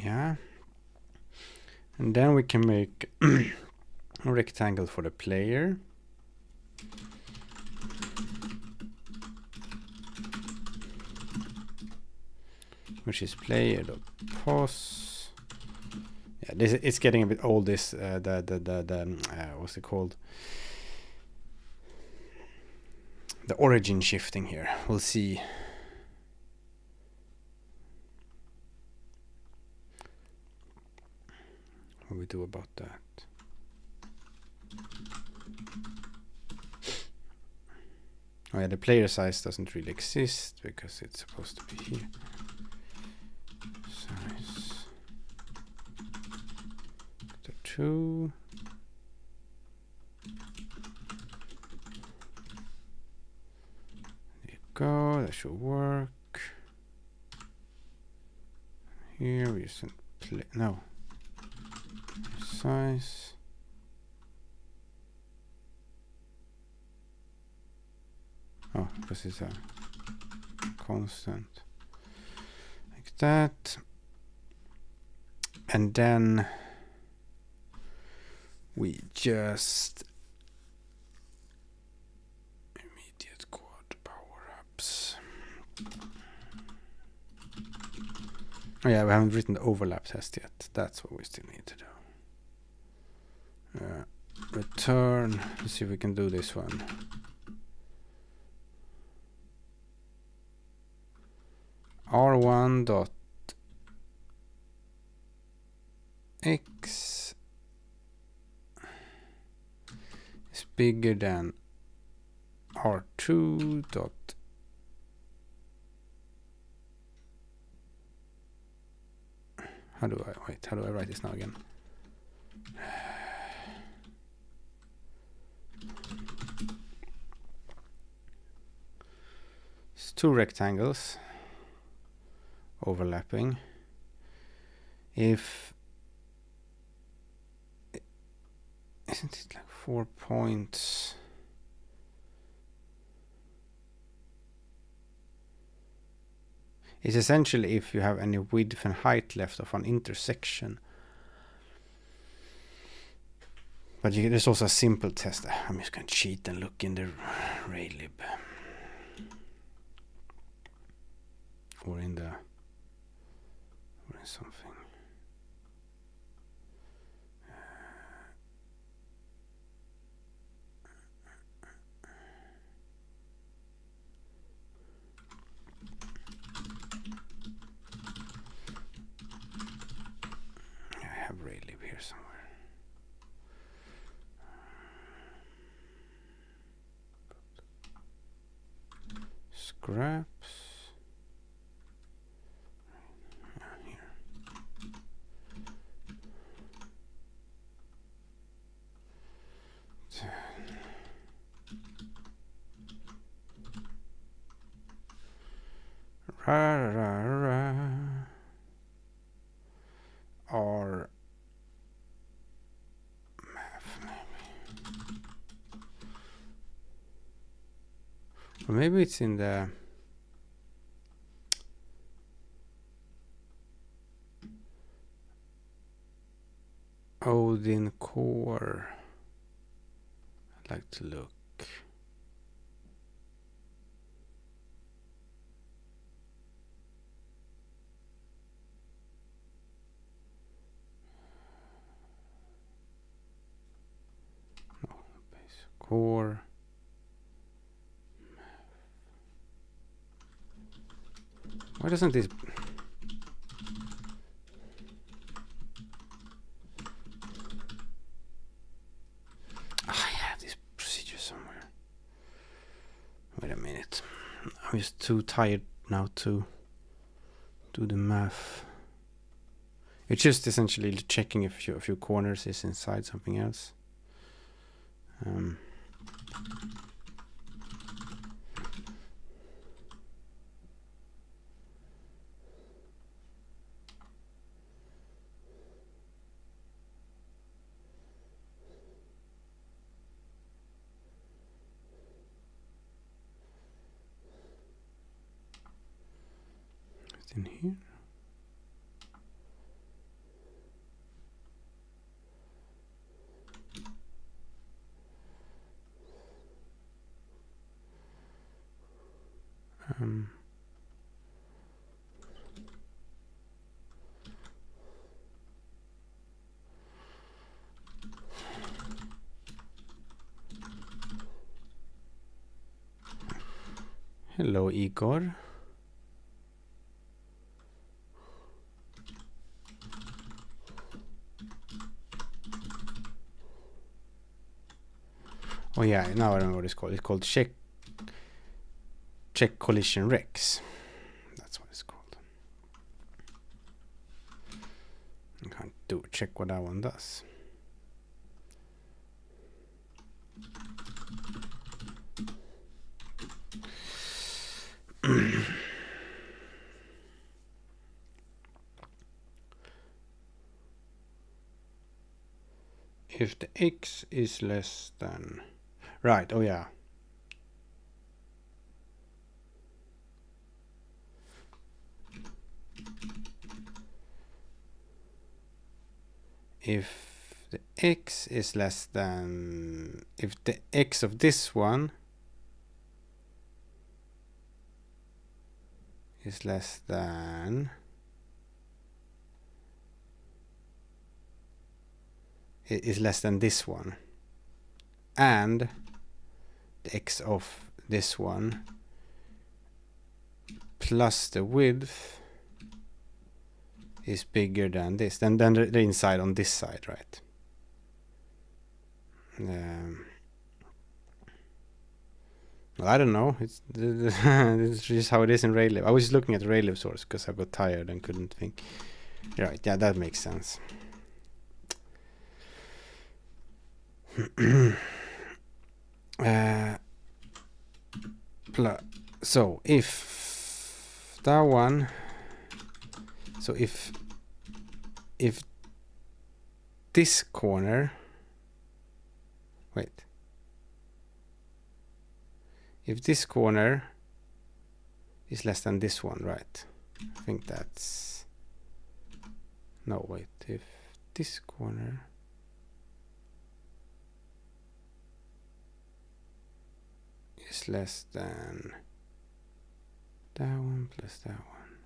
Yeah, and then we can make a rectangle for the player. Which is player.pos. Yeah, this it's getting a bit old. This what's it called? The origin shifting here. We'll see. What we do about that. Oh yeah, the player size doesn't really exist because it's supposed to be here. Size 2. There you go, that should work. Here we just play no. Size. Oh, because it's a constant. Like that. And then we just immediate quad power-ups. Oh yeah, we haven't written the overlap test yet. That's what we still need to do. Return. Let's see if we can do this one. R1 dot x is bigger than R2 dot how do I write this now again? It's two rectangles overlapping. If isn't it like 4 points? It's essentially if you have any width and height left of an intersection. But there's also a simple test. I'm just gonna cheat and look in the Raylib. Or in something. I have Raylib here somewhere. Scraps. Here. Or math maybe. Or maybe it's in the Odin core. I'd like to look. No, base core. Why doesn't this? I have this procedure somewhere. Wait a minute. I'm just too tired now to do the math. It's just essentially checking if a few corners is inside something else. It's in here. Hello, Igor. Oh yeah, now I remember what it's called. It's called check collision Rex. That's what it's called. I can't check what that one does. If the x is less than... Right, oh yeah. If the x is less than... If the x of this one is less than... is less than this one, and the x of this one plus the width is bigger than this, then the inside on this side, right? Well, I don't know. It's it's just how it is in Raylib. I was just looking at the Raylib source because I got tired and couldn't think. Right, yeah, that makes sense. So if that one, so if this corner, wait, if this corner is less than this one, right? I think that's, no, wait, if this corner is less than that one plus that one.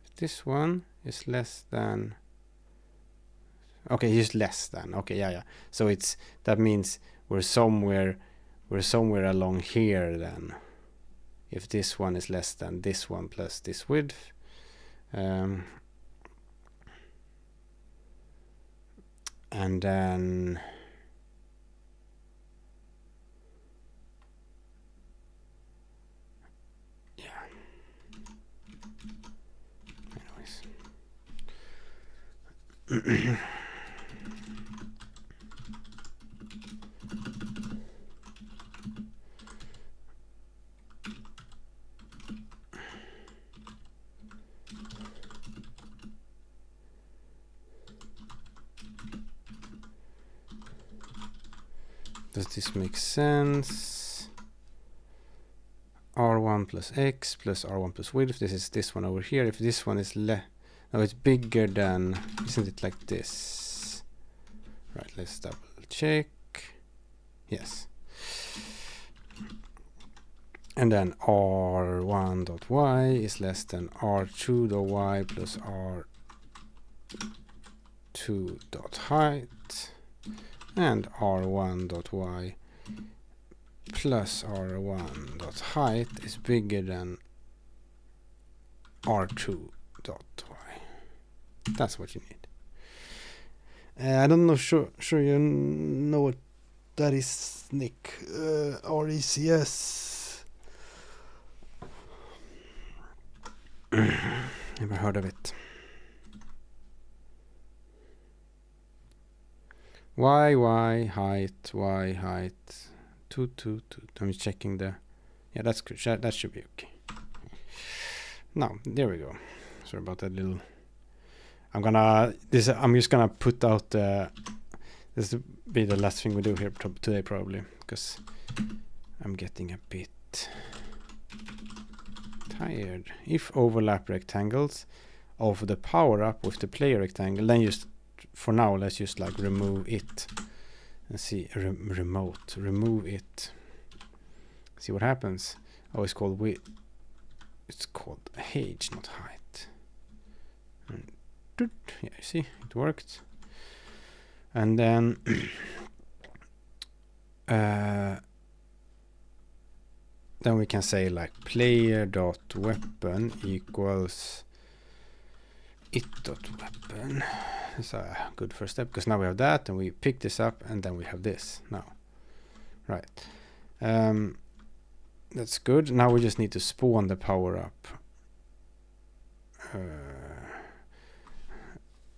If this one is less than, okay, just less than. Okay, yeah. So it's, that means we're somewhere along here then. If this one is less than this one plus this width. And then anyways. Does this make sense? R1 plus X plus R1 plus width. This is this one over here. If this one is no, it's bigger than, isn't it like this? Right, let's double check. Yes. And then R1.y is less than R2.y plus R2.height. And R1.y plus R1.height is bigger than R2.y. That's what you need. I don't know, sure you know what that is, Nick. RECS. Never heard of it. Y height, 2. I'm checking the, yeah, that's good. That should be okay. Now, there we go. Sorry about that little. I'm just gonna put out this will be the last thing we do here today probably, because I'm getting a bit tired. If overlap rectangles of the power up with the player rectangle, then just for now let's just like remove it and see. Remove it, see what happens. Oh, it's called it's called age, not height. And yeah, you see, it worked. And then then we can say like player.weapon equals it.weapon. It's a good first step, because now we have that and we pick this up and then we have this now. Right. That's good. Now we just need to spawn the power up.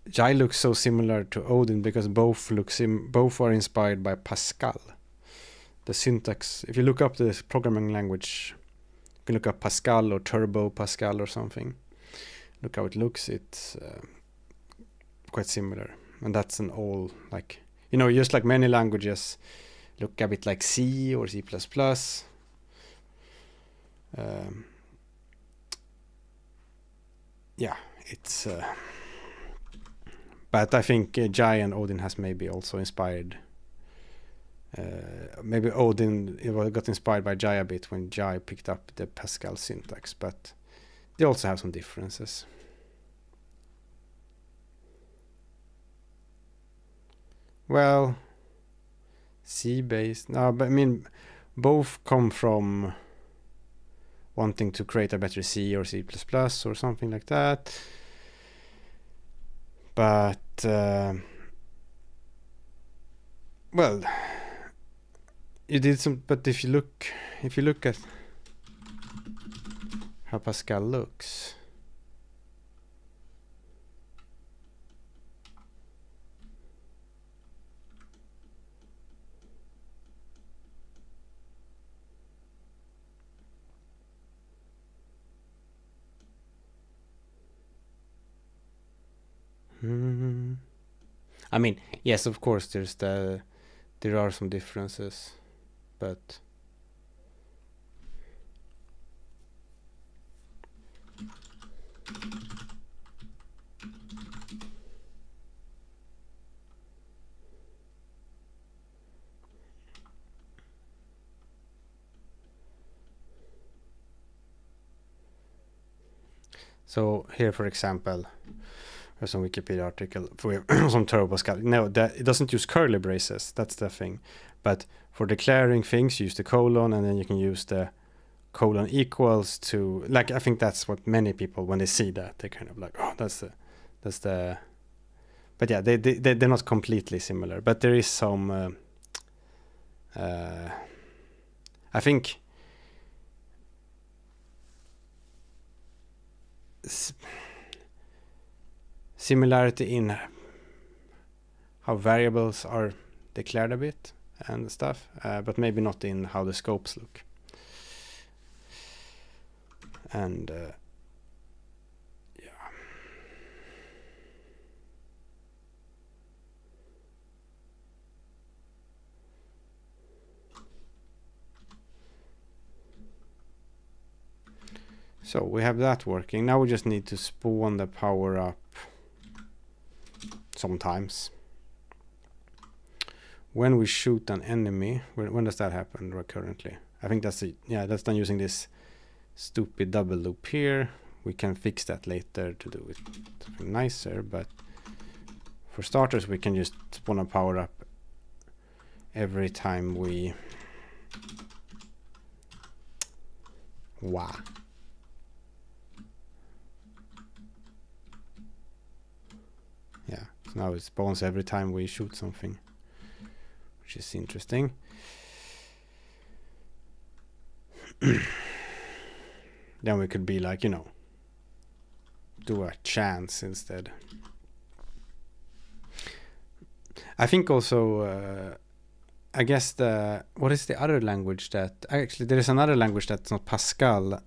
Jai looks so similar to Odin because both are inspired by Pascal. The syntax, if you look up the programming language, you can look up Pascal or Turbo Pascal or something. Look how it looks. It's quite similar, and that's an all, like, you know, just like many languages look a bit like C or C++. Yeah, it's but I think Jai and Odin has maybe also inspired. Maybe Odin got inspired by Jai a bit when Jai picked up the Pascal syntax, but they also have some differences. Well, C-based. No, but I mean, both come from wanting to create a better C or C++ or something like that. But well, you did some. But if you look at how Pascal looks, I mean, yes, of course, there are some differences, but So here, for example, there's some Wikipedia article for some turbo skull. No, that it doesn't use curly braces. That's the thing. But for declaring things, use the colon, and then you can use the colon equals to, like, I think that's what many people, when they see that, they kind of like, oh, that's the. But yeah, they're not completely similar. But there is some. I think. Similarity in how variables are declared a bit and stuff, but maybe not in how the scopes look. And yeah. So we have that working. Now we just need to spawn the power up sometimes. When we shoot an enemy, when does that happen currently? I think that's that's done using this stupid double loop here. We can fix that later to do it something nicer, but for starters we can just spawn a power up every time we yeah, so now it spawns every time we shoot something, which is interesting. Then we could be like, do a chance instead. I think also, I guess what is the other language that, actually there is another language that's not Pascal.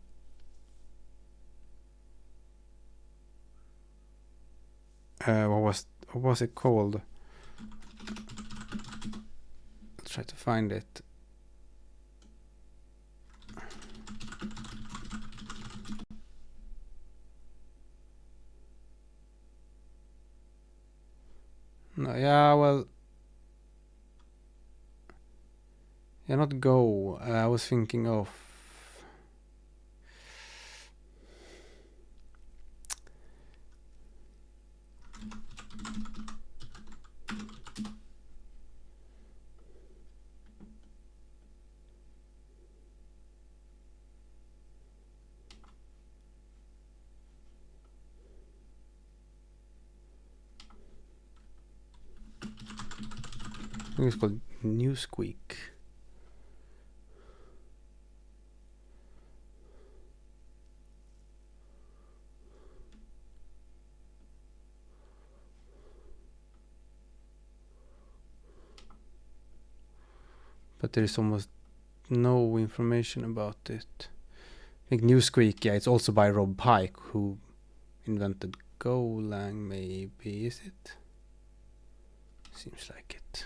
What was it called? I'll try to find it. No, yeah, well, yeah, not Go. I was thinking of. I think it's called Newsqueak. But there is almost no information about it. I think Newsqueak, yeah, it's also by Rob Pike, who invented Golang, maybe, is it? Seems like it.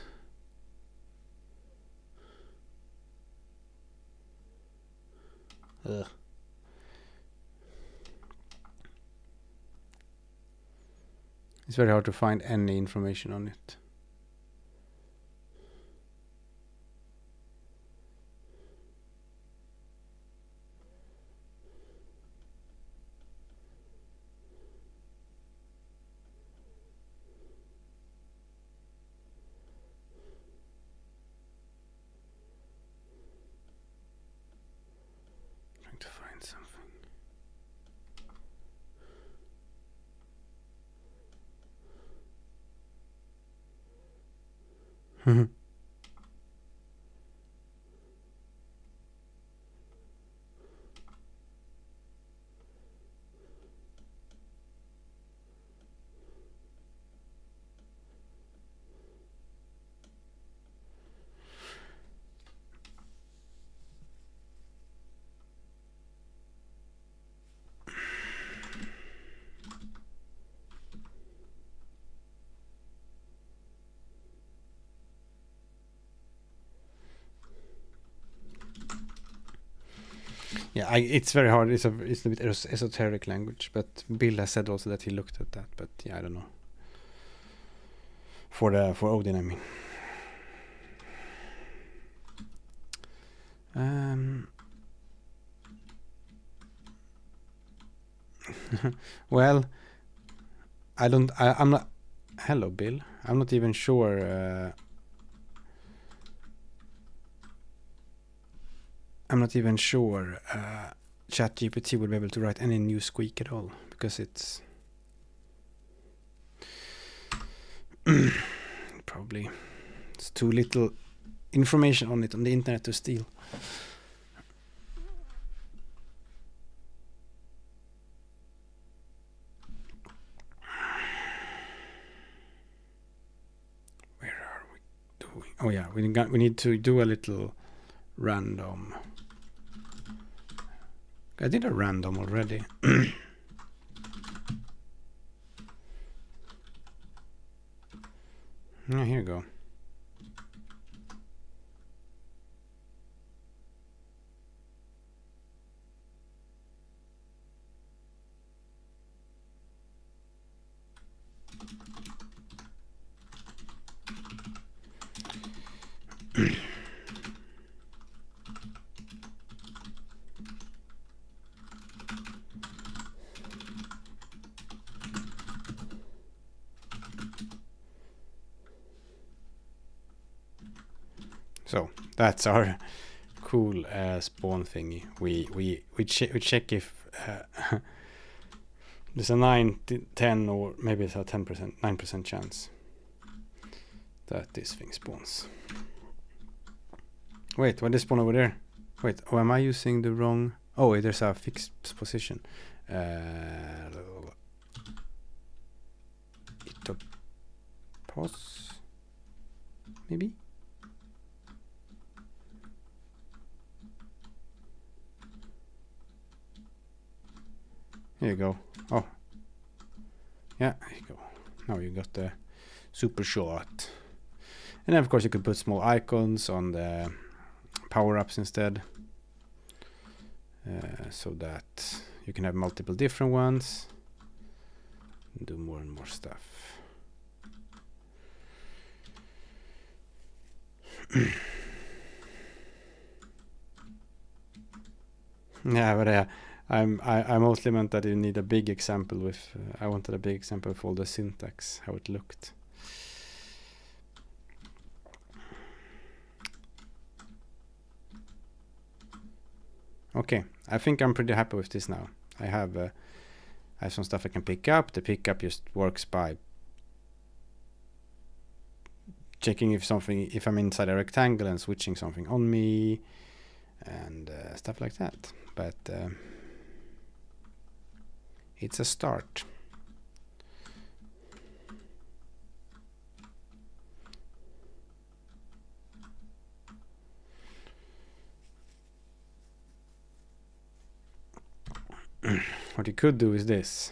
Ugh. It's very hard to find any information on it. Trying to find something. Yeah, it's very hard. It's a bit esoteric language, but Bill has said also that he looked at that. But yeah, I don't know. For Odin, I mean. Well, I'm not. Hello, Bill. I'm not even sure. I'm not even sure ChatGPT will be able to write any new squeak at all, because it's probably it's too little information on it on the internet to steal. Where are we doing? Oh yeah, we need to do a little random. I did a random already. Yeah, here you go. So that's our cool spawn thingy. We check if there's a 9, 10, or maybe it's a 10%, 9% chance that this thing spawns. Wait, what is spawn over there? Wait, oh, am I using the wrong? Oh, wait, there's a fixed position. Pause. Maybe. Here you go. Oh. Yeah, there you go. Now you got the super shot. And then of course you could put small icons on the power-ups instead. So that you can have multiple different ones. And do more and more stuff. Yeah, but I mostly meant that you need a big example with. I wanted a big example of all the syntax, how it looked. Okay, I think I'm pretty happy with this now. I have some stuff I can pick up. The pickup just works by checking if I'm inside a rectangle and switching something on me, and stuff like that. But it's a start. What you could do is this.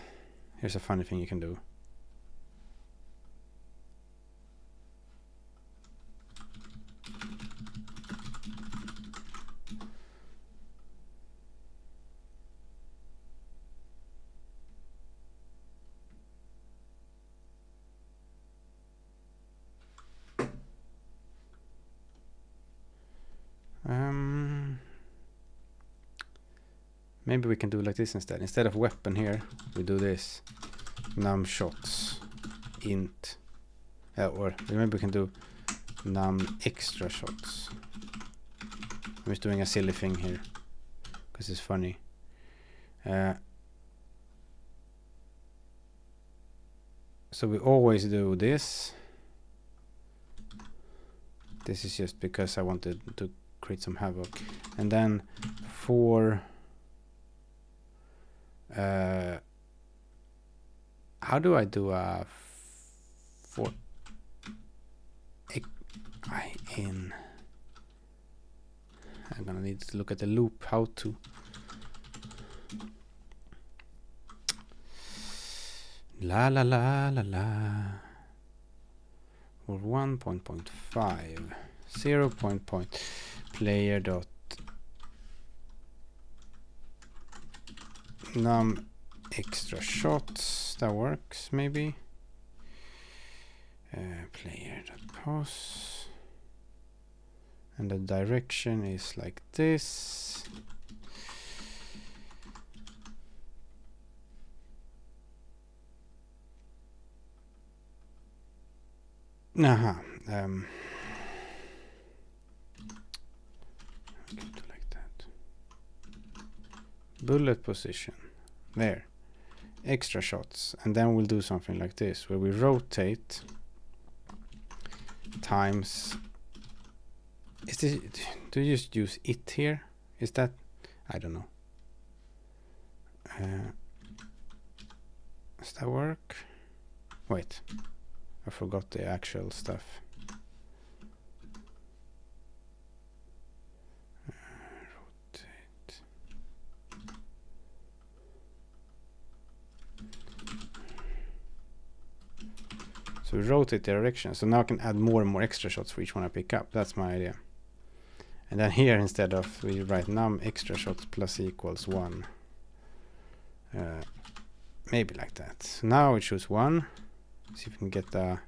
Here's a funny thing you can do. Maybe we can do like this instead. Instead of weapon here, we do this. Num shots int. Or maybe we can do num extra shots. I'm just doing a silly thing here because it's funny. So we always do this. This is just because I wanted to create some havoc. And then for how do I do a for in? I'm gonna need to look at the loop. How to la la la la la or 1.5 0 point player dot num extra shots. That works maybe. Player dot pos, and the direction is like this. Aha. Like that. Bullet position. There. Extra shots. And then we'll do something like this, where we rotate times. Is this? Do you just use it here? Is that? I don't know. Does that work? Wait. I forgot the actual stuff. Rotate. So rotate the direction. So now I can add more and more extra shots for each one I pick up. That's my idea. And then here, instead of, we write num extra shots plus equals 1. Maybe like that. So now we choose 1. See if we can get the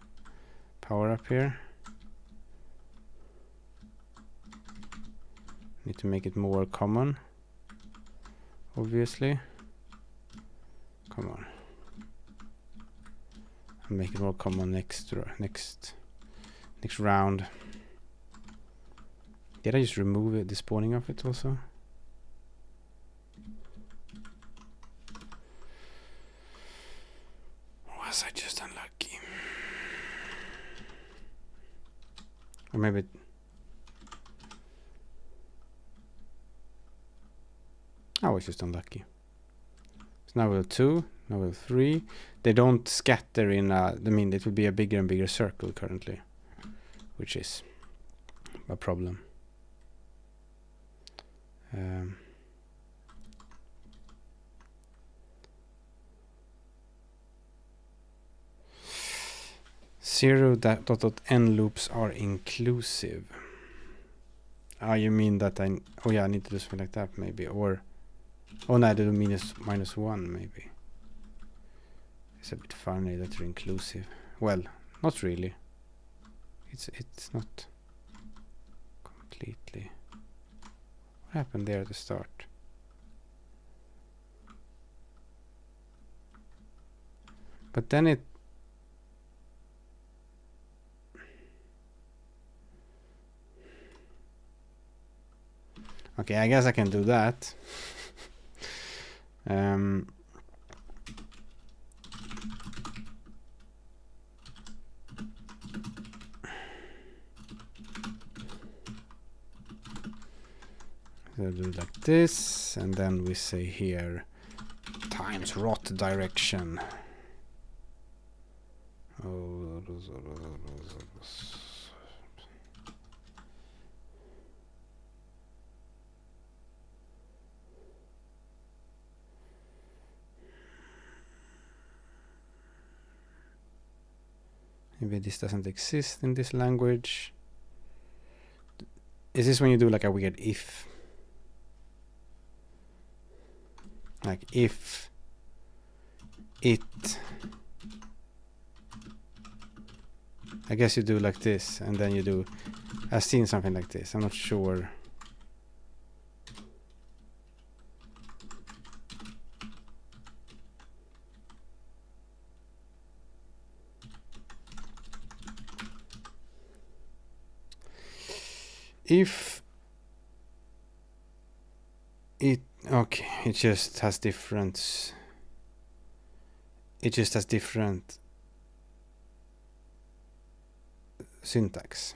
power up here. Need to make it more common, obviously. Come on. I'll make it more common next round. Did I just remove it, the spawning of it also? Was I just unlucky? Or maybe... I was just unlucky. So now we'll 2, now we'll 3. They don't scatter in I mean, it will be a bigger and bigger circle currently, which is a problem. Zero dot n loops are inclusive. Ah, you mean that I need to do something like that maybe, or no, I do minus 1 maybe. It's a bit funny that they're inclusive. Well, not really. It's not completely. What happened there at the start? But then it... Okay, I guess I can do that. We'll do it like this, and then we say here times rot direction. Maybe this doesn't exist in this language. Is this when you do like a weird if? Like if it... I guess you do like this, and then you do... I've seen something like this. I'm not sure. If it... Okay, it just has different... It just has different syntax.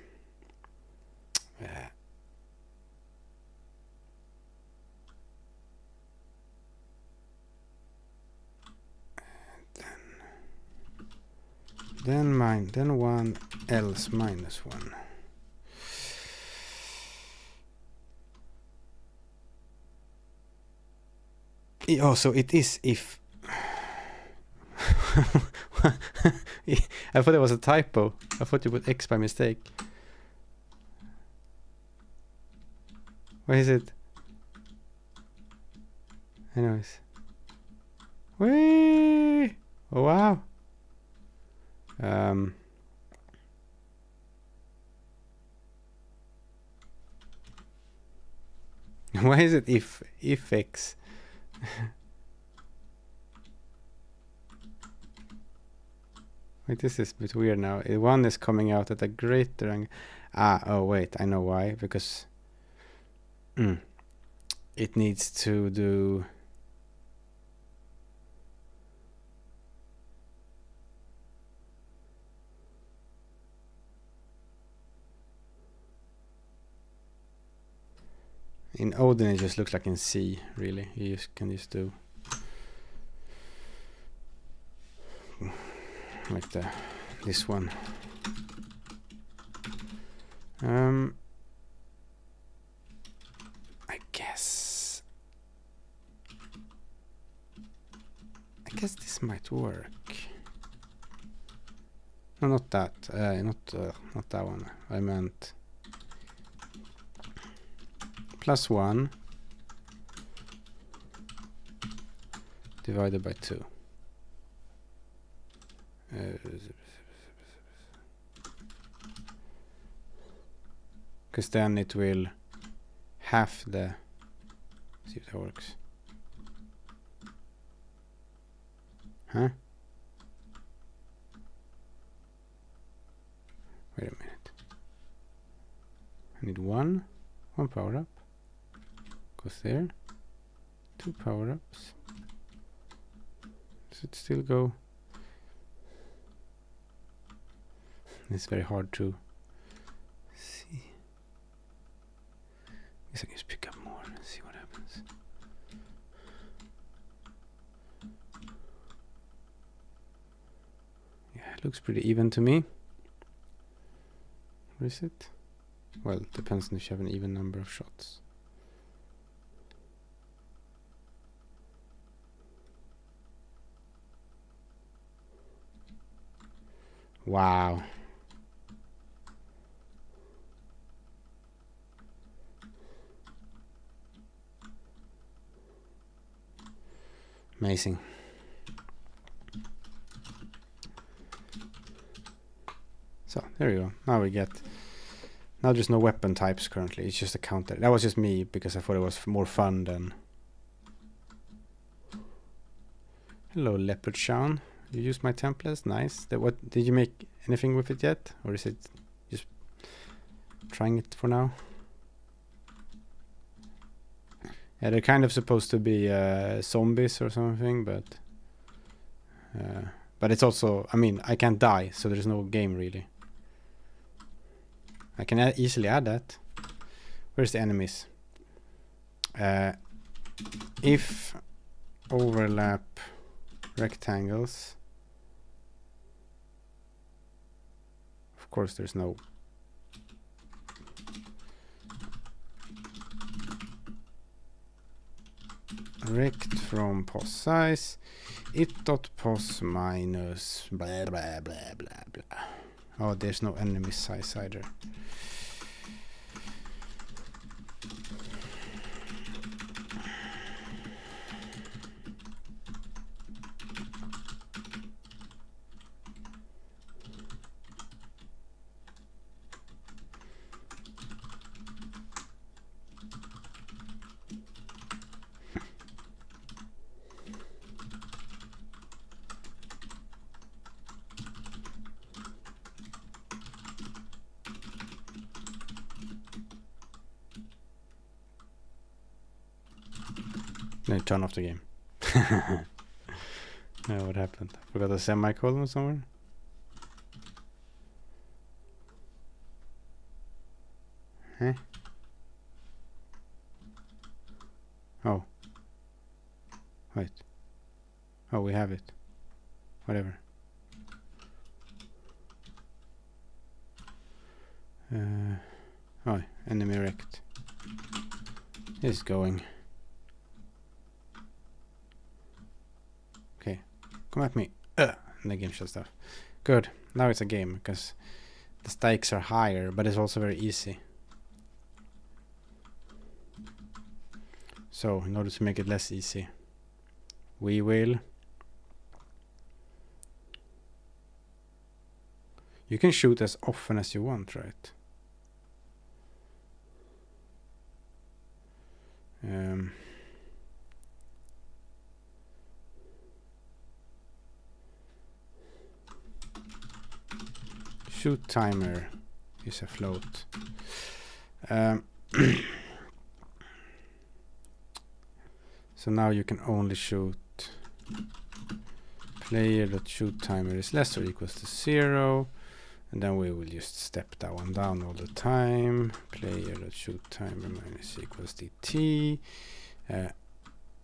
Then 1 else minus 1. Oh, so it is if. I thought it was a typo. I thought you put X by mistake. What is it? Anyways. Whee! Oh, wow. Why is it if X? Wait, this is a bit weird now. One is coming out at a greater angle. Oh wait, I know why. Because it needs to do... In Odin it just looks like in C, really. You can just do... like this one. I guess this might work. No, not that. Not that one. I meant +1 divided by 2. Because then it will half the... see if that works. Huh? Wait a minute. I need one power up. Goes there. 2 power ups. Does it still go? It's very hard to see. I guess I can just pick up more and see what happens. Yeah, it looks pretty even to me. Where is it? Well, it depends on if you have an even number of shots. Wow. Amazing. So there you go. Now we get... now there's no weapon types currently. It's just a counter. That was just me because I thought it was more fun than... Hello, Leopard Shaun. You used my templates. Nice. What did you make anything with it yet? Or is it just trying it for now? Yeah, they're kind of supposed to be zombies or something, but it's also, I mean, I can't die, so there's no game really. I can easily add that. Where's the enemies? If overlap rectangles, of course there's no rect from pos size, it dot pos minus blah blah blah blah blah. Oh, there's no enemy size either. No, turn off the game. What happened? Forgot a semicolon somewhere? Huh? Oh. Wait. Oh, we have it. Whatever. Oh, enemy rect. It's going. Okay, come at me. And the game shuts off. Good. Now it's a game because the stakes are higher, but it's also very easy. So, in order to make it less easy, we will... You can shoot as often as you want, right? shoot timer is afloat. So now you can only shoot player.shoot timer is less or equals to 0, and then we will just step that one down all the time. Player.shoot timer minus equals dt.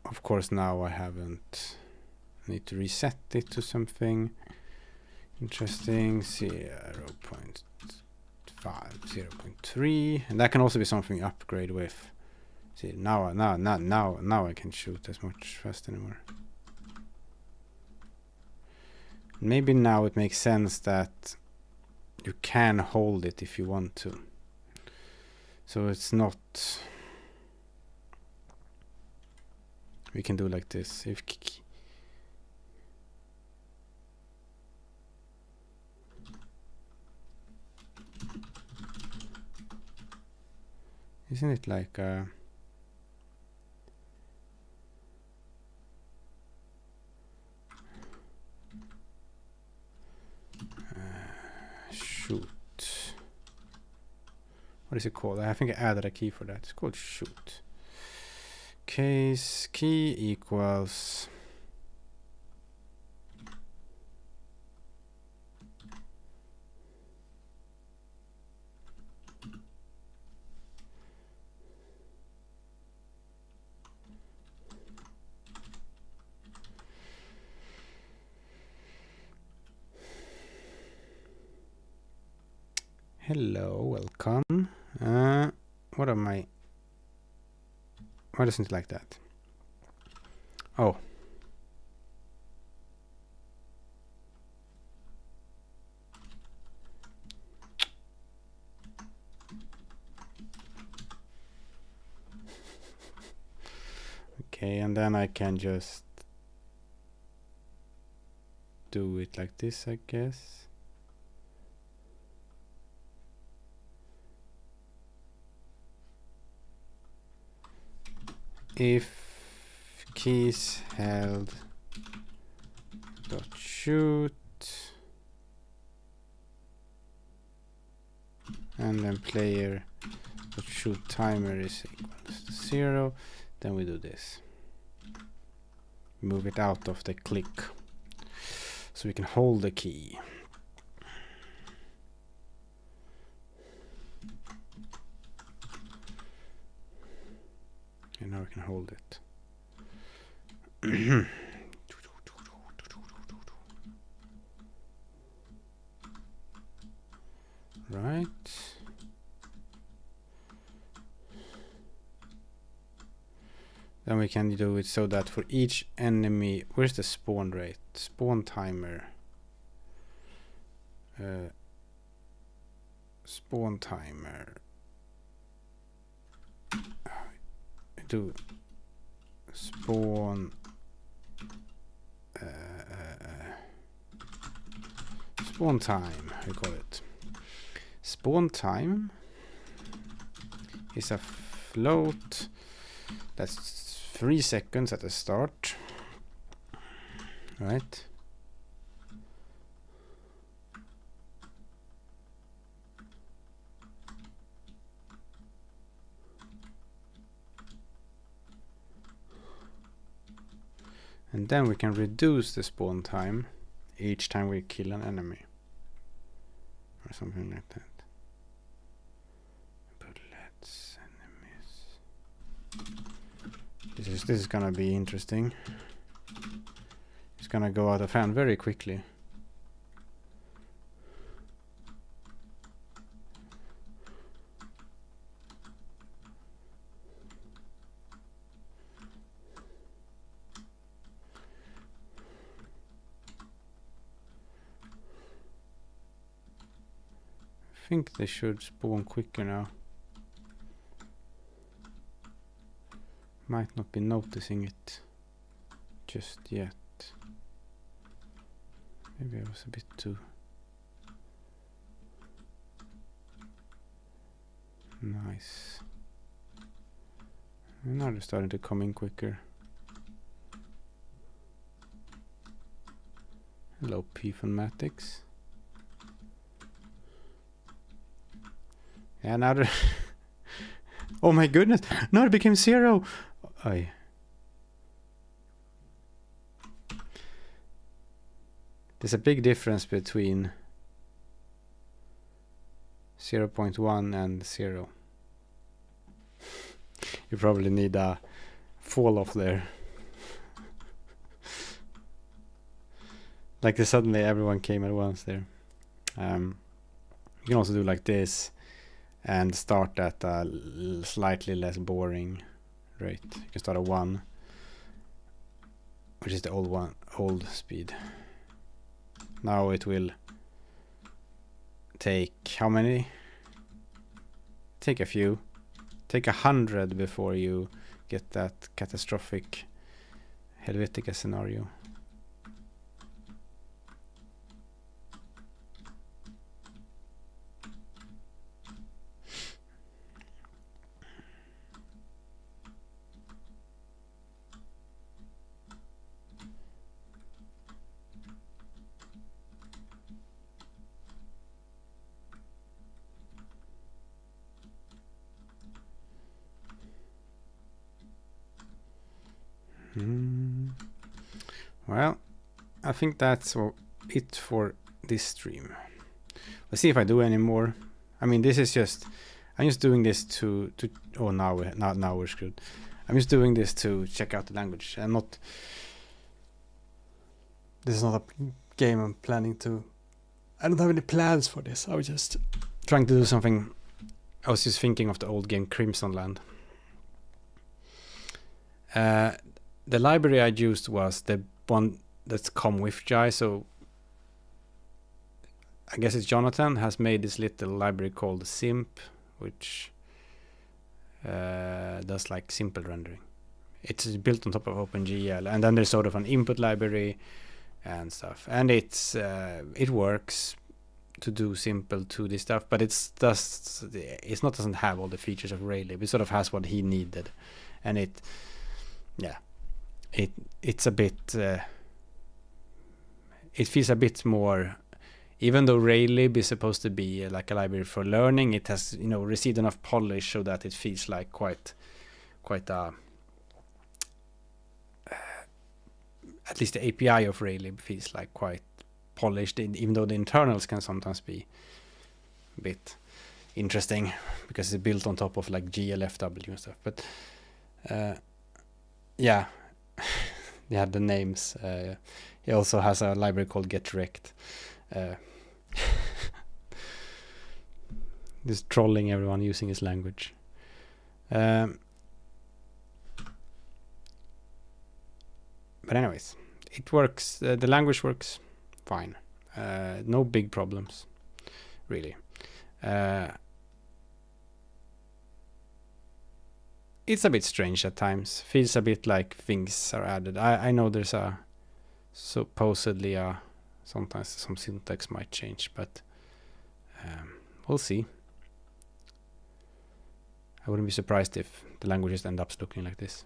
Of course, now I need to reset it to something interesting. 0.5, 0.3, and that can also be something you upgrade with. See, now I can shoot as much fast anymore. Maybe now it makes sense that you can hold it if you want to. So it's not. We can do like this. If isn't it like a shoot? What is it called? I think I added a key for that. It's called shoot. Case key equals hello, welcome. What am I? Why doesn't it like that? Oh. Okay, and then I can just do it like this, I guess. If keys held dot shoot and then player dot shoot timer is equals to 0, then we do this. Move it out of the click so we can hold the key. And now we can hold it. Right. Then we can do it so that for each enemy, where's the spawn rate? Spawn timer. Spawn timer. Do spawn spawn time, we call it. Spawn time is a float that's 3 seconds at the start, right? And then we can reduce the spawn time each time we kill an enemy. Or something like that. Bullets, enemies. This is gonna be interesting. It's gonna go out of hand very quickly. I think they should spawn quicker now. Might not be noticing it just yet. Maybe I was a bit too nice. And now they're starting to come in quicker. Hello, P Fanmatics. Yeah, now oh my goodness! No, it became 0. Oy. There's a big difference between 0.1 and 0. You probably need a fall off there. Like suddenly everyone came at once there. You can also do like this and start at a slightly less boring rate. You can start at 1, which is the old speed. Now it will take how many? Take a few. Take 100 before you get that catastrophic Helvetica scenario. Well, I think that's it for this stream. Let's see if I do any more. I mean, this is just, I'm just doing this to oh, now we're screwed. I'm just doing this to check out the language. This is not a game I'm planning to. I don't have any plans for this. I was just trying to do something. I was just thinking of the old game Crimson Land. The library I used was the one that's come with Jai, so I guess it's Jonathan has made this little library called Simp, which does like simple rendering. It's built on top of OpenGL, and then there's sort of an input library and stuff, and it works to do simple 2D stuff, but doesn't have all the features of Rayleigh. It sort of has what he needed, and it's a bit it feels a bit more, even though Rayleigh is supposed to be like a library for learning, it has received enough polish so that it feels like quite a at least the API of Rayleigh feels like quite polished, even though the internals can sometimes be a bit interesting because it's built on top of like GLFW and stuff. But yeah, yeah, the names. He also has a library called GetRect. Just trolling everyone using his language. But anyways, it works. The language works fine. No big problems, really. It's a bit strange at times. Feels a bit like things are added. I know there's supposedly sometimes some syntax might change, but we'll see. I wouldn't be surprised if the language just ends up looking like this.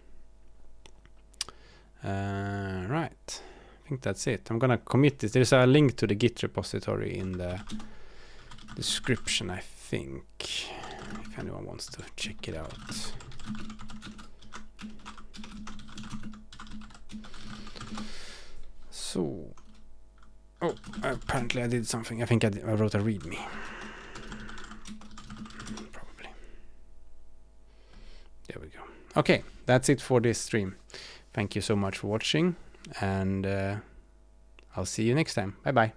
Right, I think that's it. I'm gonna commit this. There's a link to the Git repository in the description, I think, if anyone wants to check it out. So, oh, apparently I did something. I think I wrote a readme. Probably. There we go. Okay, that's it for this stream. Thank you so much for watching, and I'll see you next time. Bye bye.